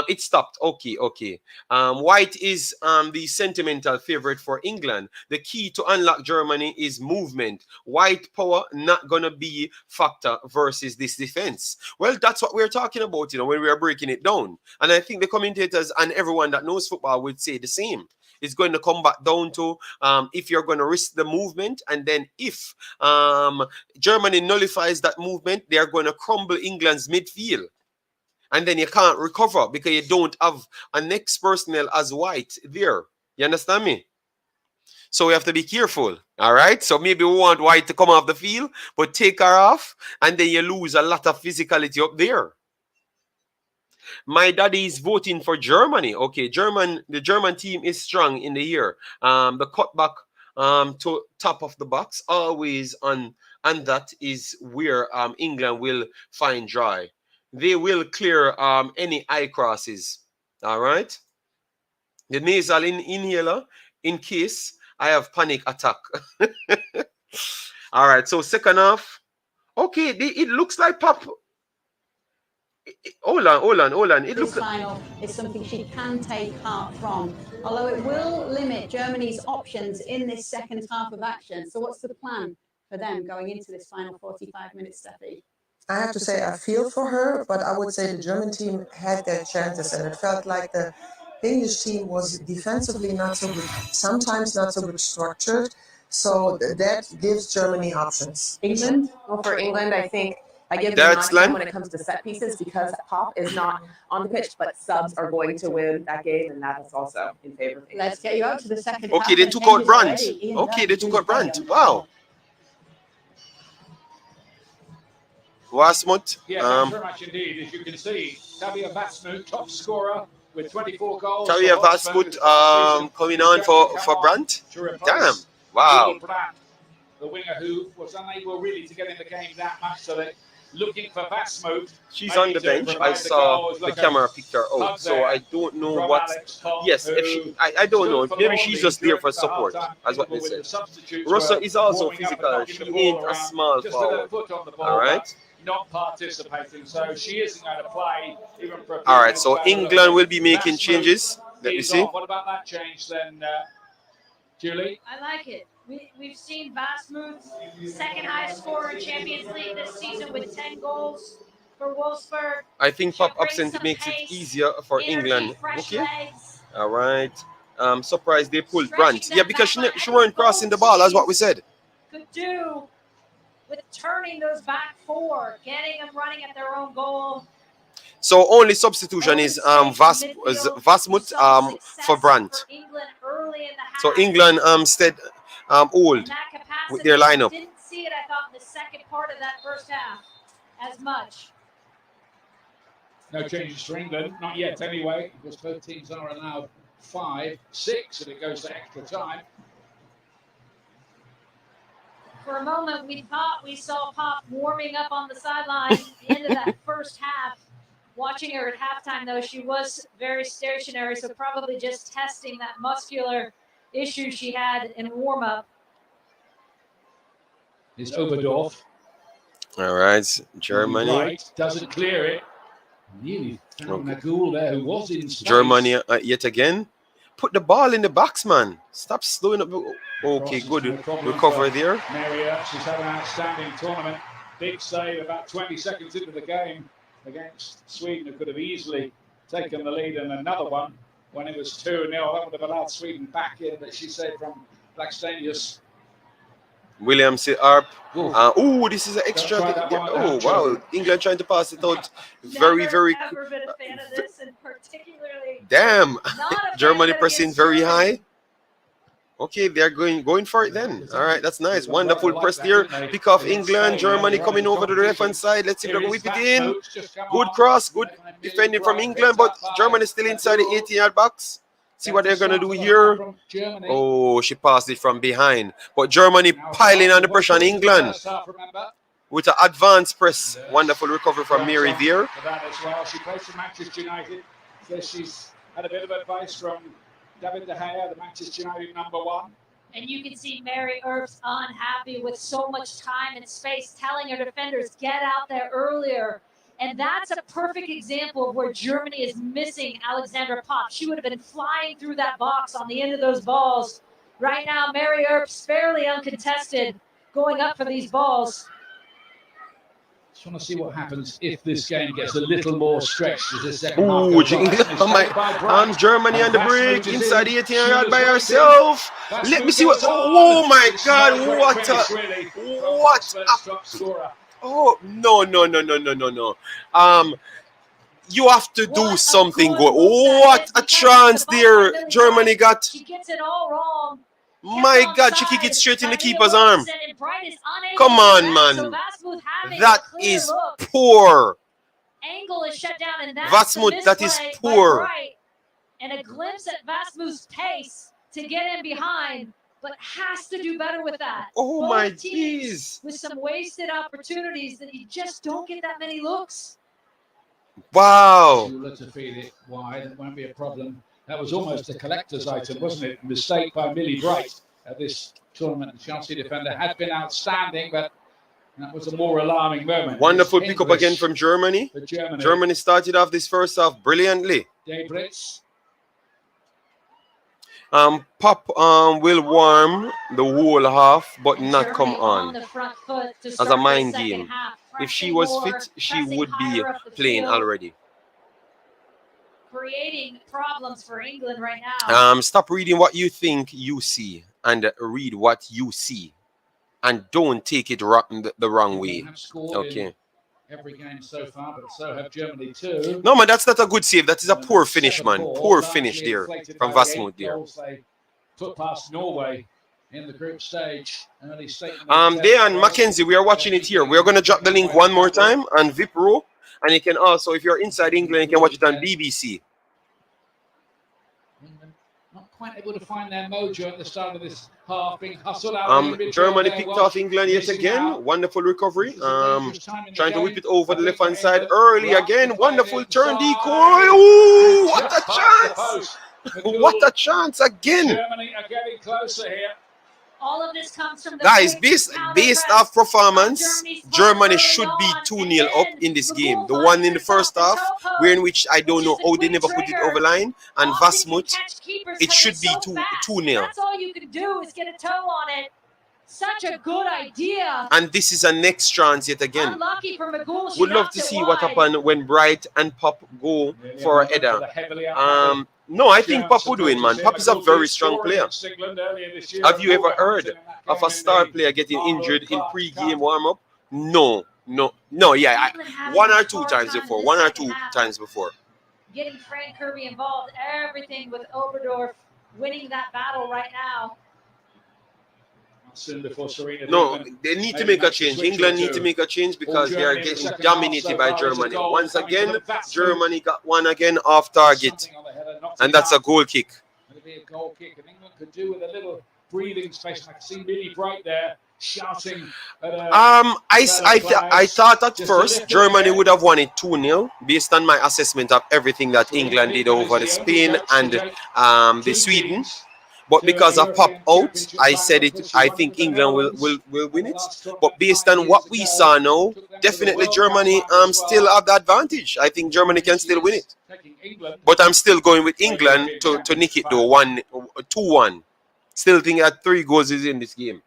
It stopped. Okay. White is the sentimental favorite for England. The key to unlock Germany is movement. White power not gonna be factor versus this defense. Well, that's what we're talking about, you know, when we are breaking it down. And I think the commentators and everyone that knows football would say the same. It's going to come back down to if you're going to risk the movement, and then if Germany nullifies that movement, they are going to crumble England's midfield. And then you can't recover because you don't have a next personnel as White there. You understand me? So we have to be careful. All right. So maybe we want White to come off the field, but take her off, and then you lose a lot of physicality up there. My daddy is voting for Germany. Okay, the German team is strong in the year. The cutback to top of the box always on, and that is where England will find joy. They will clear any eye crosses. All right. The nasal inhaler in case I have panic attack. All right. So second half. Okay, it looks like Pop. Hold on. It looks This final is something she can take heart from, although it will limit Germany's options in this second half of action. So what's the plan for them going into this final 45 minutes, Steffi? I have to say I feel for her, but I would say the German team had their chances, and it felt like the English team was defensively not so good, sometimes not so good structured. So that gives Germany options. England? Well, for England, I think I give them when it comes to set pieces because Pop is not on the pitch, but subs are going to win that game, and that is also in favor of England. Let's get you out to the second. Okay, they took out Brandt. Okay, they took out Brandt. Wow. Wasmut. Yeah, thanks very much indeed. As you can see, Tavia Vasmut, top scorer with 24 goals. Tavia Vasmut coming on for Brandt. Damn. Wow. The winger who was unable really to get in the game that much, so they're looking for Vasmut. She's on the bench. I saw the camera picked her out, so I don't know what. Yes, if she, I don't know. Maybe she's just there for support, as what they said. Rosa is also physical. She ain't a small forward. All right. Not participating, so she isn't going to play even for a. All right, so England will be making changes. Let me see. What about that change then, Julie? I like it. We've seen Vasmut's second highest scorer in Champions League this season with 10 goals for Wolfsburg. I think Pop absent makes it easier for England. Okay. All right. Surprised they pulled Brandt. Yeah, because she weren't crossing the ball, as what we said. Could do with turning those back four, getting them running at their own goal. So only substitution is Vasmut for Brandt. So England stayed old with their lineup. Didn't see it, I thought, in the second part of that first half as much. No changes for England, not yet anyway, because both teams are allowed 5, 6, and it goes to extra time. For a moment, we thought we saw Pop warming up on the sideline at the end of that first half. Watching her at halftime, though, she was very stationary, so probably just testing that muscular issue she had in warm-up. It's Oberdorf. All right, Germany. Right, doesn't clear it. Nearly found Nagul there, who was in space. Germany yet again. put the ball in the box, man. Stop slowing up. Okay, good recovery there. Mary Earps has had an outstanding tournament. Big save about 20 seconds into the game against Sweden, who could have easily taken the lead, and another one when it was 2-0. That would have allowed Sweden back in, but she saved from Blackstenius. William say Arp. This is an extra. Oh, wow. England trying to pass it out. Very, very. Never been a fan of this, and particularly. Damn. Not a Germany fan pressing against very Germany. high. Okay, they're going for it then. All right, that's nice. Wonderful press there. Pick off England. Germany coming over to the left hand side. Let's see if they can whip it in. Good cross. Good defending from England, but Germany still inside the 18-yard box. See what they're going to do here. Oh, she passed it from behind. But Germany piling on the pressure on England with an advanced press. Wonderful recovery from Mary there. She plays for Manchester United. Says she's had a bit of advice from David De Gea, the Manchester United #1. And you can see Mary Earps unhappy with so much time and space, telling her defenders, get out there earlier. And that's a perfect example of where Germany is missing Alexandra Popp. She would have been flying through that box on the end of those balls. Right now, Mary Earps fairly uncontested, going up for these balls. Just want to see what happens if this game gets a little more stretched as the second Ooh, half. Germany on the break, inside the 18-yard by herself. Let me see what. Oh my God! What a. Oh no! You have to do something good. What a chance there Germany got. She gets it all wrong. My God, she kicked it straight in the keeper's arm. Come on, man. That is poor. Angle is shut down, and that's Vasmuth, that is poor. And a glimpse at Vasmuth's pace to get in behind, but has to do better with that. Oh Both my teams jeez. with some wasted opportunities that you just don't get that many looks. Wow. To feed it wide, it won't be a problem. That was almost a collector's item, wasn't it? Mistake by Millie Bright at this tournament. The Chelsea defender had been outstanding, but that was a more alarming moment. Wonderful pickup again from Germany. Germany started off this first half brilliantly. Pop will warm the whole half, but not come on. As a mind game. If she was fit, she would be playing already. Creating problems for England right now. Stop reading what you think you see and read what you see, and don't take it the wrong way. Okay. Every game so far, but so have Germany too. No, man, that's not a good save. That is a poor finish, man. Poor finish there from Vasmuth there. Put past Norway in the group stage. Dejan Mackenzie, we are watching it here. We are going to drop the link one more time on VipRo. And you can also, if you're inside England, you can watch it on BBC. Not quite able to find their mojo at the start of this half, being hustled out. Germany picked off England yet again. Wonderful recovery. Trying to whip it over the left-hand side early again. Wonderful turn decoy. Ooh, what a chance! What a chance again! Germany are getting closer here. All of this comes from the guys, based off performance, Germany should be 2-0 up in this game. The one in the first half, where in which I don't know how they never put it over line, and Vasmuth, it should be 2-0. That's all you can do is get a toe on it. Such a good idea. And this is a next chance yet again. Unlucky for McGool. Would love to see what happened when Bright and Pop go for a header. No, I think Pop would win, man. Pop is a very strong player. Have you ever heard of a star player getting injured in pre-game warm-up? No. Yeah, one or two times before. Getting Frank Kirby involved, everything with Oberdorf winning that battle right now. Soon before Serena. No, they need to make a change. England need to make a change because they are getting dominated by Germany. Once again, Germany got one again off target, and that's a goal kick. It'll be a goal kick, and England could do with a little breathing space. I can see Millie Bright there shouting. I thought at first Germany would have won it 2-0 based on my assessment of everything that England did over the Spain and the Sweden. But because I pop out, I said it. I think England will win it. But based on what we saw now, definitely Germany still have the advantage. I think Germany can still win it. But I'm still going with England to nick it though, 2-1. Still think that 3 goals is in this game.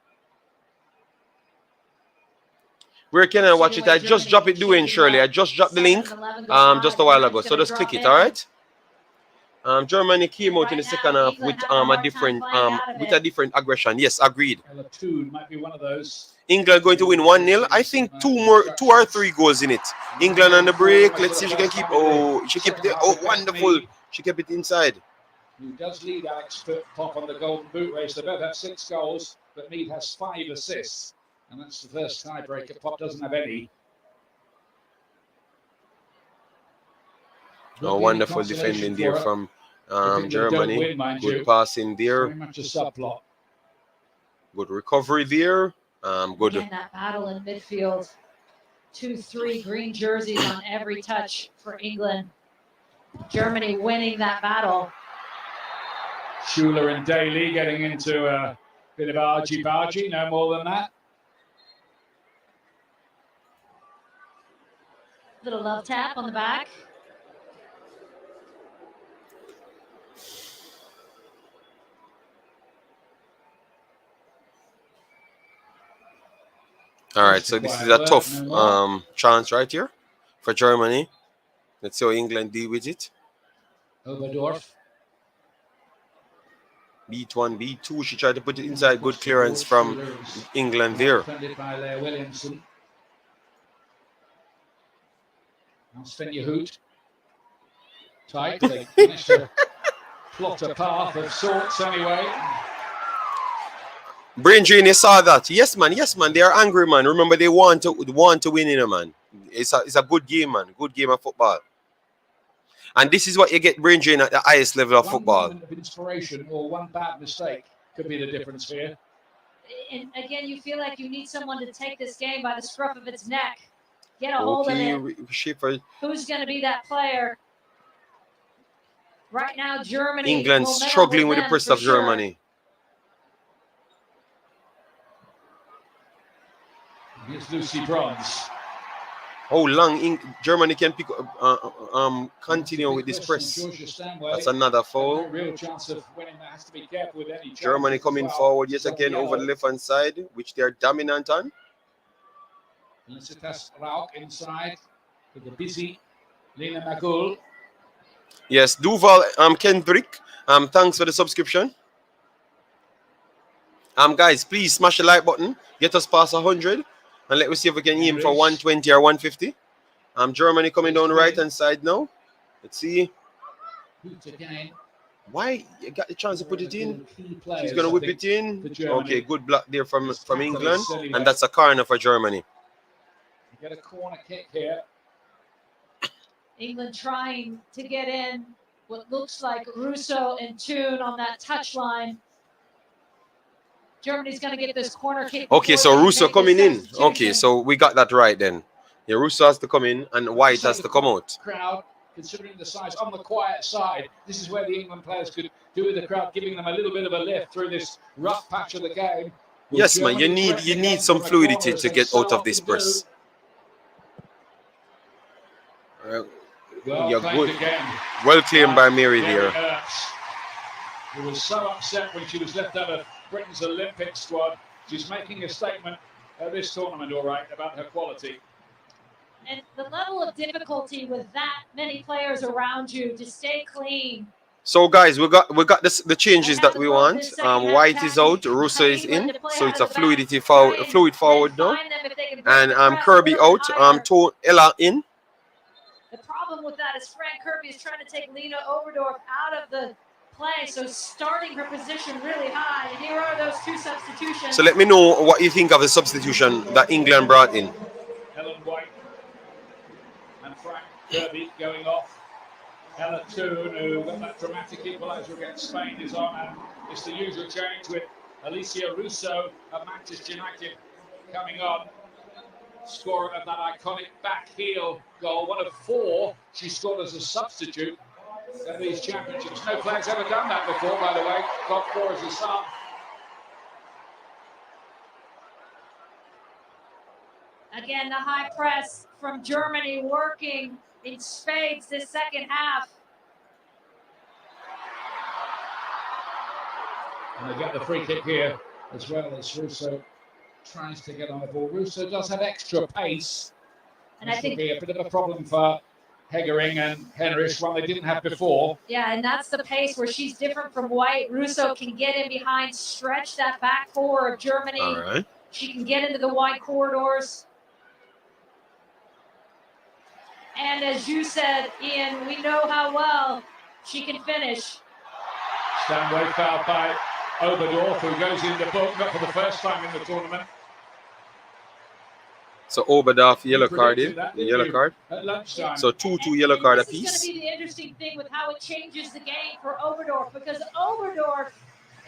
Where can I watch it? I just dropped it doing, Shirley. I just dropped the link just a while ago. So just click it, all right? Germany came out in the second half with a different aggression. Yes, agreed. Might be one of those. England going to win 1-0. I think 2 or 3 goals in it. England on the break. Let's see if she can keep. Oh, she kept it. Oh, wonderful. She kept it inside. Who does lead Alex Pop on the Golden Boot race. They both have 6 goals, but Mead has 5 assists. And that's the first tiebreaker. Pop doesn't have any. Oh, wonderful defending there from Germany. Good passing there. Very much a subplot. Good recovery there. Good. Again, that battle in midfield. 2-3 green jerseys on every touch for England. Germany winning that battle. Schuler and Daly getting into a bit of argy-bargy, no more than that. Little love tap on the back. All right, so this is a tough chance right here for Germany. Let's see how England deal with it. Oberdorf. Beat 1, beat 2. She tried to put it inside. Good clearance from England there. Defended by Leah Williamson. Now Svenja Hoot. Tight. They managed to plot a path of sorts anyway. Brain Drain, you saw that. Yes, man. Yes, man. They are angry, man. Remember, they want to win, you know, man. It's a good game, man. Good game of football. And this is what you get brain drain at the highest level of football. One moment of inspiration or one bad mistake could be the difference here. And again, you feel like you need someone to take this game by the scruff of its neck. Get a hold of it. Who's going to be that player? Right now, Germany. England's struggling with the press of Germany. Here's Lucy Bronze. How long Germany can pick continue with this press? That's another foul. Real chance of winning. That has to be careful with any. Germany coming forward yet again over the left hand side, which they are dominant on. Felicitas Rauch inside with the busy Lena Magul. Yes, Duval Kendrick. Thanks for the subscription. Guys, please smash the like button. Get us past 100. And let me see if we can aim for 120 or 150. Germany coming down the right hand side now. Let's see. Why you got the chance to put it in? She's gonna whip it in. Okay, good block there from England, and that's a corner for Germany. Get a corner kick here. England trying to get in what looks like Russo and Toon on that touchline. Germany's going to get this corner kick. Okay, so Russo coming in. Okay, so we got that right then. Yeah, Russo has to come in and White has to come out. Crowd, considering the size, on the quiet side, this is where the England players could do with the crowd, giving them a little bit of a lift through this rough patch of the game. Yes, man, you need some fluidity to get out of this press. You're good. Well claimed by Mary there. Who was so upset when she was left out of Britain's Olympic squad. She's making a statement at this tournament, all right, about her quality. And the level of difficulty with that many players around you to stay clean. So guys, we got the changes that we want. White is out, Russo is in, so it's a fluid forward now. And Kirby out, Ella in. The problem with that is Frank Kirby is trying to take Lena Oberdorf out of the play, so starting her position really high. And here are those 2 substitutions. So let me know what you think of the substitution that England brought in. Ellen White and Frank Kirby going off. Ella Toon, who got that dramatic equaliser against Spain, is on, and it's the usual change with Alicia Russo of Manchester United coming on. Scorer of that iconic back heel goal, one of 4 she scored as a substitute At these championships, no player's ever done that before, by the way. Top four as a sum. Again, the high press from Germany working in spades this second half. And they get the free kick here as well as Russo tries to get on the ball. Russo does have extra pace. And this I think will be a bit of a problem for Hegering and Henrich, one they didn't have before. yeah, and that's the pace where she's different from White. Russo can get in behind, stretch that back four of Germany. All right. She can get into the wide corridors. And as you said, Ian, we know how well she can finish. Stanway fouled by Oberdorf, who goes in the book, not for the first time in the tournament. So Oberdorf yellow card predicted in, that, didn't yellow you? card. At lunchtime. So 2-2 yellow card This is apiece. going to be the interesting thing with how it changes the game for Oberdorf, because Oberdorf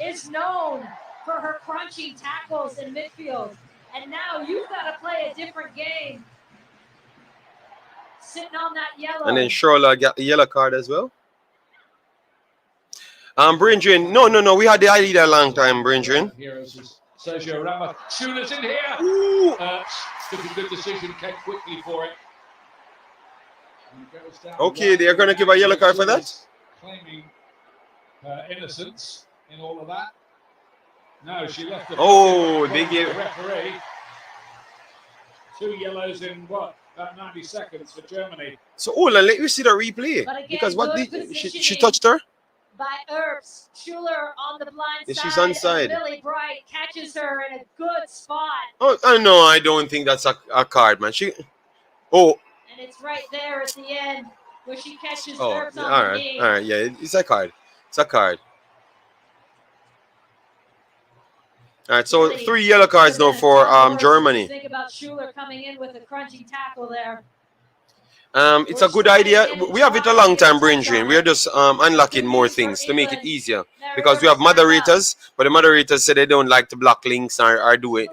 is known for her crunching tackles in midfield. And now you've got to play a different game. Sitting on that yellow. And then Charlotte got the yellow card as well. Bringin, no, we had the idea a long time, Bringin. Heroes is Sergio Ramos. Schuler's in here. Ooh. Took a good decision, came quickly for it. And it goes down Okay, right. they're going to give a yellow card for that? Claiming her innocence in all of that. No, she left the Oh, they gave- the referee. 2 yellows in what? About 90 seconds for Germany. So hold on, let me see the replay. But again, Because what good did she positioning. touched her? By Earps. Schuler on the blind Yeah, side. she's onside. And Billy Bright catches her in a good spot. Oh, no, I don't think that's a card, man. Oh, And it's right there at the end where she catches all Earps on the knee. right, yeah, it's a card. It's a card. All right, so Really 3 yellow cards now for Germany. Think about Schuler coming in with a crunching tackle there. It's a good idea. We have it a long time, Bringin. We are just unlocking more things to make it easier because we have moderators, but the moderators say they don't like to block links or do it.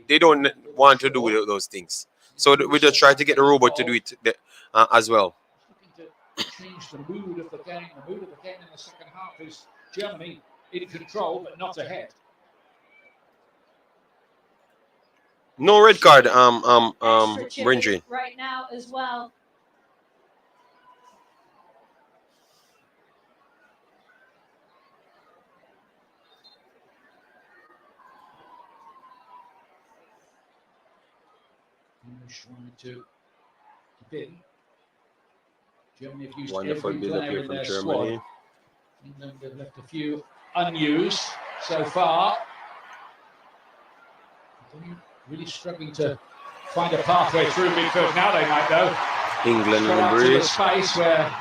They don't want to do those things. So we just try to get the robot to do it as well. Looking to change the mood of the game. The mood of the game in the second half is Germany in control, but not ahead. No red card, Extra chip Bringin. right now as well. Trying to keep in. Germany have used Wonderful every build up player here in from their Germany. squad. England have left a few unused so far. They're really struggling to find a pathway through midfield. Now they might though. England Go in the out to the breeze. space where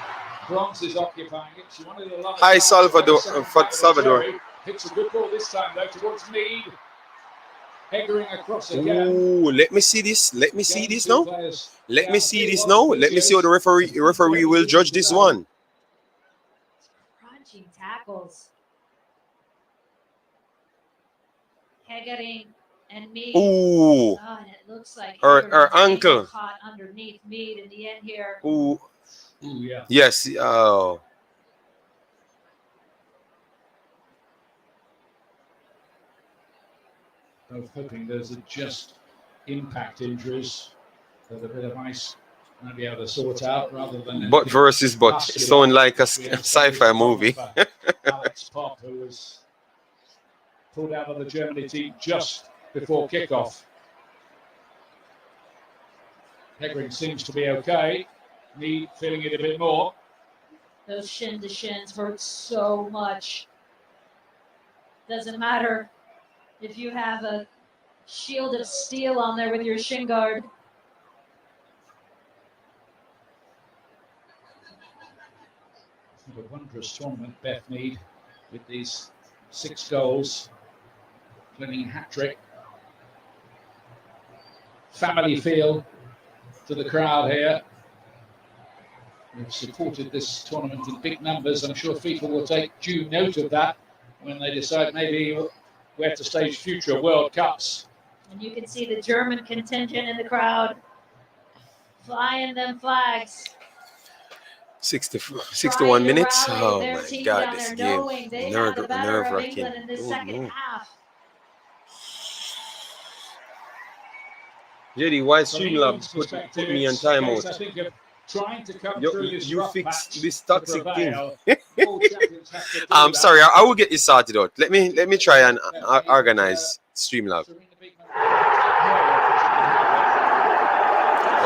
Bronx is occupying it. She wanted a lot of Hi, time Salvador. to find a For second Salvador. Cherry. Hits a good ball this time though towards Mead. Heggering across again. Ooh, let me see this. Let me see Again, this two now. players Let me down. see They this want now. the Let me see how the referee will judge this one. Crunching tackles. Hegering and Mead. Ooh, Oh, and it looks like Her Hegering ankle. caught underneath Mead in the end here. ooh, Ooh, yeah. yes. Oh, Both hoping those are just impact injuries that a bit of ice might be able to sort out rather than. but versus but. It sound like a sci-fi movie. Alex Pop, who was pulled out of the Germany team just before kickoff. Hegering seems to be okay. Me feeling it a bit more. Those shin to shins hurt so much. Doesn't matter if you have a shield of steel on there with your shin guard. A wondrous tournament, Beth Mead, with these 6 goals, including a hat-trick. Family feel to the crowd here. We've supported this tournament in big numbers. I'm sure FIFA will take due note of that when they decide maybe where to stage future World Cups. And you can see the German contingent in the crowd flying them flags. 61 trying to minutes. rally Oh their my team God, down this there, game. knowing they had the better of Nerve-wracking. England in the Oh, second no. half. JD, why From Streamlabs England's put perspective, me on it's a case, I timeout? think, of trying to come through this You rough fix patch this to toxic thing. prevail. All champions have to do I'm that. sorry, I will get this sorted out. Let me try and organize Streamlabs. Serena Beekman take her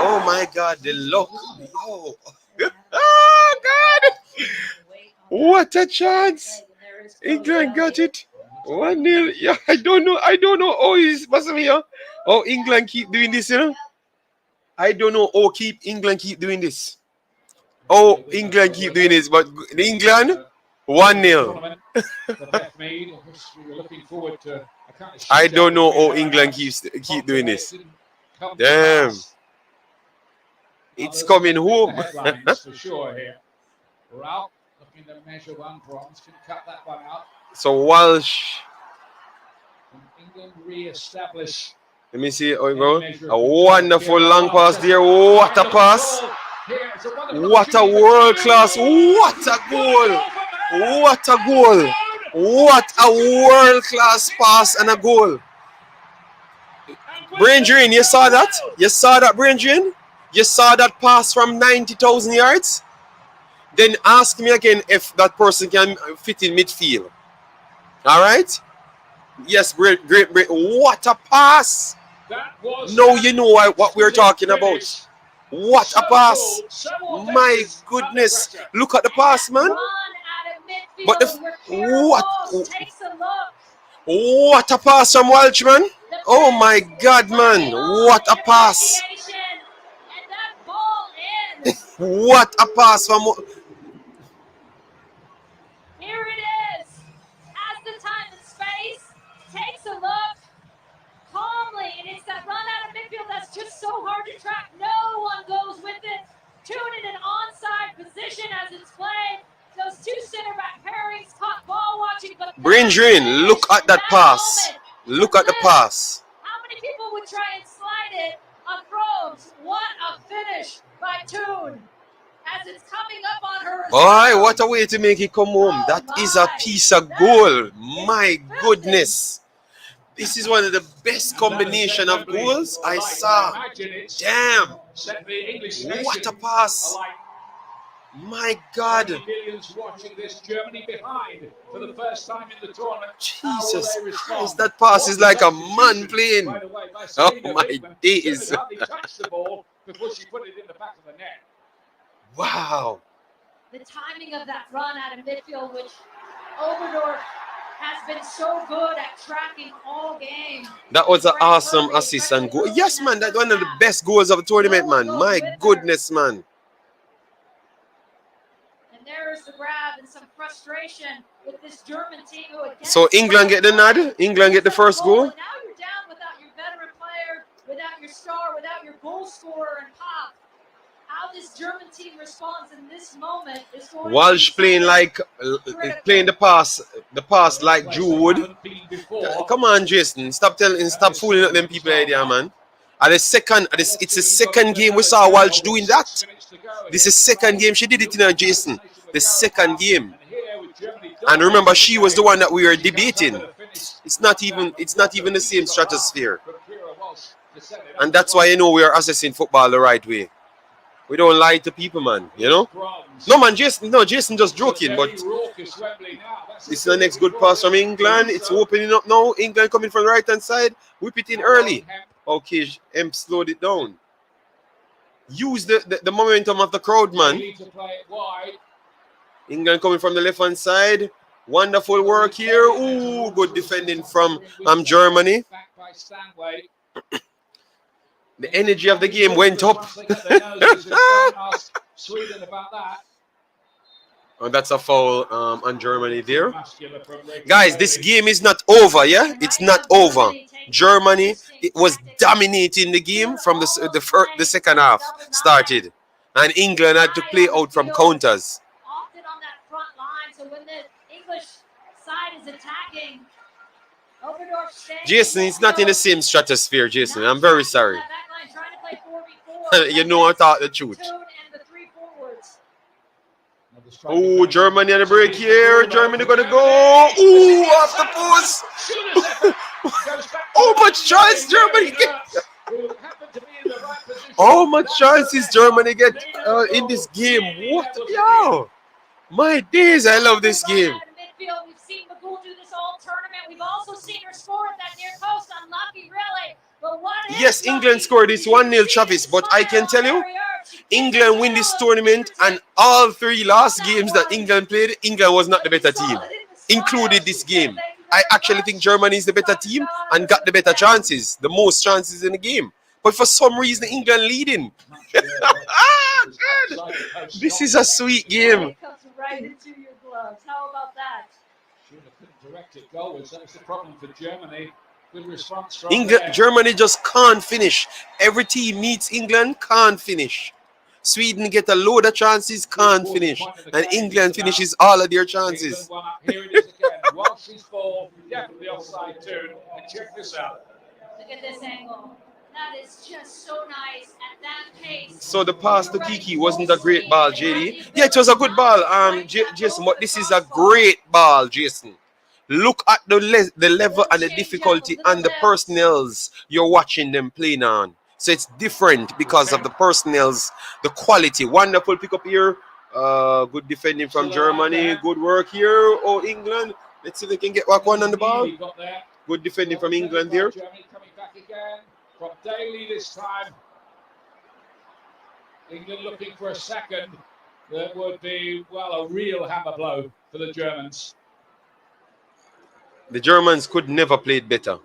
Oh my God, the luck. Yo. Oh God. What a chance. England got it. 1-0. Yeah, I don't know how it's possible here. Oh, England keep doing this, you know. I don't know how England keep doing this. Oh, England keep doing this, but England 1-0. I don't know how England keep doing this. Damn. It's coming home. for sure here. Ralph looking to measure one. Bronze can cut that one out. So Walsh. England re-establish. Let me see how it goes. A wonderful long pass there. What a pass. What a world class. What a goal. What a goal. What a world class pass and a goal. Brain drain, you saw that? You saw that, brain drain? You saw that pass from 90,000 yards? Then ask me again if that person can fit in midfield. All right? Yes, great. What a pass. Now you know what we're talking about. What a pass. My goodness. Look at the pass, man. But what a pass from Walsh, man. Oh my God, man. What a pass. What a pass from... Here it is. As the time and space takes a look calmly, and it's that run out of midfield that's just so hard to track. No one goes with it. Tune in an onside position as it's played. Those two center back pairings caught ball watching, but brain drain, look at that pass. Look at the pass. How many people would try and slide it on Groves? What a finish by Tune. As it's coming up on her. Boy, what a way to make it come home. That is a piece of goal. My goodness. This is one of the best combination of goals I saw. Damn. What a pass. My God. Millions watching this. Germany behind for the first time in the tournament. Jesus Christ, that pass is like a man playing. Oh my days. Touched the ball before she put it in the back of the net. Wow. The timing of that run out of midfield, which Oberdorf has been so good at tracking all game. That was an awesome assist and goal. Yes, man, that's one of the best goals of the tournament, man. My goodness, man. And there's the grab and some frustration with this German team. So England get the nod? England get the first goal? Now you're down without your veteran player, without your star, without your goal scorer and pop. How this German team responds in this moment is going Walsh playing like playing the pass like Drew would. Come on, Jason, stop fooling at them people there, man. It's the second game we saw Walsh doing that. This is second game she did it in Jason. The second game. And remember, she was the one that we were debating. It's not even the same stratosphere. And that's why we are assessing football the right way. We don't lie to people, man, you know? No, man, Jason just joking, but this is the next good pass from England. It's opening up now. England coming from the right-hand side. Whip it in early. Okay, M slowed it down. Use the momentum of the crowd, man. England coming from the left-hand side. Wonderful work here. Ooh, good defending from Germany. The energy of the game went up. Oh, that's a foul on Germany there. Guys, this game is not over, It's not over. Germany, it was dominating the game from the second half started. And England had to play out from counters. Often on that front line, so when the English side is attacking, Jason, it's not in the same stratosphere, Jason. I'm very sorry. You know I thought the truth. Oh, Germany on the break here. Germany gonna go. Ooh, off the post. Oh, much chance Germany get. How much chances Germany get in this game? What? Yo, my days, I love this game. We've seen Magul do this all tournament. We've also seen her score at that near post. Unlucky, really. But what yes, England scored this 1-0, Travis. But I can tell you, England win this tournament, and all 3 last games that England played, England was not the better team, included this game. I actually think Germany is the better team and got the better chances, the most chances in the game. But for some reason, England leading. This is a sweet game. It comes right into your gloves. How about that? Couldn't direct it goalwards. That was the problem for Germany. Good response from England, Germany just can't finish. Every team meets England, can't finish. Sweden get a load of chances, can't finish. And England finishes all of their chances. Here it is again. Walsh's ball, definitely offside turn. And check this out. Look at this angle. That is just so nice at that pace. So the pass to Kiki wasn't a great ball, JD. Yeah, it was a good ball, Jason, but this is a great ball, Jason. Look at the level and the difficulty and the personnels you're watching them playing on. So it's different because of the personnels, the quality. Wonderful pick up here. Good defending from Germany. Good work here. Oh, England. Let's see if they can get back one on the ball. Good defending from England here. Germany coming back again from Daly this time. England looking for a second. That would be, well, a real hammer blow for the Germans. The Germans could never play it better,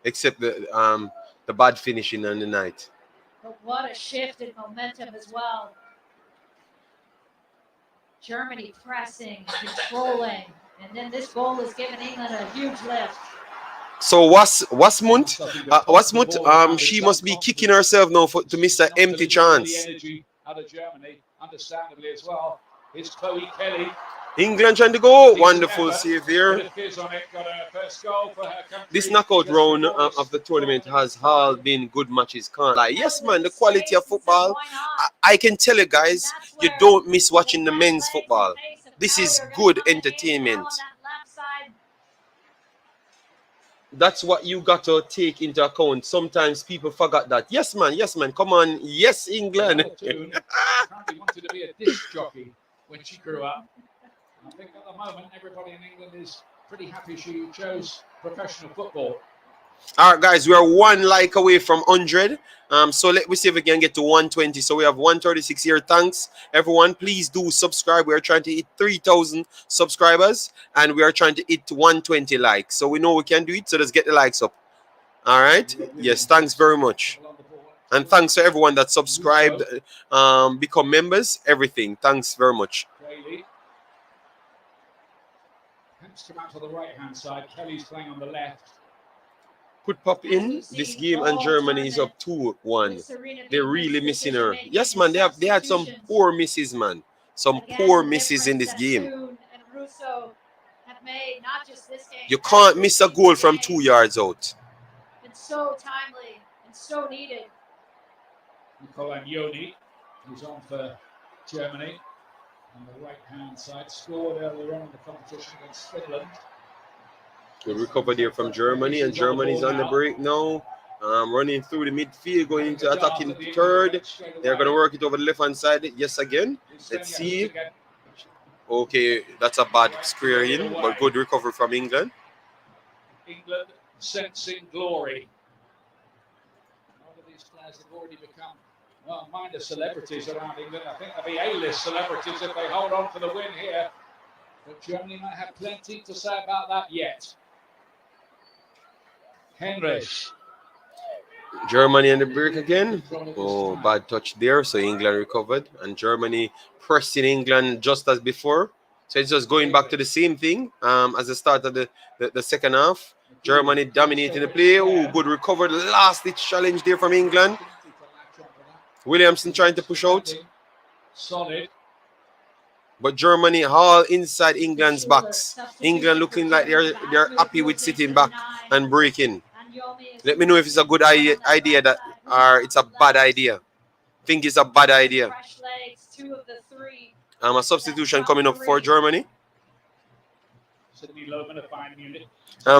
except the bad finishing on the night. But what a shift in momentum as well. Germany pressing, controlling, and then this goal has given England a huge lift. So Wasmund, she must be kicking herself now to miss an empty chance. Out of Germany, understandably as well. It's Chloe Kelly. England trying to go. Wonderful save there. This knockout round of the tournament has all been good matches. Can't lie. Yes, man, the quality of football. I can tell you guys, you don't miss watching the men's football. This is good entertainment. That's what you got to take into account. Sometimes people forgot that. Yes, man, come on. Yes, England. Apparently wanted to be a disc jockey when she grew up. I think at the moment everybody in England is pretty happy she chose professional football. All right, guys, we are 1 like away from 100. So let me see if we can get to 120. So we have 136 here. Thanks, everyone. Please do subscribe. We are trying to hit 3,000 subscribers, and we are trying to hit 120 likes. So we know we can do it. So let's get the likes up. All right. Yes, thanks very much. And thanks to everyone that subscribed, become members, everything. Thanks very much. Come out to the right-hand side. Kelly's playing on the left. Could pop in this game, and Germany is up 2-1. They're really missing her. Yes, man, they had some poor misses, man. Some poor misses in this game. You can't miss a goal from 2 yards out. It's so timely and so needed. Nicola Yoni, who's on for Germany. On the right-hand side, scored earlier on in the competition against Finland. Good recovery there from Germany, and Germany's on the break now. Running through the midfield, going into attacking third. They're going to work it over the left-hand side. Yes, again. Let's see. Okay, that's a bad square in, but good recovery from England. England sensing glory. A lot of these players have already become, well, minor celebrities around England. I think they'll be A-list celebrities if they hold on for the win here. But Germany might have plenty to say about that yet. Henry. Germany on the break again. Oh, bad touch there. So England recovered. And Germany pressing England just as before. So it's just going back to the same thing as the start of the second half. Germany dominating the play. Oh, good recovery. Last-ditch challenge there from England. Williamson trying to push out. Solid. But Germany all inside England's backs. England looking like they're happy with sitting back and breaking. Let me know if it's a good idea that or it's a bad idea. Think it's a bad idea. A substitution coming up for Germany. Sydney Lohman of Bayern Munich.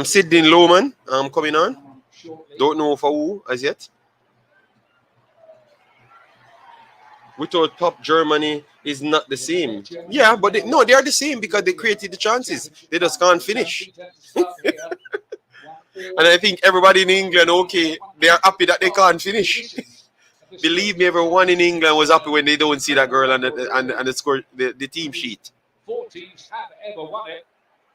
Sydney Lohman coming on. Shortly. Don't know for who as yet. We thought top Germany is not the same. Yeah, but no, they are the same because they created the chances. They just can't finish. And I think everybody in England, okay, they are happy that they can't finish. Believe me, everyone in England was happy when they don't see that girl on the score, the team sheet. 4 teams have ever won it.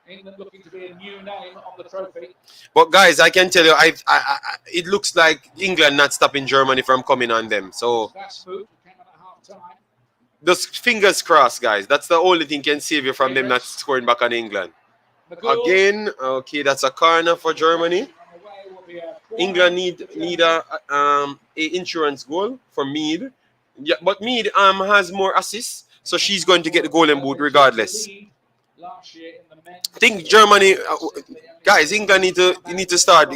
England looking to be a new name on the trophy. But guys, I can tell you, it looks like England not stopping Germany from coming on them. So just fingers crossed, guys. That's the only thing can save you from them not scoring back on England. Again, okay, that's a corner for Germany. England need a insurance goal for Mead. Yeah, but Mead has more assists, so she's going to get the golden boot regardless. I think Germany, guys, England need to start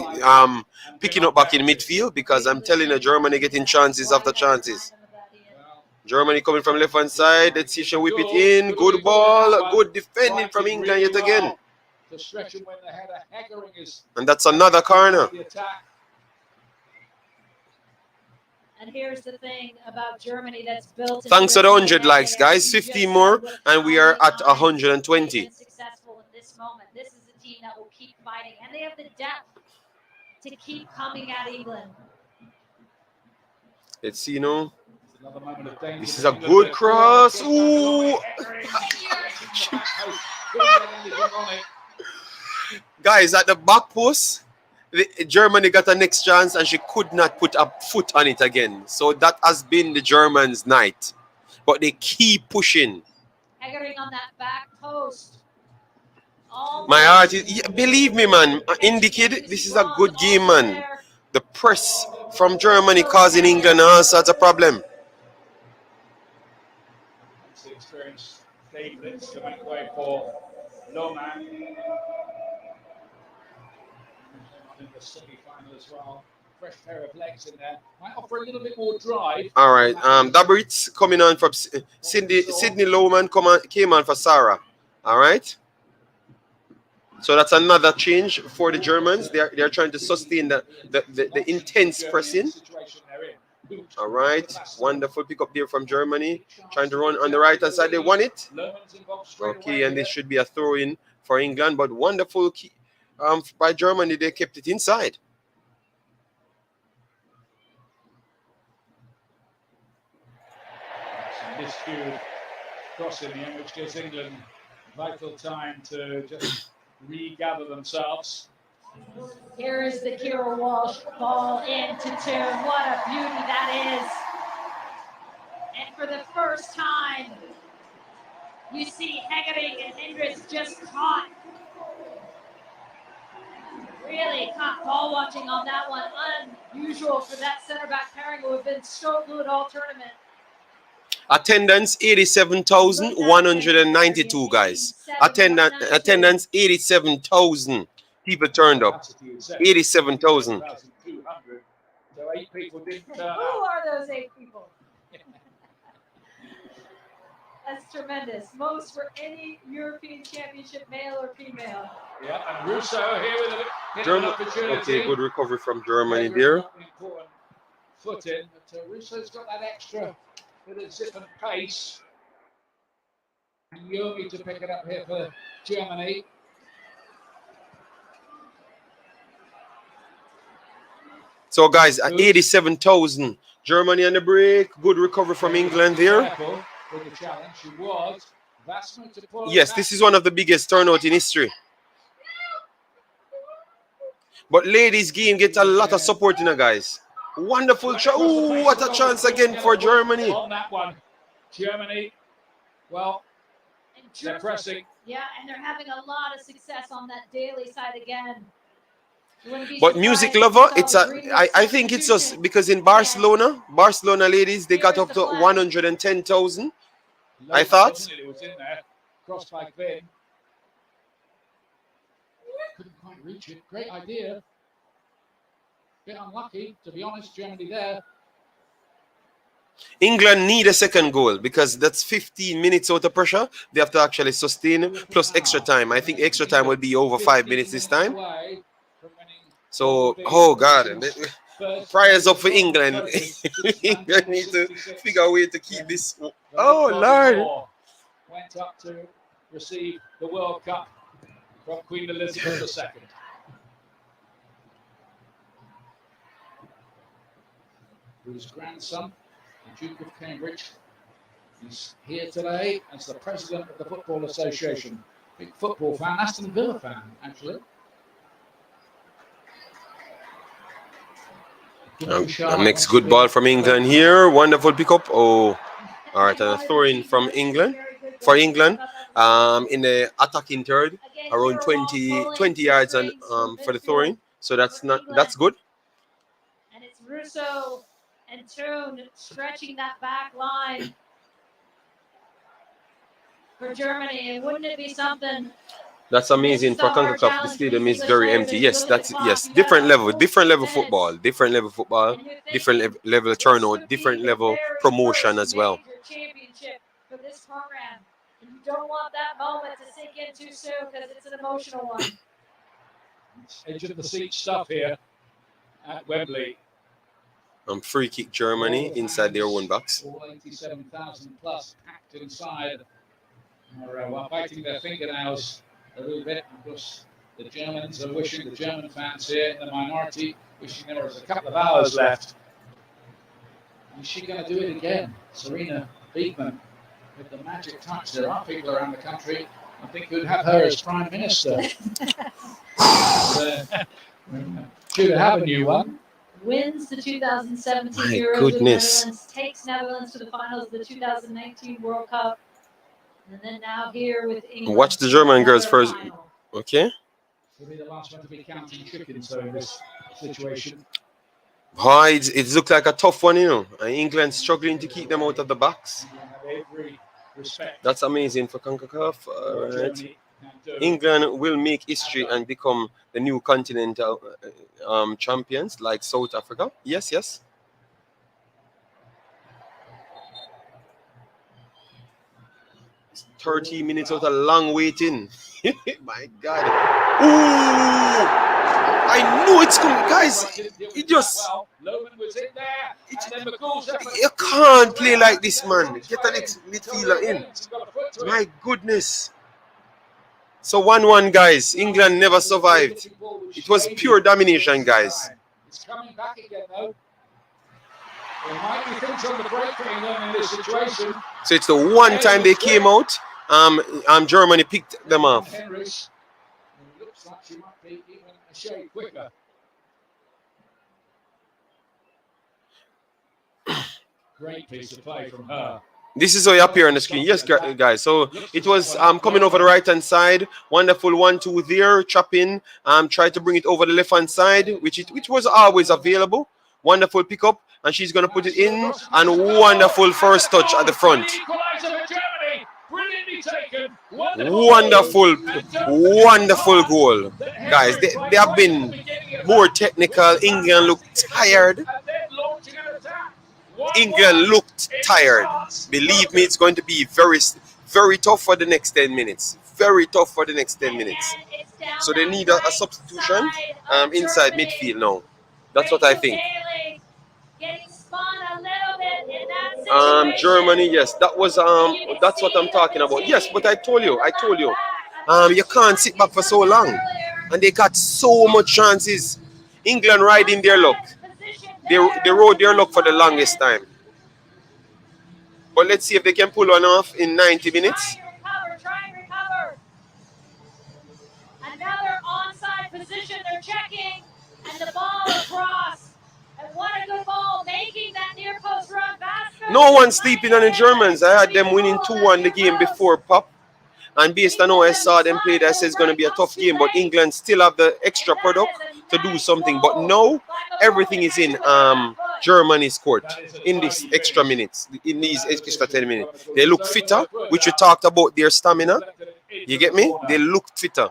picking up back in midfield, because I'm telling you, Germany getting chances after chances. Germany coming from left hand side. Let's see if she whip it in. Good ball, good defending from England yet again. And that's another corner. And here's the thing about Germany that's built. Thanks for the 100 likes, guys. 15 more, and we are at 120. Successful in this moment. This is a team that will keep fighting, and they have the depth to keep coming at England. Let's see, this is a good cross. Ooh. Guys, at the back post, Germany got a next chance and she could not put a foot on it again. So that has been the Germans' night. But they keep pushing. Heggering on that back post. My heart is, believe me, man, indicate this is a good game, man. The press from Germany causing England all sorts of problem. It's the experienced David to make way for Lohman. In the semi-final as well. Fresh pair of legs in there. Might offer a little bit more drive. All right. Dabritz coming on from Sydney Lohman came on for Sarah. All right. So that's another change for the Germans. They're trying to sustain the intense pressing. All right. Wonderful pick up there from Germany. Trying to run on the right hand side. They won it. Okay, and this should be a throw-in for England. But wonderful key. By Germany, they kept it inside. Miscued crossing in, which gives England vital time to just regather themselves. Here is the Kira Walsh ball into tune. What a beauty that is. And for the first time, you see Heggering and Hendricks just caught. Really caught ball watching on that one. Unusual for that center back pairing who have been so good all tournament. Attendance 87,192, guys. Attendance 87,000 people turned up. 87,000. So 8 people didn't turn up. Who are those 8 people? That's tremendous. Most for any European Championship, male or female. Yeah, and Russo here with an opportunity. Okay, good recovery from Germany there. Important foot in, but Russo's got that extra bit of zip and pace. And Yogi to pick it up here for Germany. So, guys, at 87,000, Germany on the break. Good recovery from England there. The challenge was yes, this is one of the biggest turnout in history. But ladies game gets a lot of support in it, guys. Wonderful chance. Ooh, what a chance again for Germany. On that one, Germany. Well, they're pressing. Yeah, and they're having a lot of success on that daily side again. But music lover, I think it's just because in Barcelona ladies, they got up to 110,000. I thought. It was in there. Cross by Quinn. Couldn't quite reach it. Great idea. Bit unlucky, to be honest, Germany there. England need a second goal because that's 15 minutes out of pressure. They have to actually sustain plus extra time. I think extra time will be over 5 minutes this time. So, oh God, prayers up for England. England need to figure a way to keep this. Oh Lord. Went up to receive the World Cup from Queen Elizabeth II. Whose grandson, the Duke of Cambridge, is here today as the president of the Football Association. Big football fan, Aston Villa fan, actually. Next good ball from England here. Wonderful pickup. Oh, all right, a throw-in from England. For England, in the attacking third, around 20 yards and for the throw-in. So that's good. And it's Russo and Toon stretching that back line for Germany. And wouldn't it be something? That's amazing for Concacaf. The stadium is very empty. Yes, different level football, different level turnout, different level promotion as well. Championship for this program. And you don't want that moment to sink in too soon because it's an emotional one. Edge of the seat stuff here at Wembley. Free kick Germany inside their own box. All 87,000 plus packed inside. Are biting their fingernails a little bit because the Germans are wishing, the German fans here in the minority, wishing there was a couple of hours left. Is she going to do it again? Serena Beekman with the magic touch. There are people around the country, I think, who'd have her as Prime Minister. Should have a new one. Wins the 2017 My Euros goodness. with Netherlands, takes Netherlands to the finals of the 2019 World Cup. And then now here with England. Watch the German girls first. Final. Okay. She'll be the last one to be counting chickens in this situation. Oh, it looked like a tough one, you know. And England struggling to keep them out of the box. That's amazing for Concacaf. All right. England will make history and become the new continental champions like South Africa. Yes. 30 minutes out of long waiting. My God. Ooh! I knew it's coming, guys. It just. You can't play like this, man. Get the next midfielder in. My goodness. So 1-1, guys. England never survived. It was pure domination, guys. It's coming back again, though. There might be things on the break for England in this situation. So it's the one time they came out. Germany picked them off. Henrys. It looks like she might be even a shade quicker. Great piece of play from her. This is how you appear on the screen. Yes, guys. So it was coming over the right-hand side. Wonderful 1-2 there. Chopping. Try to bring it over the left-hand side, which was always available. Wonderful pickup. And she's going to put it in. And wonderful first touch at the front. Wonderful goal. Guys, they have been more technical. England looked tired. England looked tired. Believe me, it's going to be very, very tough for the next 10 minutes. Very tough for the next 10 minutes. So they need a substitution inside midfield now. That's what I think. Germany, yes, that was that's what I'm talking about. Yes, but I told you, you can't sit back for so long, and they got so much chances. England riding their luck. They rode their luck for the longest time. But let's see if they can pull one off in 90 minutes. Try and recover. Another onside position. They're checking, and the ball across. And what a good ball, making that near post run faster. No one's sleeping on the Germans. I had them winning 2-1 the game before pop. And based on how I saw them play, I said it's going to be a tough game. But England still have the extra product to do something. But now, everything is in Germany's court in these extra minutes, in these extra 10 minutes. They look fitter, which we talked about their stamina. You get me? They look fitter.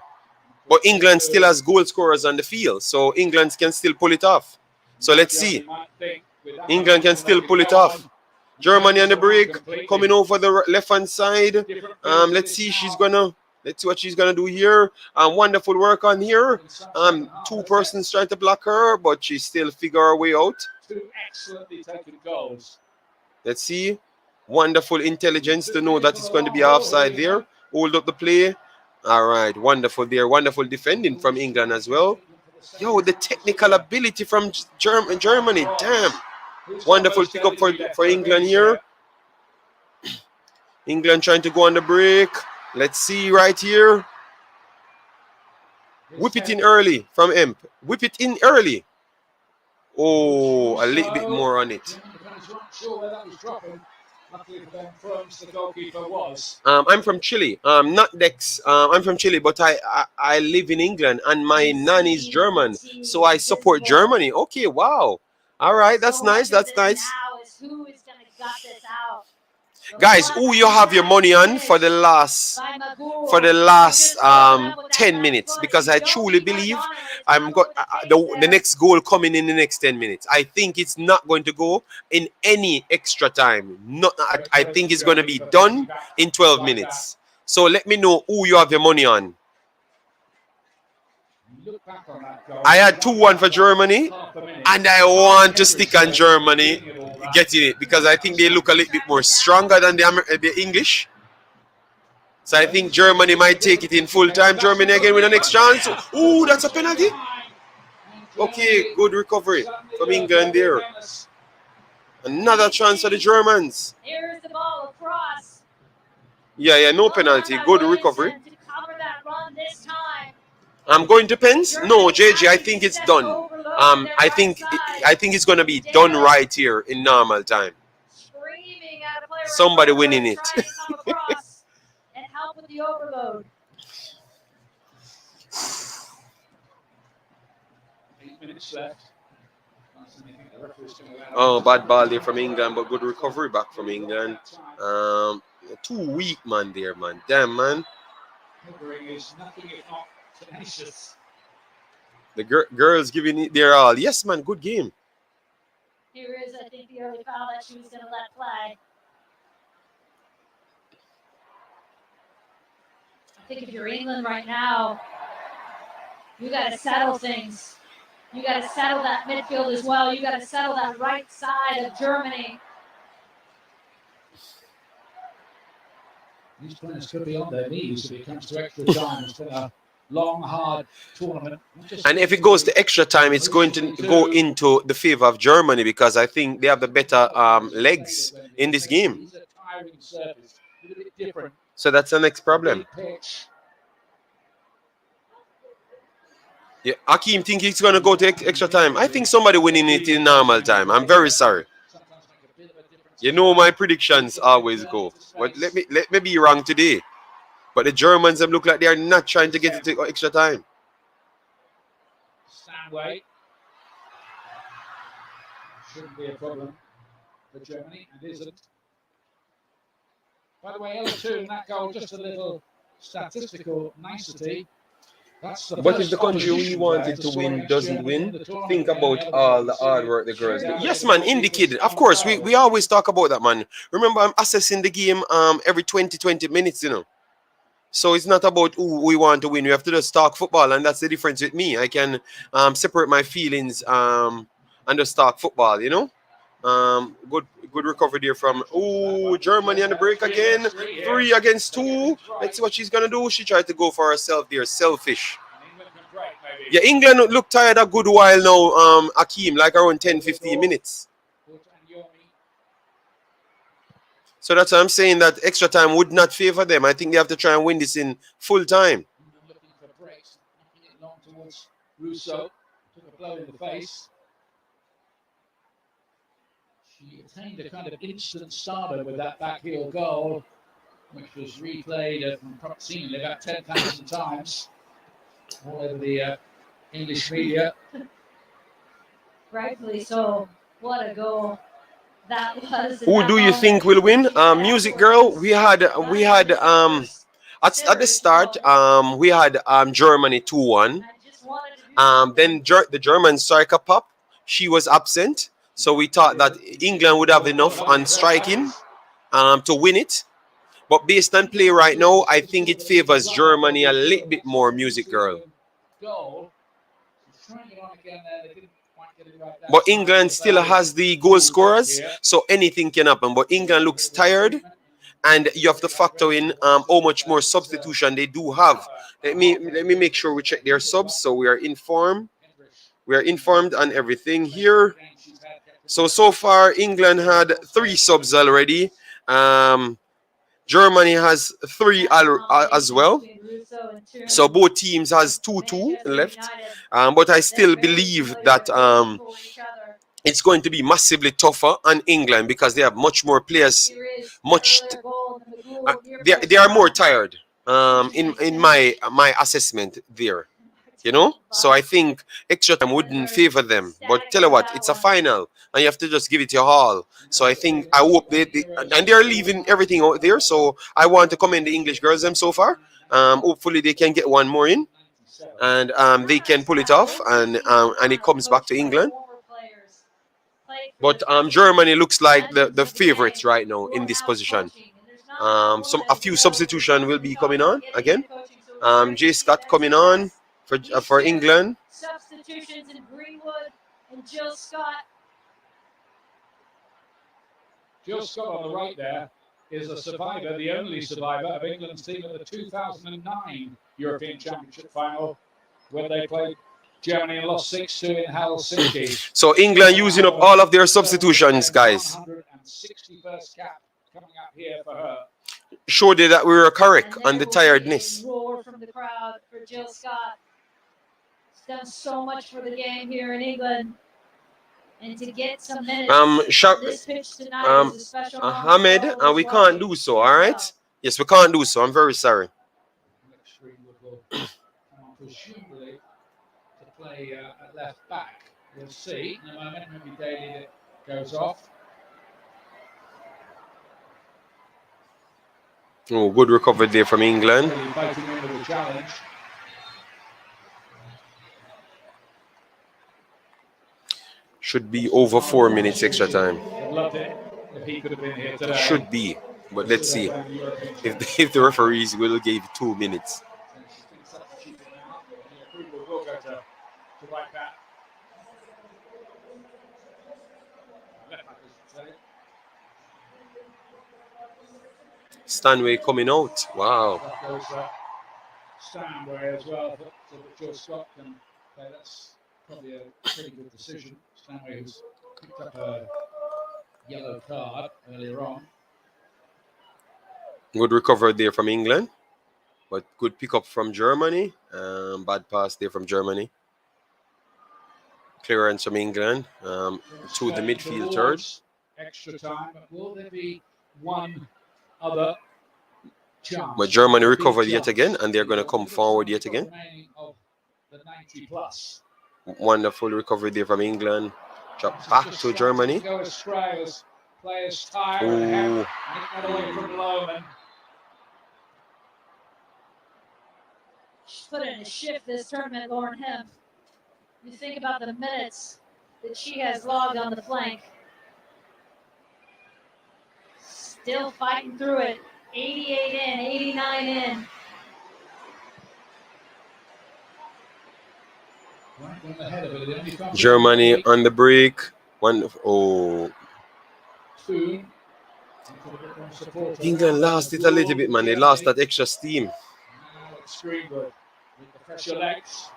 But England still has goal scorers on the field. So England can still pull it off. So let's see. England can still pull it off. Germany on the break, coming over the left hand side. Let's see what she's gonna do here. Wonderful work on here. Two persons trying to block her, but she still figure her way out. Two excellently taken goals. Let's see. Wonderful intelligence to know that it's going to be offside there. Hold up the play. All right, wonderful there. Wonderful defending from England as well. Yo, the technical ability from Germany. Damn. Wonderful pick up for England here. England trying to go on the break. Let's see right here. Whip it in early from Emp. Whip it in early. Oh, a little bit more on it. I'm from Chile. Not Dex. I'm from Chile, but I live in England, and my nanny's German, so I support Germany. Okay, wow. All right, that's nice. That's nice. Guys, who you have your money on for the last 10 minutes? Because I truly believe I'm got the next goal coming in the next 10 minutes. I think it's not going to go in any extra time. I think it's going to be done in 12 minutes. So let me know who you have your money on. I had 2-1 for Germany, and I want to stick on Germany getting it because I think they look a little bit more stronger than the English. So I think Germany might take it in full time. Germany again with the next chance. Ooh, that's a penalty. Okay, good recovery from England there. Another chance for the Germans. Here's the ball across. Yeah, no penalty. Good recovery. I'm going to pens. No, JJ, I think it's done. I think it's going to be done right here in normal time. Somebody winning it. And help with the overload. 8 minutes left. Oh, bad ball there from England, but good recovery back from England. Too weak, man, there, man. Damn, man. The girls giving it their all. Yes, man, good game. Here is, I think, the early foul that she was going to let play. I think if you're England right now, you got to settle things. You got to settle that midfield as well. You got to settle that right side of Germany. These players could be on their knees if it comes to extra time. It's been a long, hard tournament. And if it goes to extra time, it's going to go into the favor of Germany because I think they have the better legs in this game. So that's the next problem. Yeah, Akeem think it's going to go to extra time. I think somebody winning it in normal time. I'm very sorry. You know my predictions always go. But let me be wrong today. But the Germans them look like they are not trying to get it to extra time. Stanway. Shouldn't be a problem for Germany, and isn't. By the way, L2 in that goal, just a little statistical nicety. But if the country we wanted to win doesn't win, think about all the hard work the girls do. Yes, man, indicated. Of course, we always talk about that, man. Remember, I'm assessing the game every 20 minutes, you know. So it's not about who we want to win. We have to just talk football, and that's the difference with me. I can separate my feelings and just talk football, you know. Good recovery there from Germany on the break again. 3 against 2. Let's see what she's gonna do. She tried to go for herself there. Selfish. Yeah, England look tired a good while now, Akeem, like around 10-15 minutes. So that's why I'm saying that extra time would not favor them. I think they have to try and win this in full time. Looking for breaks, knocking it long towards Russo. Took a blow in the face. She attained a kind of instant stardom with that backheel goal, which was replayed from seemingly about 10,000 times all over the English media. Rightfully so. What a goal that was. Who do you think will win? Music Girl. We had at the start we had Germany 2-1. Then the German striker Pop, she was absent. So we thought that England would have enough on striking to win it. But based on play right now, I think it favors Germany a little bit more, music girl. But England still has the goal scorers, so anything can happen. But England looks tired, and you have to factor in how much more substitution they do have. Let me make sure we check their subs, so we are informed. We are informed on everything here. So far, England had 3 subs already. Germany has 3 as well. So both teams has 2-2 left. But I still believe that it's going to be massively tougher on England because they have much more players. They are more tired. In my assessment there. You know, so I think extra time wouldn't favor them. But tell you what, it's a final, and you have to just give it your all. So I hope they and they're leaving everything out there. So I want to commend the English girls them so far. Hopefully they can get one more in, and they can pull it off, and it comes back to England. But Germany looks like the favorites right now in this position. A few substitution will be coming on again. J. Scott coming on for England. Substitutions in Greenwood and Jill Scott. Jill Scott on the right there is a survivor, the only survivor of England's team at the 2009 European Championship final, where they played Germany and lost 6-2 in Helsinki. So England using up all of their substitutions, guys. 161st cap coming up here for her. Showed you that we were correct on the tiredness. Roar from the crowd for Jill Scott. She's done so much for the game here in England. And to get some minutes, this pitch tonight is a special Ahmed, and we can't do so, all right? Yes, we can't do so. I'm very sorry. Presumably to play at left back. We'll see in a moment. Maybe Daly goes off. Oh, good recovery there from England. Fighting in with the challenge. Should be over 4 minutes extra time. Loved it if he could have been here today. Should be, but let's see if the referees will give 2 minutes. Stanway coming out. Wow. That goes Stanway as well. So that Joe Scott can play. That's probably a pretty good decision. Stanway who's picked up a yellow card earlier on. Good recovery there from England, but good pick up from Germany. Bad pass there from Germany. Clearance from England to the midfield third. Extra time, but will there be one other chance? But Germany recovered yet again, and they're going to come forward yet again. The 90 plus. Wonderful recovery there from England. Drop back to Germany. Players tired and away from Loman. She's put in a shift this tournament, Lauren Hemp. You think about the minutes that she has logged on the flank. Still fighting through it. 88 in, 89 in. Germany on the break. England lost it a little bit, man. They lost that extra steam. Greenwood with the fresher legs.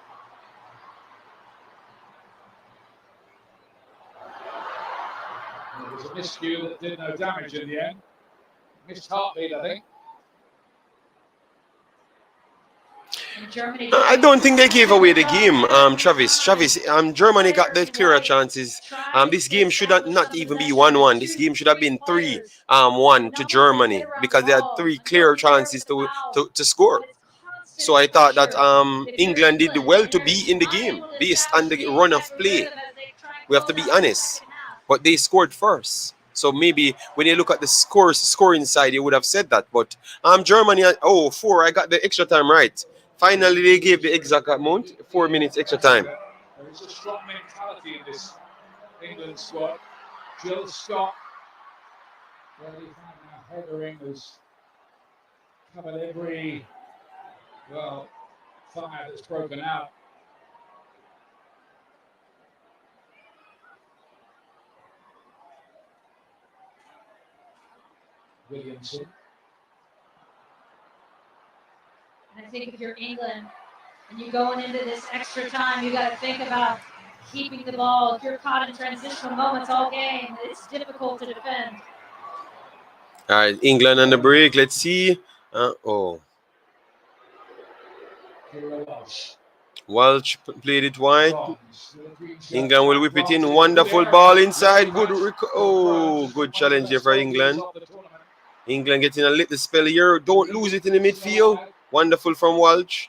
It was a miscue that did no damage in the end. Missed heartbeat, I think. I don't think they gave away the game, Travis. Germany got the clearer chances. This game should not even be 1-1. This game should have been 3-1 to Germany because they had 3 clear chances to score. So I thought that England did well to be in the game based on the run of play. We have to be honest. But they scored first. So maybe when you look at the scoring side, you would have said that. But Germany, 4, I got the extra time right. Finally, they gave the exact amount, 4 minutes extra time. There is a strong mentality in this England squad. Jill Scott, really headering has covered every, well, fire that's broken out. Williamson. And I think if you're England and you're going into this extra time, you got to think about keeping the ball. If you're caught in transitional moments all game, it's difficult to defend. All right, England on the break. Let's see. Walsh played it wide. England will whip it in. Wonderful ball inside. Good challenge here for England. England getting a little spell here. Don't lose it in the midfield. Wonderful from Walsh.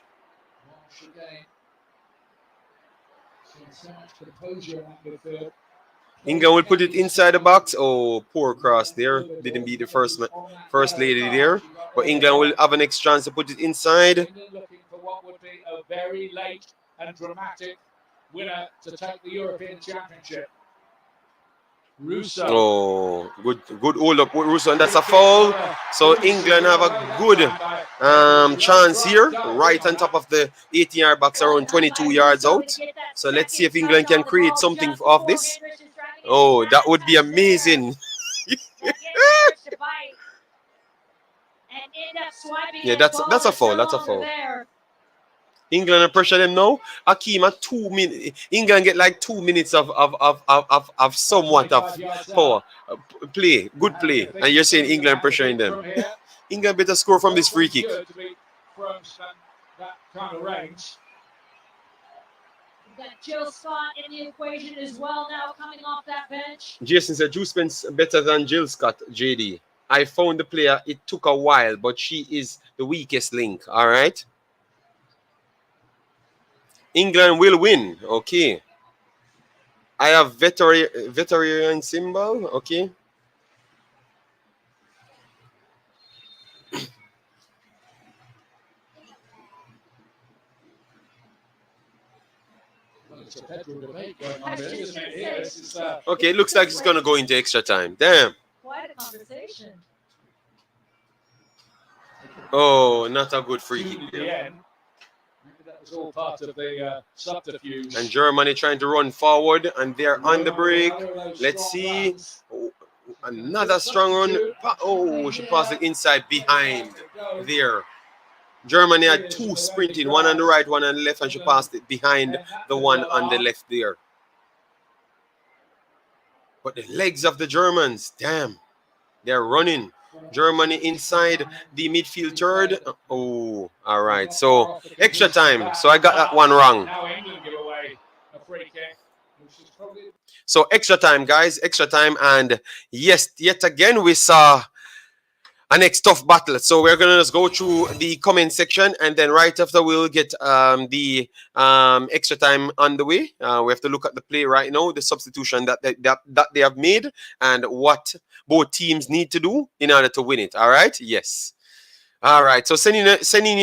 England will put it inside the box. Oh, poor cross there. Didn't beat the first lady there. But England will have an next chance to put it inside. England looking for what would be a very late and dramatic winner to take the European Championship. Russo. Oh, good hold up with Russo, and that's a foul. So England have a good chance here, right on top of the 18-yard box, around 22 yards out. So let's see if England can create something off this. Oh, that would be amazing. Yeah, that's a foul. That's a foul. England pressure them now. Akeem at 2 minutes. England get like 2 minutes of somewhat of power. Play, good play. And you're saying England pressuring them. England better score from this free kick. That kind of range. We've got Jill Scott in the equation as well now, coming off that bench. Jason said, Drew Spence better than Jill Scott, JD. I found the player. It took a while, but she is the weakest link. All right. England will win. Okay. I have veteran symbol. Okay. Okay, it looks like it's going to go into extra time. Damn. Quite a conversation. Oh, not a good free kick there. Yeah. That was all part of the subterfuge. And Germany trying to run forward, and they're on the break. Let's see. Oh, another strong run. Oh, she passed it inside behind there. Germany had two sprinting, one on the right, one on the left, and she passed it behind the one on the left there. But the legs of the Germans, damn, they're running. Germany inside the midfield third. Oh, all right. So extra time. So I got that one wrong. Now England give away a free kick. So extra time, guys. Extra time. And yes, yet again, we saw a next tough battle. So we're going to just go through the comment section, and then right after we'll get the extra time on the way. We have to look at the play right now, the substitution that they have made, and what both teams need to do in order to win it. All right? Yes. All right. So send in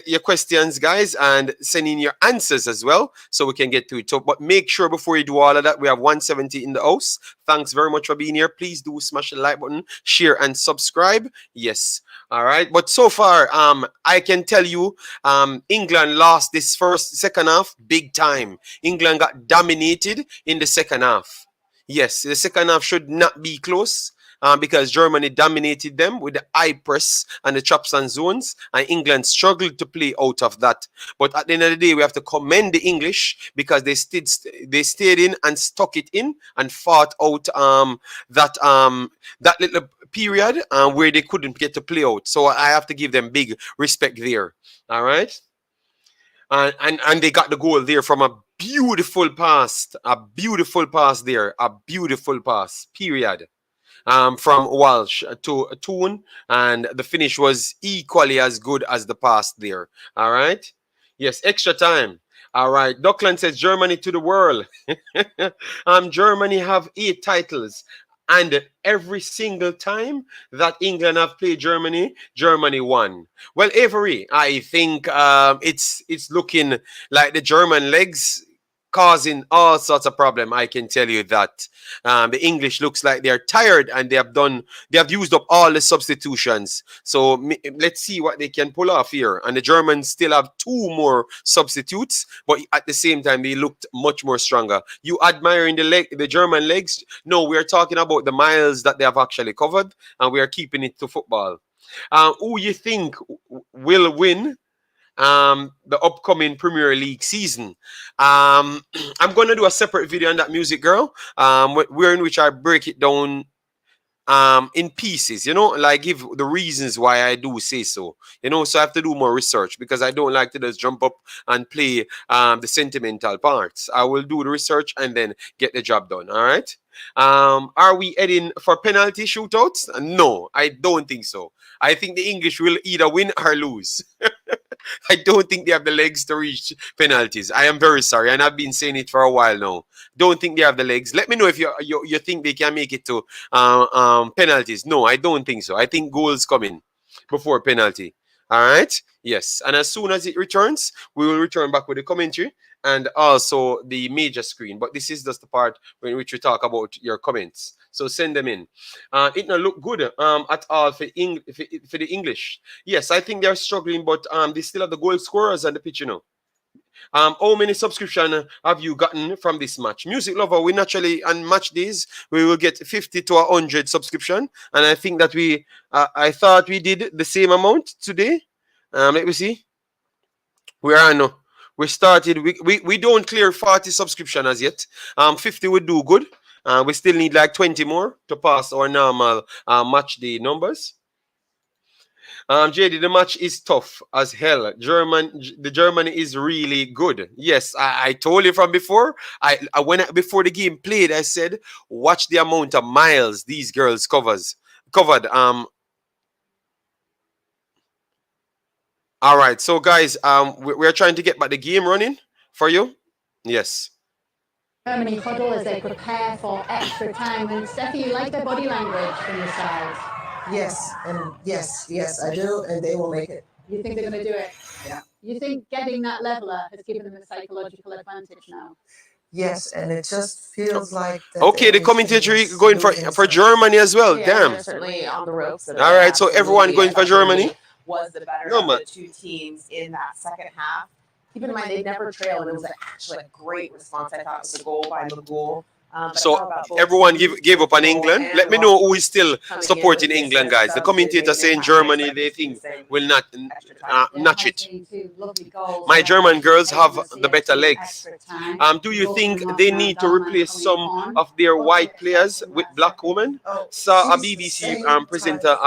your questions, guys, and send in your answers as well, so we can get to it. So, but make sure before you do all of that, we have 170 in the house. Thanks very much for being here. Please do smash the like button, share, and subscribe. Yes. All right. But so far, I can tell you, England lost this second half big time. England got dominated in the second half. Yes, the second half should not be close. Because Germany dominated them with the high press and the traps and zones, and England struggled to play out of that. But at the end of the day, we have to commend the English, because they stayed in and stuck it in and fought out that little period where they couldn't get to play out. So I have to give them big respect there. All right, and they got the goal there from a beautiful pass there, a beautiful pass. Period. From Walsh to Toon, and the finish was equally as good as the pass there. All right. Yes, extra time. All right. Duckland says Germany to the world. Germany have 8 titles, and every single time that England have played Germany, Germany won. Well, Avery, I think it's looking like the German legs causing all sorts of problem. I can tell you that the English looks like they're tired and they have used up all the substitutions. So let's see what they can pull off here. And the Germans still have 2 more substitutes, but at the same time they looked much more stronger. You admiring the German legs? No, we are talking about the miles that they have actually covered, and we are keeping it to football. Who you think will win the upcoming Premier League season? I'm going to do a separate video on that, Music Girl, where in which I break it down in pieces, you know, like give the reasons why I do say so, you know. So I have to do more research because I don't like to just jump up and play the sentimental parts. I will do the research and then get the job done. All right. Are we heading for penalty shootouts? No, I don't think so. I think the English will either win or lose. I don't think they have the legs to reach penalties. I am very sorry, and I've been saying it for a while now. Don't think they have the legs. Let me know if you think they can make it to penalties. No, I don't think so. I think goals coming before penalty. All right? Yes. And as soon as it returns, we will return back with the commentary and also the major screen. But this is just the part in which we talk about your comments. So send them in. It not look good at all for the English. Yes, I think they're struggling, but they still have the goal scorers on the pitch, you know. How many subscription have you gotten from this match? Music Lover, we naturally, on match days, we will get 50 to 100 subscription. And I think that I thought we did the same amount today. Let me see. We started, we don't clear 40 subscription as yet. 50 would do good. We still need like 20 more to pass our normal match day numbers. JD, the match is tough as hell. The Germany is really good. Yes, I told you from before. Before the game played, I said, watch the amount of miles these girls covered. All right, so guys, we're trying to get back the game running for you. Yes. Germany huddle as they prepare for extra time. And Steffi, you like their body language from the side? Yes, and yes, I do, and they will make it. You think they're going to do it? Yeah. You think getting that leveler has given them a psychological advantage now? Yes, and it just feels like that. Okay, the commentator going for Germany as well. Yeah, Damn. they're certainly on the ropes. All right, so everyone going for Germany. Was the better of the 2 teams in that second half. Keep in mind, they never trailed, and it was actually a great response. I thought it was a goal by Magul. So everyone gave up on England. Let me know who is still supporting England, guys. The commentator saying Germany, they think will not notch it. My German girls have the better legs. Do you think they need to replace some of their white players with black women? Saw a BBC presenter.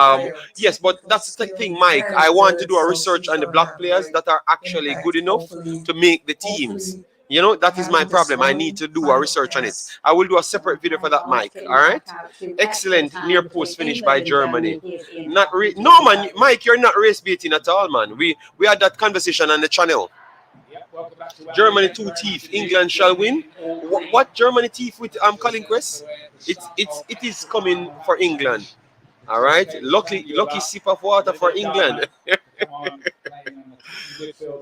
Yes, but that's the thing, Mike. I want to do a research on the black players that are actually good enough to make the teams. You know, that is my problem. I need to do a research on it. I will do a separate video for that, Mike. All right? Excellent near post finish by Germany. No, man, Mike, you're not race baiting at all, man. We had that conversation on the channel. Germany 2 teeth. England shall win. What Germany teeth with Colin Quest? It is coming for England. All right? Lucky sip of water for England.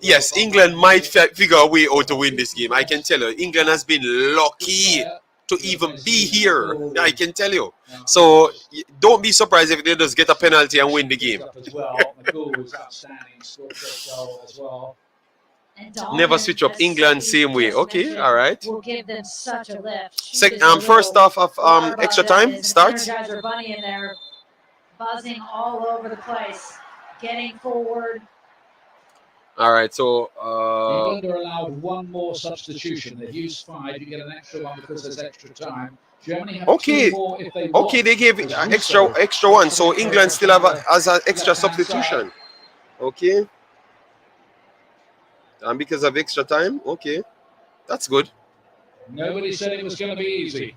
Yes, England might figure a way out to win this game. I can tell you, England has been lucky to even be here. I can tell you. So don't be surprised if they just get a penalty and win the game. Never switch up. England same way. Okay, all right. Will give them such a lift. First half of extra time starts. Energizer Bunny in there, buzzing all over the place, getting forward. All right, so England are allowed 1 more substitution. They've used 5. You get an extra one because there's extra time. Germany have 2 more if they want. Okay, they gave extra one, so England still has an extra substitution. Okay, and because of extra time, okay, that's good. Nobody said it was going to be easy.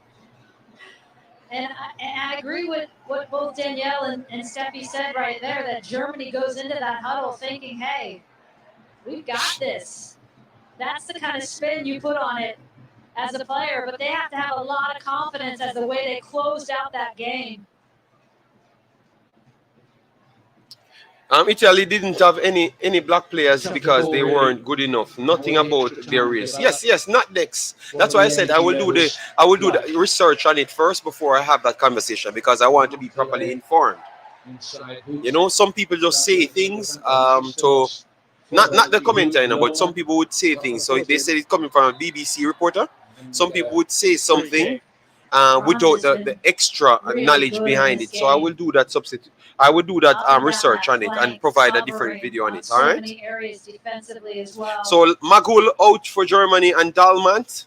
And I agree with what both Danielle and Steffi said right there, that Germany goes into that huddle thinking, hey, we've got this. That's the kind of spin you put on it as a player, but they have to have a lot of confidence as the way they closed out that game. Italy didn't have any black players because they weren't good enough. Nothing about their race. Yes, not next. That's why I said I will do the research on it first before I have that conversation, because I want to be properly informed. You know, some people just say things to not the commenter, you know, but some people would say things. So they said it's coming from a BBC reporter. Some people would say something without the extra knowledge behind it. So I will do that substitute. I will do that research on it and provide a different video on it. All right. So Magul out for Germany and Dalmat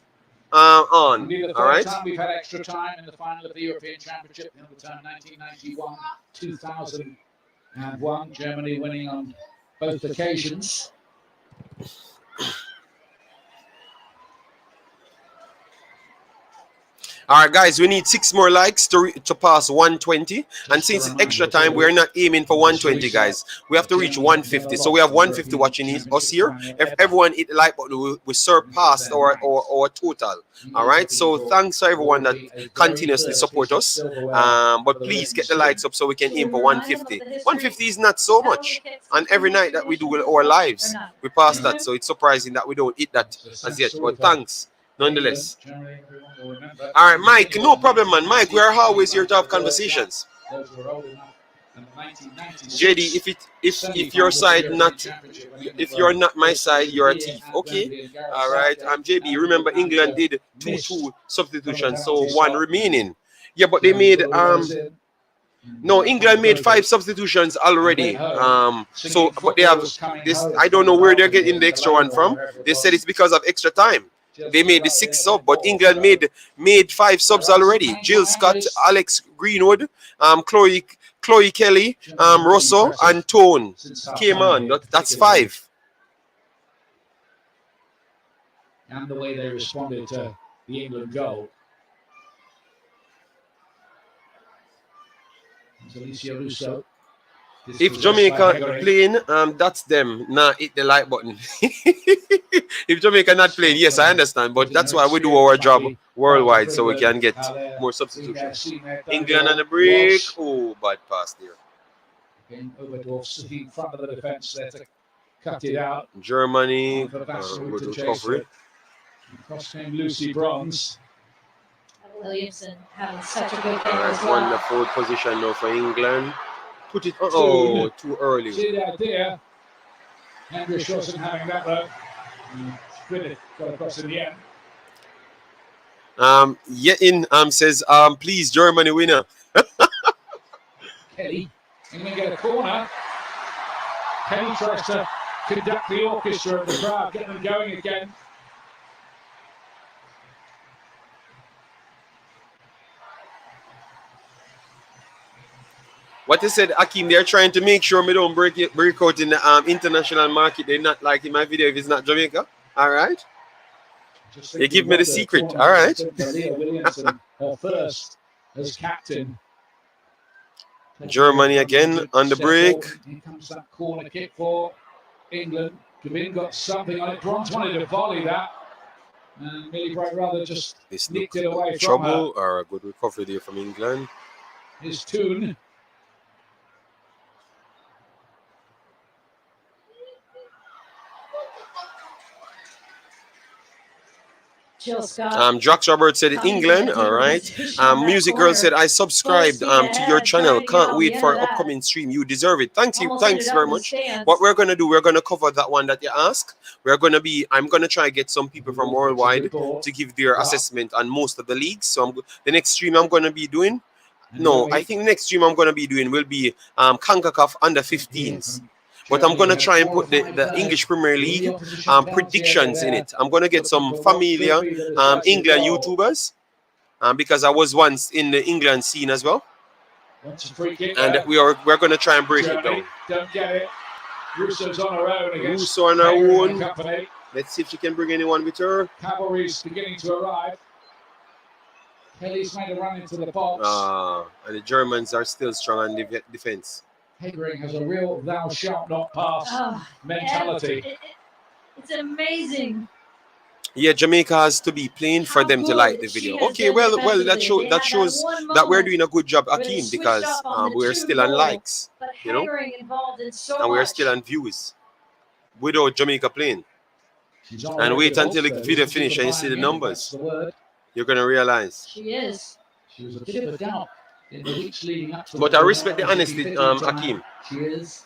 on. All right. Time we've had extra time in the final of the European Championship, the time 1991, 2001, Germany winning on both occasions. All right, guys, we need 6 more likes to pass 120. And since it's extra time, we're not aiming for 120, guys. We have to reach 150. So we have 150 watching us here. If everyone hit the like button, we surpassed our total. All right, so thanks to everyone that continuously support us. But please get the likes up so we can aim for 150. 150 is not so much. And every night that we do our lives, we pass that. So it's surprising that we don't hit that as yet. But thanks nonetheless. All right, Mike, no problem, man. Mike, we are always here to have conversations. JD, if your side if you're not my side, you're a thief. Okay, all right. I'm JB. Remember, England did 2-2 substitutions, so 1 remaining. Yeah, but they made no, England made 5 substitutions already. So but they have this. I don't know where they're getting the extra one from. They said it's because of extra time. They made the 6 sub, but England made 5 subs already. Jill Scott, Alex Greenwood, Chloe Kelly, Russo, and Tone came on. That's 5. And the way they responded to the England goal. Alicia Russo. If Jamaica playing, that's them. Nah, hit the like button. If Jamaica not playing, yes, I understand. But that's why we do our job worldwide, so we can get more substitutions. England on the break. Oh, bad pass there. Oberdorf sitting in front of the defence there to cut it out. Germany, good recovery. Cross came Lucy Bronze. Williamson having such a good game as well. Wonderful position now for England. Put it too early. See the idea. Andrew Shawson having that though. Really got across in the end. Yetin says, please, Germany winner. Kelly, and then get a corner. Kelly tries to conduct the orchestra of the crowd, get them going again. What they said, Akeem, they're trying to make sure me don't break out in the international market. They're not liking my video if it's not Jamaica. All right. They give me the secret. All right. Williamson, her first as captain. Germany again on the break. Here comes that corner kick for England. Gavin got something on it. Bronze wanted to volley that. And Millie Bright rather just nicked it away from her. Trouble or a good recovery there from England. His tune. Drax Robert said England, all right. Music Girl said I subscribed to your channel. Can't wait for upcoming stream. You deserve it. Thanks very much. What we're gonna do, we're gonna cover that one that you asked. I'm gonna try to get some people from worldwide to give their assessment on most of the leagues. So the next stream I'm gonna be doing. No, I think the next stream I'm gonna be doing will be Concacaf under 15s. But I'm going to try and put the English Premier League predictions in it. I'm going to get some familiar England YouTubers because I was once in the England scene as well. And we're going to try and break it down. Don't get it. Russo's on her own against Russo on her own. Let's see if she can bring anyone with her. Cavalry's beginning to arrive. Kelly's made a run into the box. And the Germans are still strong on defense. Hegering has a real thou shalt not pass mentality. It's amazing. Yeah, Jamaica has to be playing for how them to like good the she video. has Okay, been well, defensively. that They had shows one that we're moment doing a good job, where they Akeem, switched because up on the we're 2 still on goal, likes, but you know, Haggering involved in so and we're much. still on views without Jamaica playing. She's on And wait regular until the pulse, video isn't she, finish for and you see the Bayern Munich, that's numbers. the word. You're gonna realize. She is. She was a bit of a doubt in the weeks leading up to But the I tournament. respect the She'll be honesty, fit in time. Akeem. She is.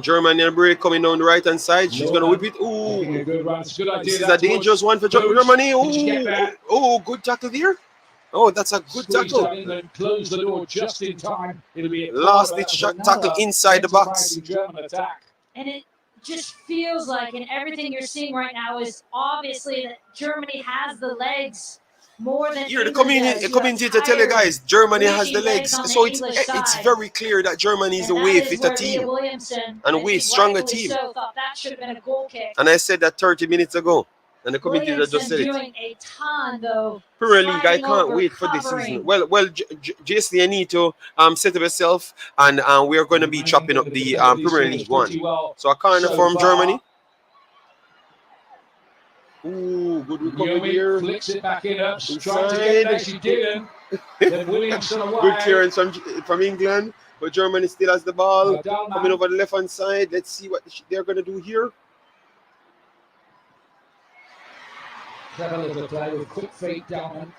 Germany and break coming down the right hand side. She's gonna whip it. Making a Ooh, good run. It's a good idea. this is a dangerous one for Germany. Oh, good tackle there. Oh, that's a good tackle. Close the door just in time. It'll be Last ditch tackle inside the box. German attack. And it just feels like, and everything you're seeing right now is obviously that Germany has the legs more than Here, the England does. commentator tell you guys, Germany has the reaching legs. legs on So the it's English side. very clear that Germany is a And way that is fitter where Leah team Williamson, and I a way think stronger rightfully team. so, thought that should have been a goal kick. And I said that 30 minutes ago. And the commentator just Williamson said it. doing a ton though. Premier League, I sliding can't over, wait for this covering. season. Well, Jason, you need to set up yourself, and we're going to be chopping up the Premier League one. So a corner from Germany. Ooh, good recovery here. Flicks it back in up. Trying to get there, she didn't. Then Williamson away. Good clearance from England, but Germany still has the ball. Coming over the left hand side. Let's see what they're going to do here. Clever little play with quick feet down.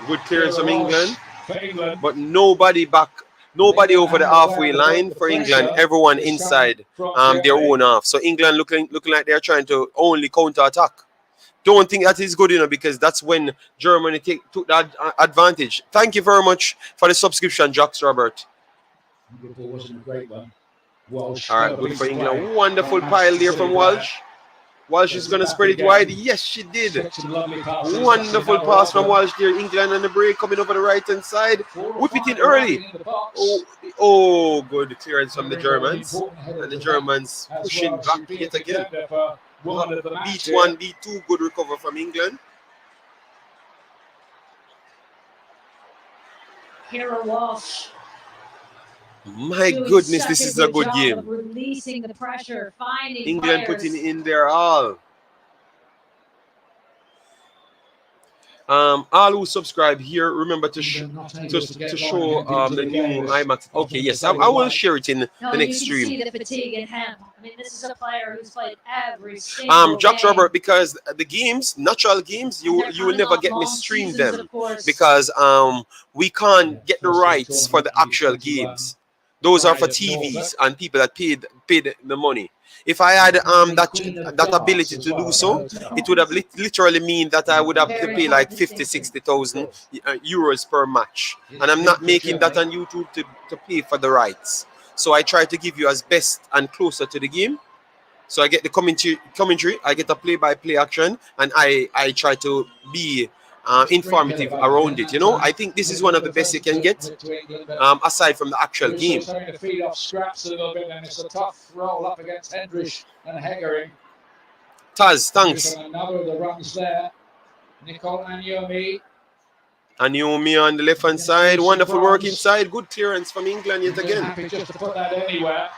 Good clearance from England. For England. But nobody over the halfway line for England. Everyone inside their own half. So England looking like they're trying to only counter attack. Don't think that is good enough, because that's when Germany took that advantage. Thank you very much for the subscription, Jacques Robert. It wasn't a great one. Walsh. All right, good for England. Wonderful pile there from Walsh. Walsh is going to spread it wide. Yes, she did. Wonderful pass from Walsh there. England on the break, coming over the right-hand side. Whip it in early. Oh, good clearance from the Germans. And the Germans pushing back yet again. Beat 1, beat 2. Good recover from England. Kara Walsh. My goodness, this is a good game. Releasing the pressure, finding England players. putting in their all. All who subscribe here, remember to show the new Imaxit. Okay, yes, I will share it in the next stream. You can see the fatigue in him. I mean, this is a player who's played every single Jack game. Robert, because the games, natural games, you will never get me stream them, because we can't get the rights for the actual games. Those are for TVs and people that paid the money. If I had that ability to do so, it would have literally mean that I would have to pay like 50,000-60,000 euros per match. And I'm not making that on YouTube to pay for the rights. So I try to give you as best and closer to the game. So I get the commentary, I get a play-by-play action, and I try to be informative around it. You know, I think this is one of the best you can get, aside from the actual game. To feed off scraps a little bit, and it's a tough roll up against Hendrich and Haggering. Taz, thanks. Another of the runs there. Nicole Anyomi. Anyomi on the left hand side. Wonderful work inside. Good clearance from England yet again. Happy just to put that anywhere.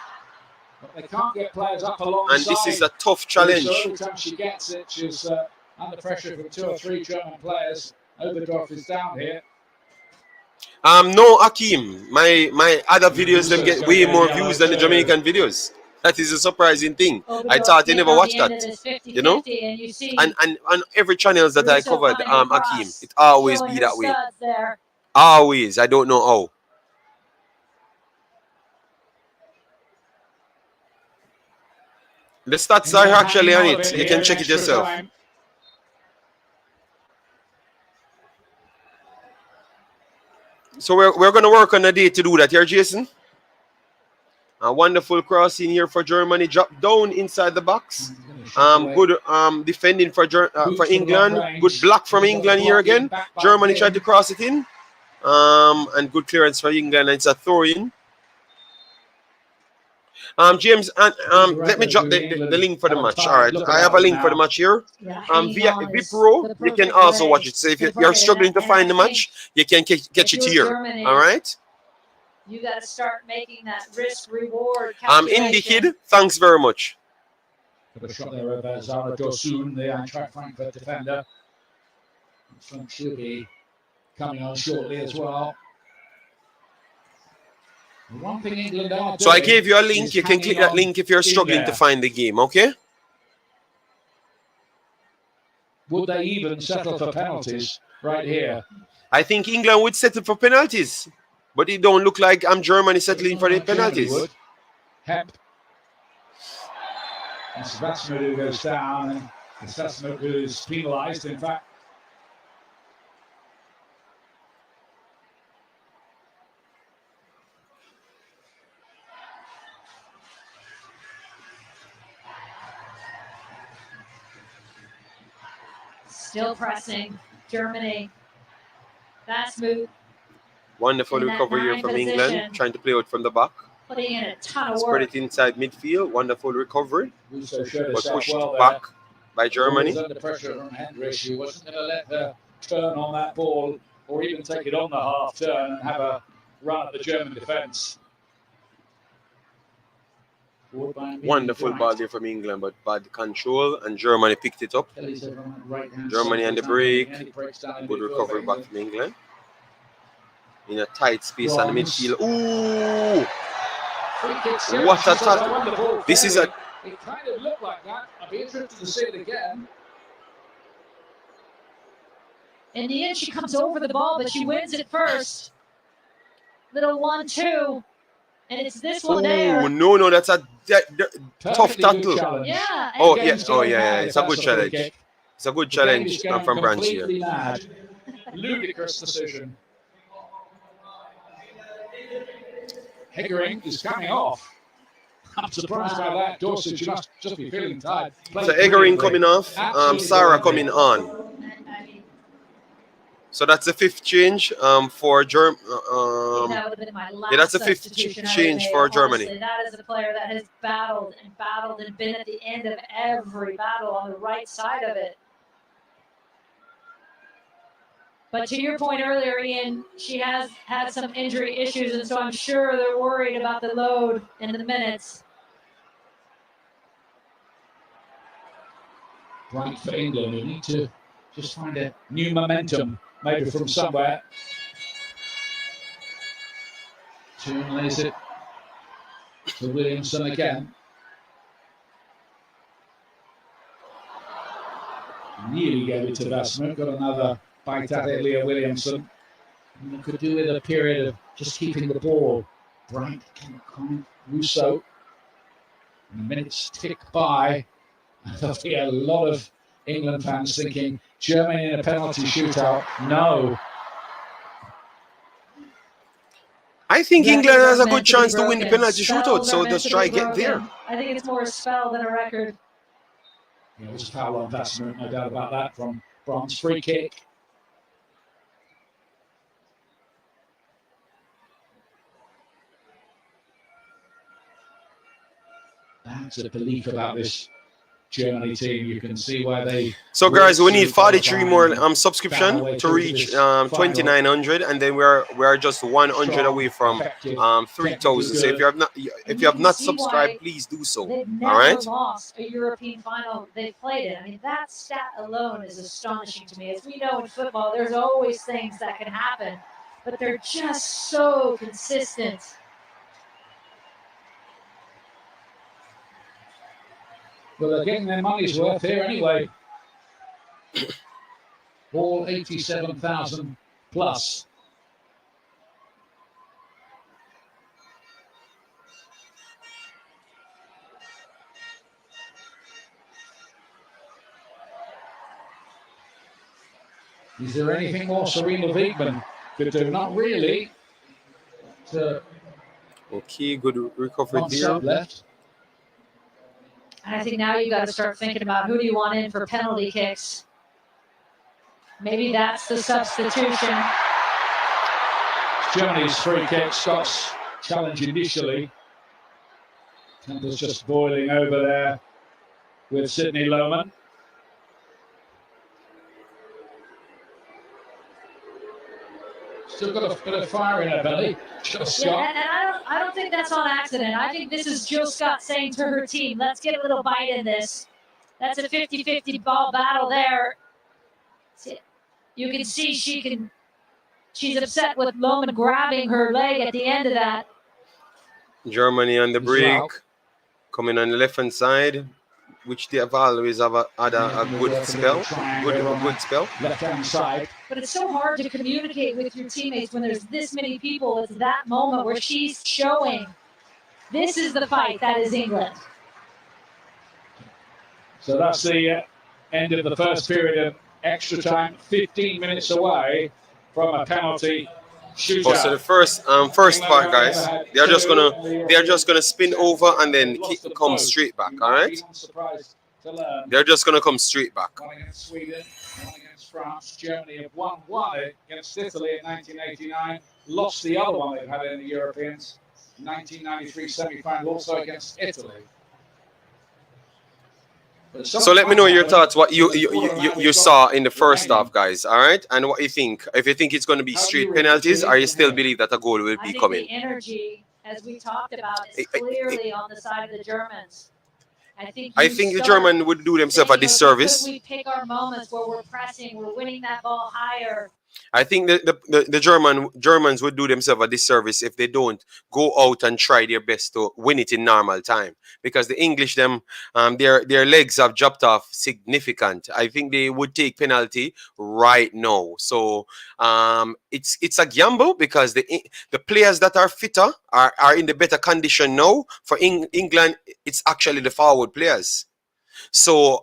But they can't get players up alongside. And this is a tough challenge. So every time she gets it, she's under pressure from 2 or 3 German players. Oberdorf is down here. No, Akeem. My other videos them get way more views than the Jamaican videos. That is a surprising thing. I thought you never watched that. You know? And on every channels that I covered, Akeem, it always be that way. Always. I don't know how. The stats are actually on it. You can check it yourself. So we're going to work on a day to do that here, Jason. A wonderful crossing here for Germany. Drop down inside the box. Good defending for England. Good block from England here again. Germany tried to cross it in. And good clearance for England. And it's a throw-in. James, let me drop the link for the match. All right, I have a link for the match here. Via Vipro, you can also watch it. So if you're struggling to find the match, you can catch it here. All right. You got to start making that risk reward. Indie Kid, thanks very much. Got a shot there over Zara Dorsun, the Eintracht Frankfurt defender. Frank should be coming on shortly as well. The one thing England are So I doing gave you a link. is You can click that hanging link if you're on in struggling to there. find the game, okay? Would they even settle for penalties right here? I think England would settle for penalties. But it don't look like Germany settling for the Germany penalties. would. Hep. And Sebastian who goes down, and Sebastian who is penalised, in fact. Still pressing. Germany. Fast move. Wonderful In that recovery here 9 from position. England. Trying to play out from the back. Putting in a ton of Spread work. it inside midfield. Wonderful recovery. Russo showed But herself pushed well there. back by Germany. Always under pressure from Hendrich. She wasn't going to let her turn on that ball or even take it on the half turn and have a run at the German defence. Wonderful ball there from England, but bad control, and Germany picked it up. Germany on the break. Good recovery back from England. In a tight space on the midfield. Ooh! What a tackle. This is a... It kind of looked like that. I'd be interested to see it again. In the end, she comes over the ball, but she wins it first. Little 1-2. And it's this one there. Oh, no, that's a tough tackle. Yeah. Oh, yeah. It's a good challenge. It's a good challenge from Branch here. Ludicrous decision. Heggering is coming off. I'm surprised by that. Dorset, you must just be feeling tired. So Heggering coming off, Sarah coming on. So that's the fifth change for Germany. That would have been my last that's the fifth substitution change I for made. Germany. Honestly, that is a player that has battled and been at the end of every battle on the right side of it. But to your point earlier, Ian, she has had some injury issues, and so I'm sure they're worried about the load and the minutes. Right for England, we need to just find a new momentum, maybe from somewhere. Toon lays it to Williamson again. Nearly gave it to Vassman, got another bite at it, Leah Williamson. And they could do with a period of just keeping the ball. Bright, Russo. And the minutes tick by. There'll be a lot of England fans thinking, Germany in a penalty shootout. No. I think Records England are has a meant good to be chance to win the broken. penalty Spells shootout, are so meant just to try be get there. broken. I think it's more a spell than a record. Yeah, it was a foul on Vassman, no doubt about that, from Brandt's free kick. That's a belief about this Germany team. You can see why they... So guys, we need 43 more subscription to reach 2,900, and then we are just 100 away from 3,000. So if you have not subscribed, please do so. They've All never right. lost a European final. They've played it. I mean, that stat alone is astonishing to me. As we know in football, there's always things that can happen, but they're just so consistent. Well, they're getting their money's worth here anyway. All 87,000 plus. Is there anything more Serena Wiegman could do? Not really. Okay, good recovery One there. sub left. And I think now you got to start thinking about who do you want in for penalty kicks. Maybe that's the substitution. Germany's free kick. Scott's challenge initially. Temper's just boiling over there with Sydney Lohman. Still got a bit of fire in her belly. Just Yeah, and I don't think that's on accident. I think this is Jill Scott saying to her team, let's get a little bite in this. That's a 50-50 ball battle there. You can see she's upset with Lohman grabbing her leg at the end of that. Germany on the break, coming on the left hand side, which they have always had a good spell, good spell. Left hand side. But it's so hard to communicate with your teammates when there's this many people. It's that moment where she's showing this is the fight that is England. So that's the end of the first period of extra time. 15 minutes away from a penalty shootout. Oh, so the first part, guys, they're just gonna spin over and then come straight back. All right, they're just gonna come straight back. One against Sweden, one against France. Germany have won one against Italy in 1989. Lost the other one they've had in the Europeans. 1993 semi-final, also against Italy. So let me know your thoughts, what you saw in the first half, guys. All right, and what you think. If you think it's going to be straight penalties, or you still believe that a goal will be coming. The energy, as we talked about, is clearly on the side of the Germans. I think the German would do themselves a disservice. We pick our moments where we're pressing, we're winning that ball higher. I think the Germans would do themselves a disservice if they don't go out and try their best to win it in normal time, because the English their legs have dropped off significant. I think they would take penalty right now. So it's a gamble, because the players that are fitter are in the better condition now. For England, it's actually the forward players. So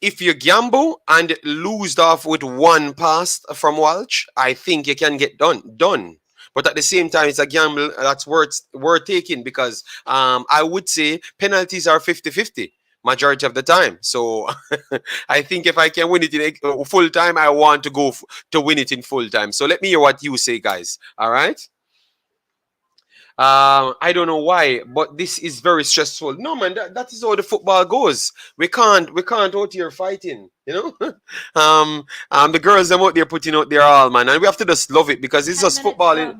if you gamble and lose off with one pass from Walsh, I think you can get done. But at the same time, it's a gamble that's worth taking, because I would say penalties are 50-50 majority of the time. So I think if I can win it in full time, I want to go to win it in full time. So let me hear what you say, guys. All right. I don't know why, but this is very stressful. No, man, that is how the football goes. We can't out here fighting, you know. The girls them out there putting out their all, man, and we have to just love it, because it's just football. At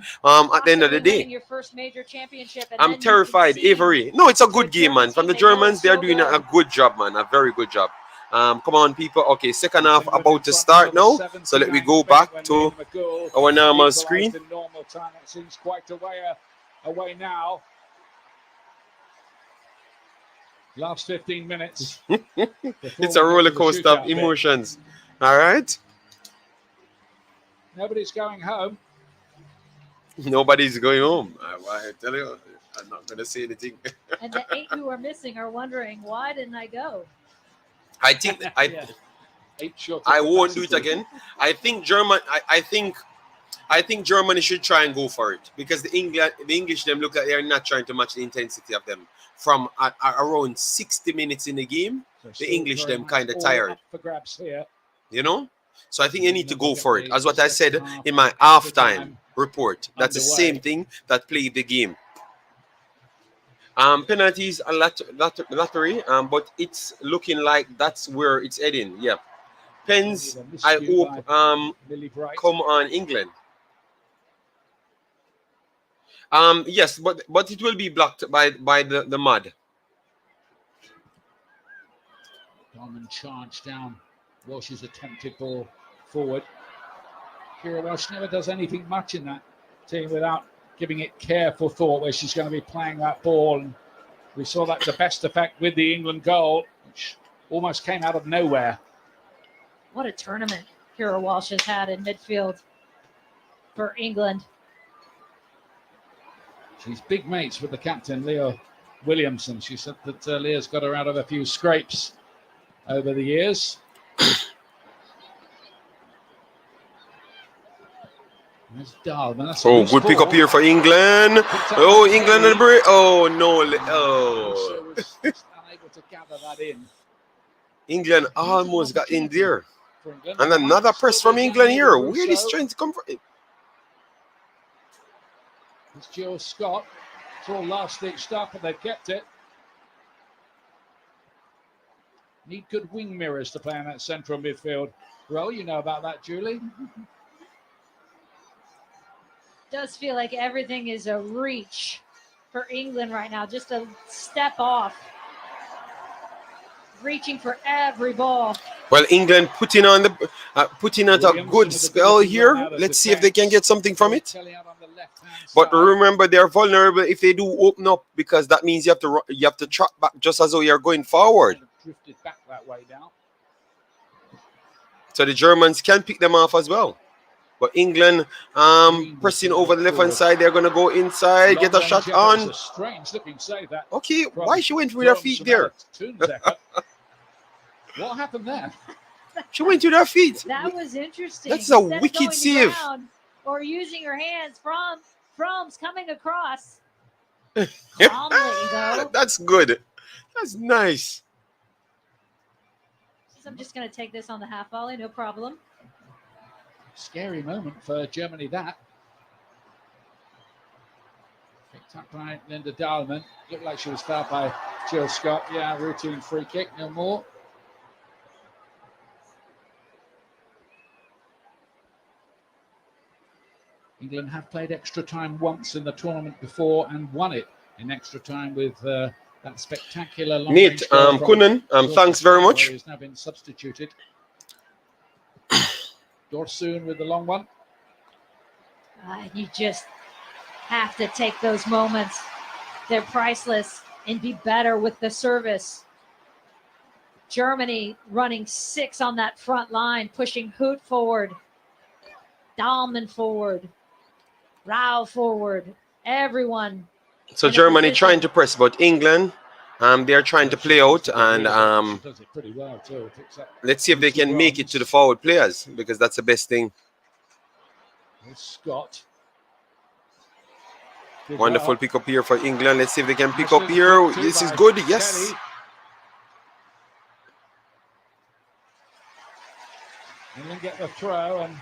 the end of the day, your first major championship, I'm terrified. Avery, no, it's a good game, man. From the Germans, they're doing a good job, man, a very good job. Come on, people. Okay, second half about to start now. So let me go back to our normal screen. Normal time. It seems quite away now. Last 15 minutes. It's a roller coaster of emotions. All right. Nobody's going home. Nobody's going home. I tell you, I'm not going to say anything. And the 8 who are missing are wondering, why didn't I go? I think I won't do it again. I think Germany should try and go for it, because the English them look like they're not trying to match the intensity of them. From around 60 minutes in the game, the English them kind of tired. For grabs here. You know? So I think you need to go for it. As what I said in my halftime report. That's the same thing that played the game. Penalties are lottery, but it's looking like that's where it's heading. Yeah. Pens, I hope come on England. Yes, but it will be blocked by the mud. Norman charged down Walsh's attempted ball forward. Kira Walsh never does anything much in that team without giving it careful thought where she's going to be playing that ball. And we saw that to best effect with the England goal, which almost came out of nowhere. What a tournament Kira Walsh has had in midfield for England. She's big mates with the captain, Leah Williamson. She said that Leah's got her out of a few scrapes over the years. That's Dahl. Oh, good pick up here for England. Oh, England and the break. Oh, no. Oh. Unable to gather that in. England almost got in there. And another press from England here. Where is this trying to come from? It's Jill Scott. It's all last-ditch stuff, but they've kept it. Need good wing mirrors to play in that central midfield. Well, you know about that, Julie. Does feel like everything is a reach for England right now, just a step off, reaching for every ball. Well, England putting on the putting out a good spell here. Let's see if they can get something from it. But remember, they're vulnerable if they do open up, because that means you have to track back just as though you're going forward. Drifted back that way now. So the Germans can pick them off as well. But England pressing over the left hand side, they're gonna go inside, get a shot on. A strange looking save that. Okay, why she went with her feet there? What happened there? She went to her feet. That was interesting. That's a Instead of wicked going save. down or using her hands, From's coming across. Calmly, though. That's good. That's nice. I'm just going to take this on the half volley, no problem. Scary moment for Germany, that. Picked up by Linda Dahlman. Looked like she was fouled by Jill Scott. Yeah, routine free kick, no more. England have played extra time once in the tournament before and won it in extra time with that spectacular long Neat. Kunan, thanks very much. He's now been substituted. Dorsoon with the long one. You just have to take those moments. They're priceless, and be better with the service. Germany running 6 on that front line, pushing Hoot forward, Dahlman forward, Rao forward, everyone. So Germany trying to press, but England, they're trying to play out, and does it pretty well too. let's see if they can make it to the forward players, because that's the best thing. Scott. Wonderful pick up here for England. Let's see if they can pick up here. This is good. Yes. England get the throw, and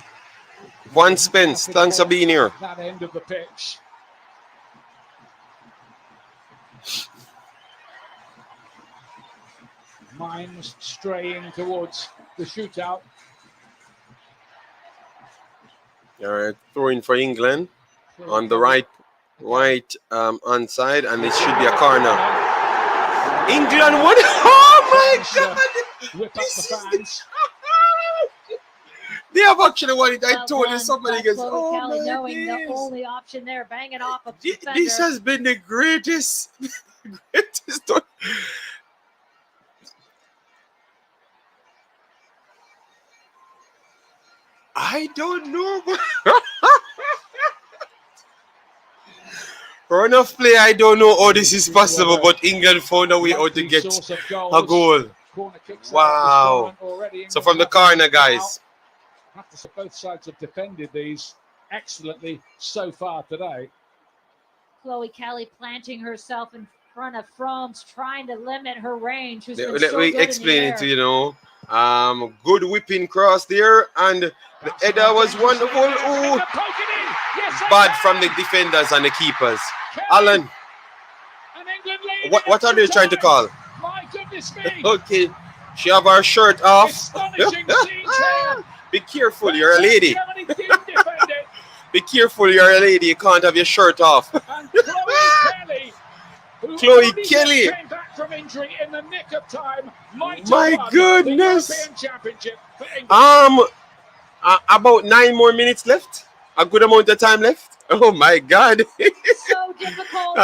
Juan Spence, thanks for being here. That end of the pitch. Mines straying towards the shootout. All right, throwing for England on the right onside, and it should be a corner. England won. Oh my God! Whip up the fans. They have actually won it. I Well told you done somebody by gets. Chloe Oh Kelly, my knowing the days. only option there, banging off a This defender. has been the greatest, greatest. I don't know. Run of play, I don't know how this is possible, but England found a way how to get a goal. Wow. So from the corner, guys. Both sides have defended these excellently so far today. Chloe Kelly planting herself in front of From's, trying to limit her range. Who's been Let so me good in the explain it air. to you know. Good whipping cross there, and the header was wonderful. Oh, bad from the defenders and the keepers. Alan, what are they trying to call? My goodness me. Okay, she have her shirt off. Astonishing scene. Be careful, you're a lady. Germany did defend it. Be careful, you're a lady. You can't have your shirt off. And Chloe Kelly, who Chloe only just Kelly. came back from injury in the nick of time. Might have My won goodness. the European Championship for England. About 9 more minutes left. A good amount of time left. Oh my God. So difficult.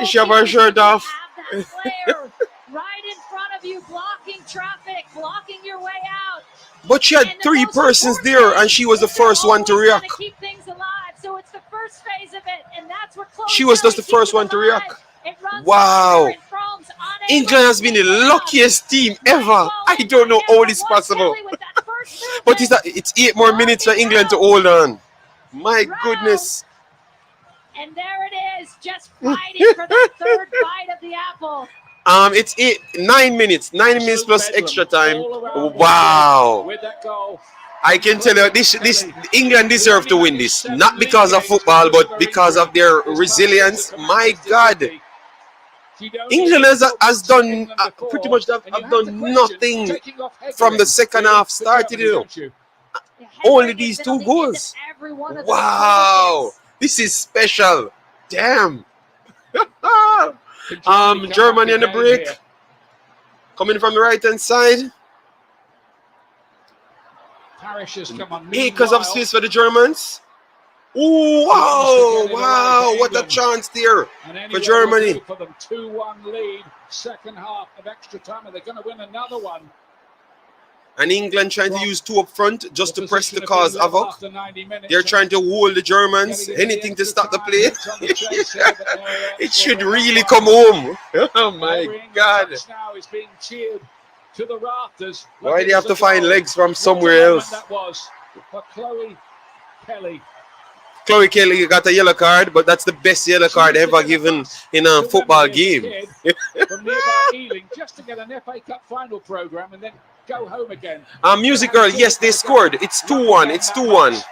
She have her shirt off. Have that flare right in front of you, blocking traffic, blocking your way out. But she had And the 3 most persons important there, thing and she was the is they're first one to always react. gonna keep things alive. So it's the first phase of it, and that's where Chloe She was Kelly just the keeps first it one to alive. react. It runs Wow. fire, and From's unable England has to been the pick it up. luckiest team ever. Nice I ball don't know in how by this is Juan possible. Kelly with that first But movement. it's 8 more minutes for England to hold on. My goodness. And there it is, just fighting for the third bite of the apple. It's 9 minutes. 9 minutes plus extra time. All around Wow. with that goal. I can tell you this England deserve to win this. Not because of football, but because of their resilience. My God. England has done pretty much have done nothing from the second half started. You know. Only these 2 goals. Wow. This is special. Damn. Can Germany on the back again break. here? Coming from the right-hand side. Parrish has come on. Acres of Meanwhile, space for the Germans. Ooh, wow, wow, what a chance there and for anyway, Germany. we'll go for them 2-1 lead. Second half of extra time, and they're going to win another one. And England trying to use two up front just to press the position cause have been level havoc. after 90 minutes, They're trying to hold the Germans. getting into the Anything to extra stop the time, play. hits on the chase here, but It should well, really that come one. home. Oh my Every England God. touch now is being cheered to the rafters. Why Like do you have it to was a find goal. legs from What a somewhere moment else? that was for Chloe Kelly. Chloe Kelly got a yellow card, but that's the best yellow card ever given in a football game. From nearby Ealing, just to get an FA Cup final program and then go home again. Music Girl, yes, they scored. It's 2-1. It's 2-1.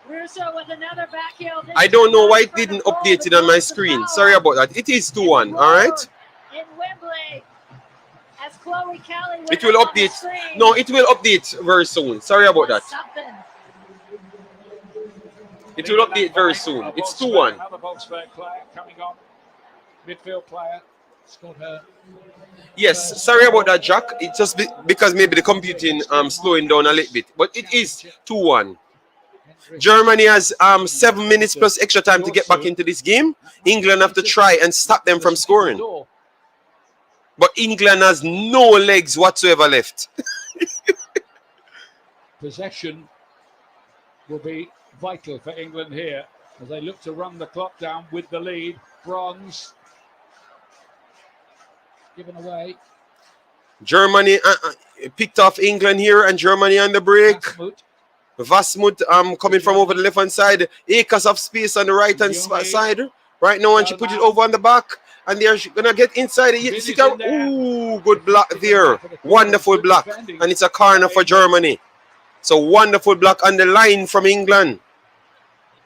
Russo with another back heel. I don't know why it didn't update it on my screen. Sorry about that. It is 2-1, all right? In Wembley, as Chloe Kelly It will update. No, it will update very soon. Sorry about that. It will update very soon. It's 2-1. Another Volkswagen player coming on. Midfield player. Scored her. Yes, sorry about that, Jack. It's just because maybe the computing slowing down a little bit. But it is 2-1. Germany has 7 minutes plus extra time to get back into this game. England have to try and stop them from scoring. But England has no legs whatsoever left. Possession will be vital for England here as they look to run the clock down with the lead. Bronze given away. Germany picked off England here, and Germany on the break. Vasmut coming from over the left hand side. Acres of space on the right hand side right now, and she put it over on the back, and they're gonna get inside it. Ooh, good block there. Wonderful block, and it's a corner for Germany. So wonderful block on the line from England.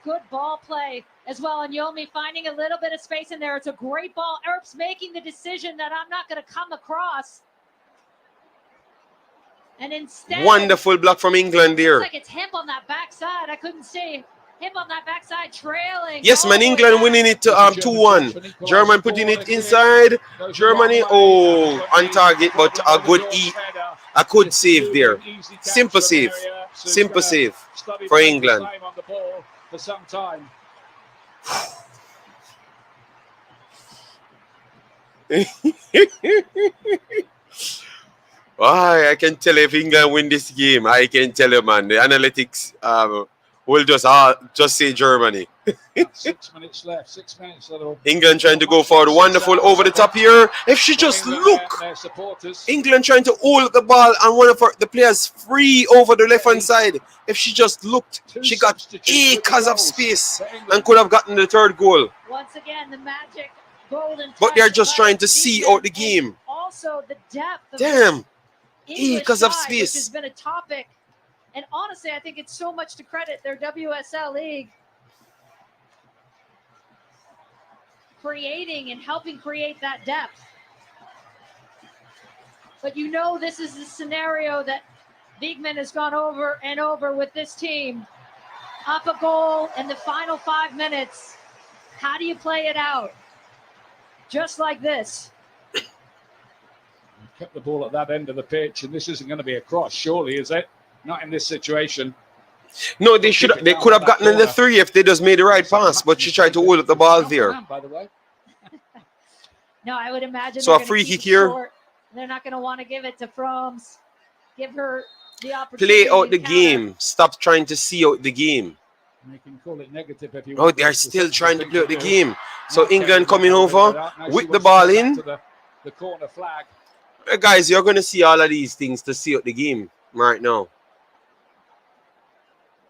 Good ball play as well, and Yomi finding a little bit of space in there. It's a great ball. Earp's making the decision that I'm not going to come across. And instead, wonderful block from England there. Looks like it's Hemp on that backside. I couldn't see Hemp on that backside trailing. Yes, man, England winning it 2-1. German putting it inside. Germany, oh, on target, but a good save there. Simple save. Simple save for England. For some time. I can tell if England win this game. I can tell you, man. The analytics will just say Germany. 6 minutes left. 6 minutes. England trying to go for the wonderful over the top here. If she just look, England trying to hold the ball and one of the players free over the left hand side. If she just looked, she got acres of space and could have gotten the third goal. Once again, the magic golden. But they're just trying to see out the game. Also, the depth. Damn. English Acres of side, space. Which has been a topic, and honestly, I think it's so much to credit their WSL league creating and helping create that depth. But you know, this is the scenario that Wiegman has gone over and over with this team. Up a goal in the final 5 minutes. How do you play it out? Just like this. Kept the ball at that end of the pitch, and this isn't going to be a cross, surely, is it? Not in this situation. No, they should. They could have gotten in the 3 if they just made the right pass, but she tried to hold up the ball there. By the way. No, I would imagine. So a free kick here. Short. They're not going to want to give it to Froms. Give her the opportunity. Play out the game. Stop trying to see out the game. You can call it negative if you want. They are still trying to play out the game. So England coming over with the ball in. The corner flag. Guys, you're going to see all of these things to see out the game right now.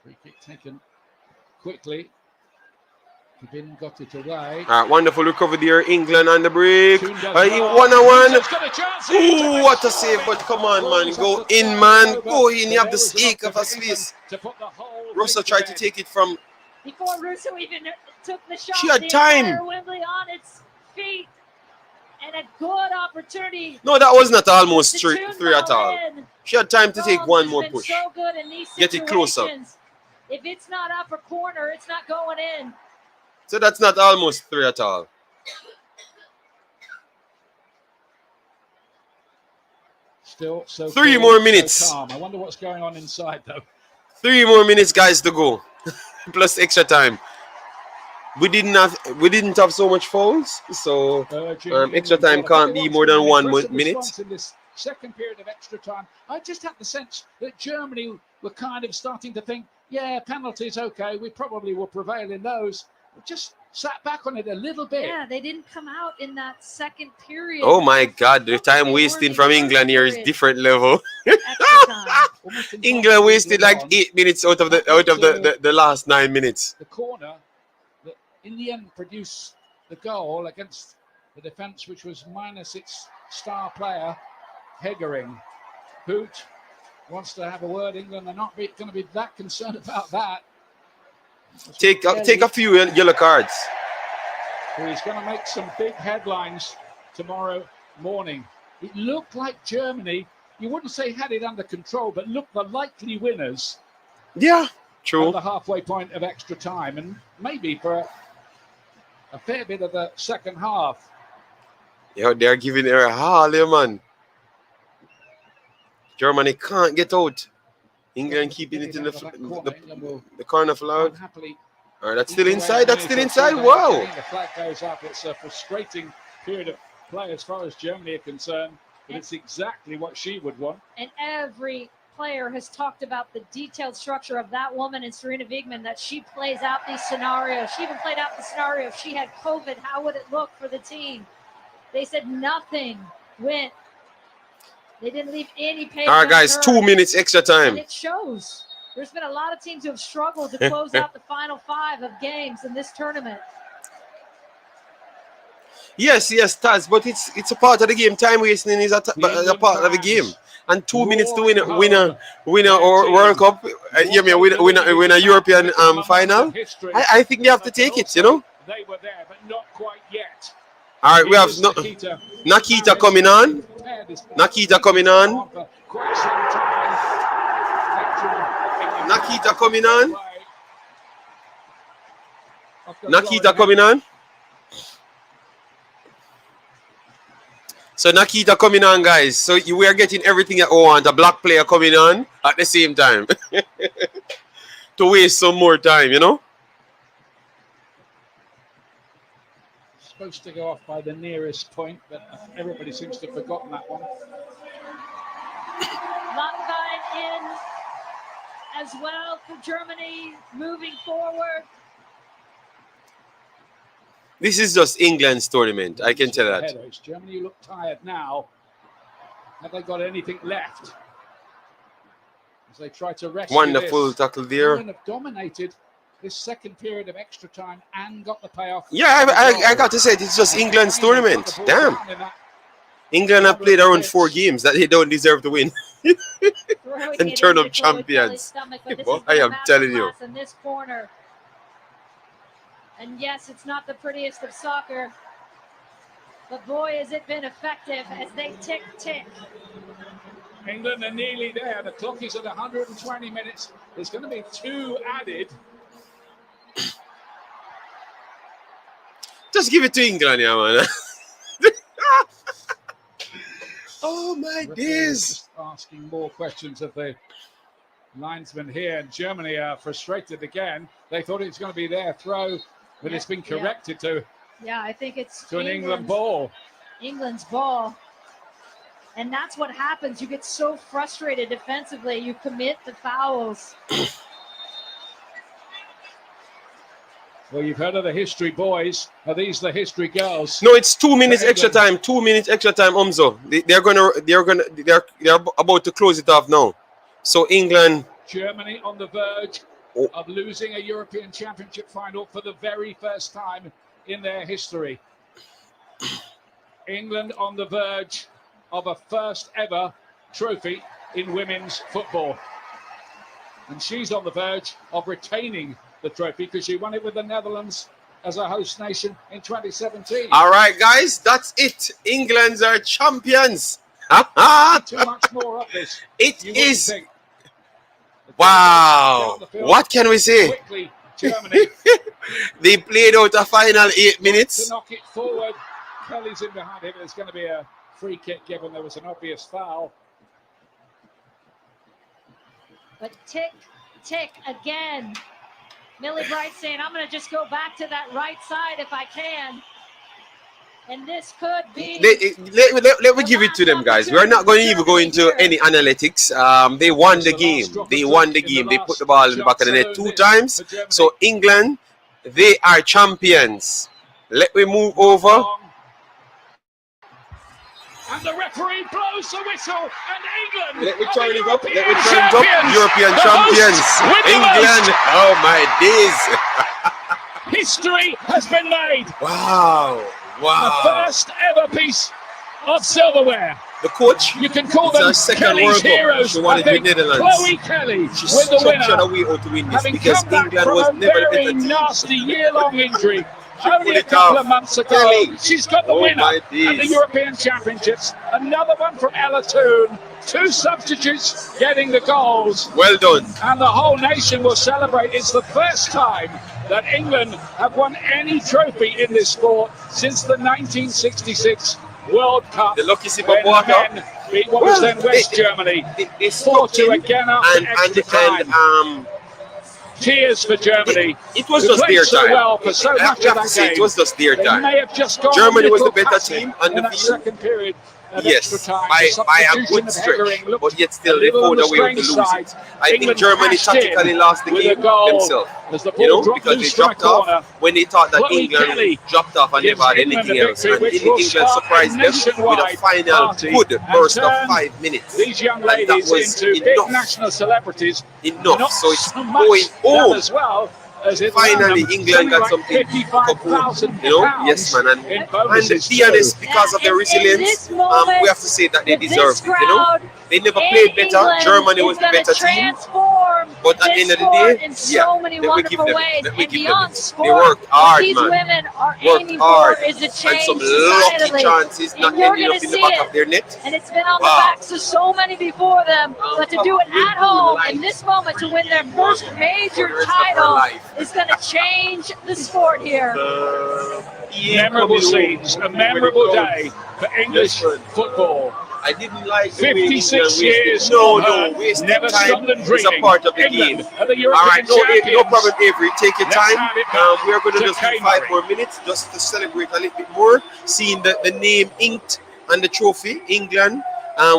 Free kick taken quickly. Kibin got it away. All right, wonderful recovery there. England on the break. 1-on-1. Ooh, what a save. But come on, man. Go in, man. Go in. You have the stake of a space. Russo tried to take it from. Before Russo even took the shot, she had time. Wembley on its feet. And a good opportunity. No, that was not almost three at all. She had time to take one more push. So good in these get it closer. If it's not upper corner, it's not going in. So that's not almost 3 at all. Still so 3 cool, more minutes. So calm. I wonder what's going on inside though. 3 more minutes, guys, to go. Plus extra time. We didn't have so much fouls, so extra time can't be more than 1 minute. In this second period of extra time, I just had the sense that Germany were kind of starting to think, yeah, penalties, okay, we probably will prevail in those. We just sat back on it a little bit. Yeah, they didn't come out in that second period. Oh my God, the time wasting from England here is different level. England wasted like 8 minutes out of the last 9 minutes. The corner that in the end produced the goal against the defence, which was minus its star player, Heggering. Hoot wants to have a word. England are not going to be that concerned about that. Take a few yellow cards. So he's going to make some big headlines tomorrow morning. It looked like Germany, you wouldn't say had it under control, but looked the likely winners. Yeah, true. At the halfway point of extra time, and maybe for a fair bit of the second half. Yeah, they're giving her a holler, man. Germany can't get out. England keeping it in the corner flag. All right, that's still inside. That's still inside. Wow. The flag goes up. It's a frustrating period of play as far as Germany are concerned, but it's exactly what she would want. And every player has talked about the detailed structure of that woman in Serena Wiegmann, that she plays out these scenarios. She even played out the scenario if she had COVID, how would it look for the team? They said nothing went. They didn't leave any page. All right, guys, 2 minutes extra time. And it shows. There's been a lot of teams who have struggled to close out the final 5 of games in this tournament. Yes, Taz, but it's a part of the game. Time wasting is a part of the game. And 2 minutes to win a World Cup, win a European final. I think they have to take it, you know. They were there, but not quite yet. All right, we have Nakita coming on. Nakita coming on. Nakita coming on. Nakita coming on. So Nakita coming on, guys. So we are getting everything that we want. A black player coming on at the same time. To waste some more time, you know? Supposed to go off by the nearest point, but everybody seems to have forgotten that one. Langbein in as well for Germany, moving forward. This is just England's tournament, I can tell that. Headers. Germany look tired now. Have they got anything left? As they try to rescue Wonderful tackle there. England have dominated this second period of extra time and got the payoff. Yeah, I got to say, it's just England's tournament. Damn. England have played around 4 games that they don't deserve to win. And turn up champions. I am telling you. In this corner. And yes, it's not the prettiest of soccer, but boy, has it been effective as they tick. England are nearly there. The clock is at 120 minutes. There's going to be 2 added. Just give it to England, yeah, man. Oh my days! Just asking more questions of the linesman here, and Germany are frustrated again. They thought it was going to be their throw, but it's been corrected to. Yeah, I think it's to an England ball. England's ball, and that's what happens. You get so frustrated defensively, you commit the fouls. Well, you've heard of the history boys. Are these the history girls? No, it's 2 minutes extra time. 2 minutes extra time, Umzo. They're about to close it off now. So England. Germany on the verge of losing a European Championship final for the very first time in their history. England on the verge of a first ever trophy in women's football. And she's on the verge of retaining the trophy because she won it with the Netherlands as a host nation in 2017. All right, guys, that's it. England's are champions. Too much more of this. It is. Wow. Down the field. What can we say? Quickly, Germany They played out a final 8 to minutes. knock it forward. Kelly's in behind him. There's going to be a free kick given. There was an obvious foul. But tick, tick again. Millie Bright saying, I'm going to just go back to that right side if I can. And this could be. Let me give it to them, guys. We're not going to even go into any analytics. They won the game. They won the game. They put the ball in the back of the net 2 times. So England, they are champions. Let me move over. And the referee blows the whistle, and England. Let me are turn the it up. Let me European turn it up. champions. European The champions. hosts win the England. most. Oh my days. History has been made. Wow. The Wow. first ever piece of silverware. The coach. You can call It's them her second Kelly's World Cup. heroes. She won I it with think Netherlands. Chloe Kelly She with the structured a winner. way out to win this Having because come back England from was a never the very better team. nasty year-long injury. pull Only a it couple off. of months ago, Kelly. she's got the Oh, winner my at the days. European Championships. Another one from Ella Toon. 2 substitutes getting the goals. Well done. And the whole nation will celebrate. It's the first time that England have won any trophy in this sport since the 1966 World Cup. The lucky sip when of water. men beat what was then West Germany. They stuck 4-2 in again after extra time. Tears for Germany. It was who just played their so time. well for so I much have of to that say, game. it was just their They time. may have just gone Germany a was the little better passive team on in the that field. second period. Of Yes, extra time. by The a substitution good of stretch, Heggering looked but yet a still they little on found the a way to strange lose side. it. I think England Germany cashed in tactically lost the with game a goal themselves. as the You ball know, dropped because they loose from a dropped off corner. when they thought that Chloe England Kelly dropped off and gives never had England anything a else. victory, And which will England spark a surprised them with a nationwide final party good and burst of turn 5 minutes. these young And that ladies was into big enough. national celebrities. Enough. Not So it's so much going that home. as well as it Finally, landed England got something something like to come home. £55,000 You know, yes, man. in And bonuses be honest, too. because of their In resilience, this moment, we have to say that they with deserve this it. You know, crowd, they never in played better. England Germany is was the gonna better team. transform But at the this end of the sport day, in so many let me give wonderful them ways. it. Let me And give them beyond it. They sport, worked what hard, these man. women are Worked aiming hard. for is a And change some lucky societally. chances not And you're ending going up to in the see back it. of their net. And it's been on the Wow. backs of so many before them. But to do it at home in this moment to win their first major For the rest of her title life. is going to change the sport here. Memorable scenes, a memorable day for English Yes, man. football. I didn't like the way 56 England wasted. years No, of her wasting never time stopped them is a dreaming. part of the England game. are the All European right, no champions. problem, Avery. Take your Let's time. hand it back We are going to to just do Kay 5 Murray. more minutes just to celebrate a little bit more. Seeing the name inked on the trophy, England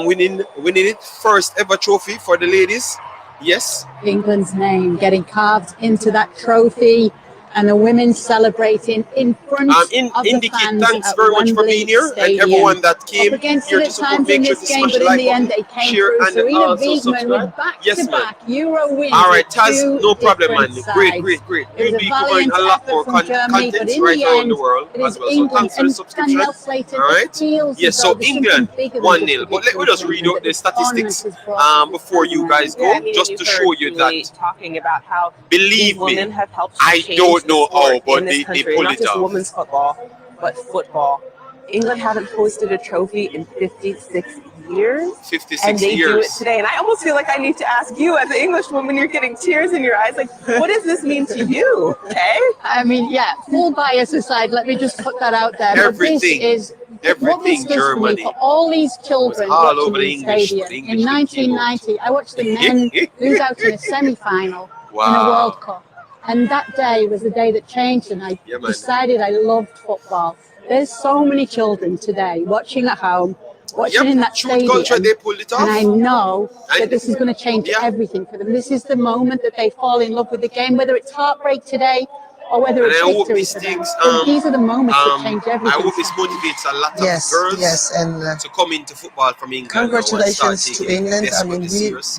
winning it, first ever trophy for the ladies. Yes. England's name getting carved into that trophy, and the women celebrating in front of the Indicate fans thanks at very much for Wembley being here and Stadium. everyone that came Up against here it to at support. times Make in sure this to game, smash but the in like the end button, they came share, through. and Serena also Wiegman subscribe. with Yes, man. back-to-back Euro wins. All right, with Taz, two no problem, man. different Great. sides. We'll It was be a covering valiant a lot effort more from Germany, but content in right the around end, the world it as is well. So England thanks for the and subscription. Danielle Slater All right. feels Yes, as so though there's England something bigger than 1-0. just a But let me victory just for read England, out the that the tournament statistics has brought to this before you time guys around. go, just to show you that. Talking about how Believe these women me, have helped I change don't the know how, sport but in this they country, pulled not it just off. women's football, but football. England haven't hosted a trophy in 56 years, 56 and they do it years. today. And I almost feel like I need to ask you, as an English woman, you're getting tears in your eyes. Like, what does this mean to you? Okay. I mean, yeah, full bias aside, let me just put that out there. Everything, But this is what this everything does for me, Germany for all these children was all watching over the in English, stadium. the In English that came out. 1990, I watched the men lose out in a semi-final in a Wow. World Cup. And that day was the day that changed, and I Yeah, man. decided I loved football. There's so many children today watching at home, watching in that Truth culture, stadium, they pulled it off. and I know that And- this is going to change Yeah. everything for them. This is the moment that they fall in love with the game, whether it's heartbreak today or whether And it's I hope victory these for them. things, But these are the moments that change I everything. hope this motivates a lot of Yes, girls yes, and to come into football from England. congratulations now and to start taking England. it I mean,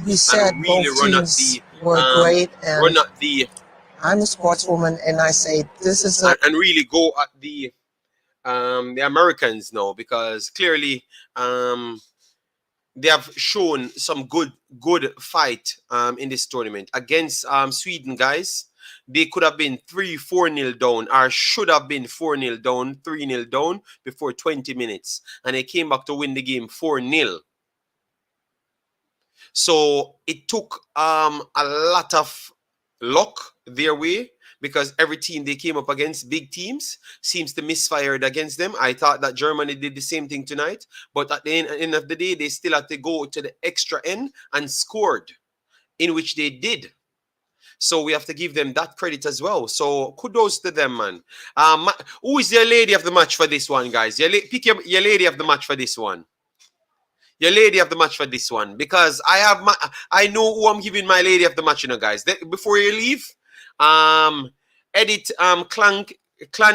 we said and really both run at teams the were great, and run at the I'm a sportswoman, and I say this is and really go at the Americans now, because clearly they have shown some good fight in this tournament against Sweden, guys. They could have been 3-4-0 down, or should have been 4-0 down, 3-0 down before 20 minutes, and they came back to win the game 4-0. So it took a lot of luck their way, because every team they came up against, big teams, seems to misfired against them. I thought that Germany did the same thing tonight, but at the end of the day, they still had to go to the extra end and scored, in which they did. So we have to give them that credit as well. So kudos to them, man. Who is your lady of the match for this one, guys? Pick your lady of the match for this one. Your lady of the match for this one, because I know who I'm giving my lady of the match, you know, guys. Before you leave, Edit Clan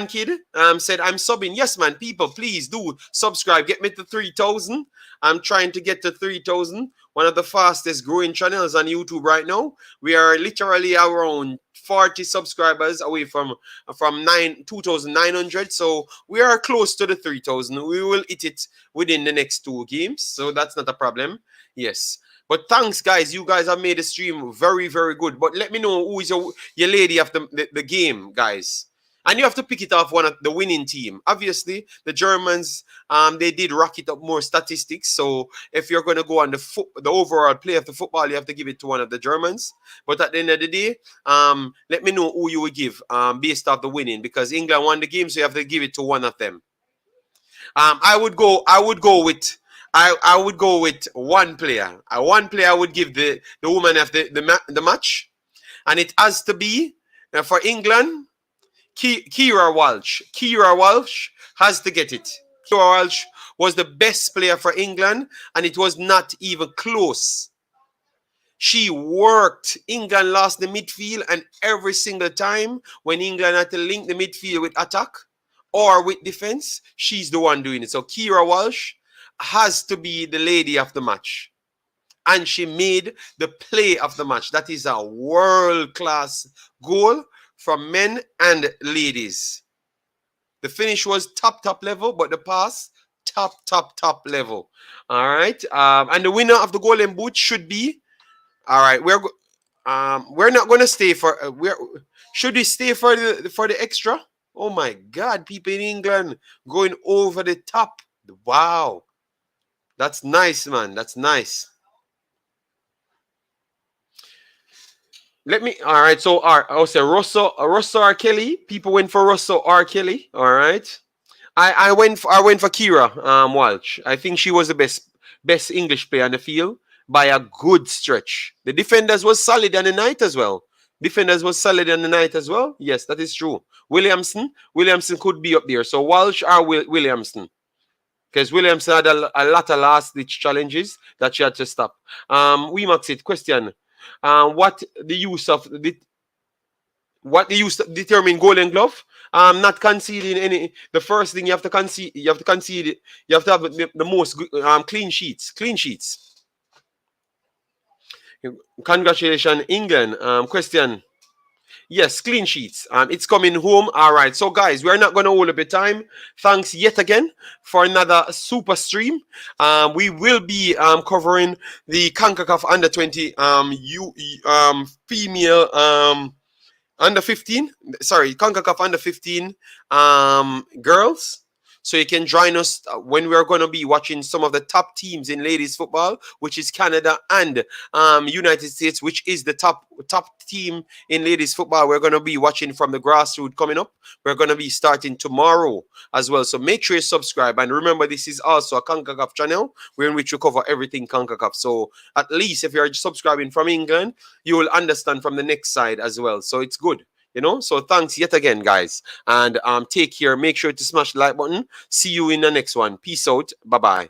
Kid said, I'm subbing. Yes, man, people, please do subscribe. Get me to 3,000. I'm trying to get to 3,000. One of the fastest growing channels on YouTube right now. We are literally around 40 subscribers away from 2,900. So we are close to the 3,000. We will hit it within the next 2 games. So that's not a problem. Yes. But thanks, guys. You guys have made the stream very, very good. But let me know who is your lady of the game, guys. And you have to pick it off one of the winning team. Obviously, the Germans, they did rack it up more statistics. So if you're going to go on the overall play of the football, you have to give it to one of the Germans. But at the end of the day, let me know who you would give based off the winning, because England won the game, so you have to give it to one of them. I would go with one player. One player I would give the woman of the match, and it has to be for England. Keira Walsh. Keira Walsh has to get it. Keira Walsh was the best player for England, and it was not even close. She worked. England lost the midfield, and every single time when England had to link the midfield with attack or with defense, she's the one doing it. So Keira Walsh has to be the lady of the match. And she made the play of the match. That is a world-class goal from men and ladies. The finish was top level, but the pass top level. All right. And the winner of the Golden Boot should be. All right. We're not going to stay for. Should we stay for the extra? Oh my God! People in England going over the top. Wow, that's nice, man. That's nice. All right, so I'll say Russell R. Kelly. People went for Russell R. Kelly. All right. I went for Keira Walsh. I think she was the best English player on the field by a good stretch. The defenders was solid on the night as well. Yes, that is true. Williamson could be up there. So Walsh or Williamson. Because Williamson had a lot of last-ditch challenges that she had to stop. WeMaxit question. What the use determine Golden Glove? Not conceding any. The first thing you have to concede. You have to have the most clean sheets. Congratulations, England. Question. Yes, clean sheets. It's coming home. All right. So, guys, we're not going to hold up your time. Thanks yet again for another super stream. We will be covering the Concacaf under 20 female under 15. Sorry, Concacaf under 15 girls. So you can join us when we're going to be watching some of the top teams in ladies football, which is Canada and United States, which is the top team in ladies football. We're going to be watching from the grassroots coming up. We're going to be starting tomorrow as well. So make sure you subscribe. And remember, this is also a Concacaf channel in which we cover everything Concacaf. So at least if you're subscribing from England, you will understand from the next side as well. So it's good. So thanks yet again, guys. And take care. Make sure to smash the like button. See you in the next one. Peace out. Bye-bye.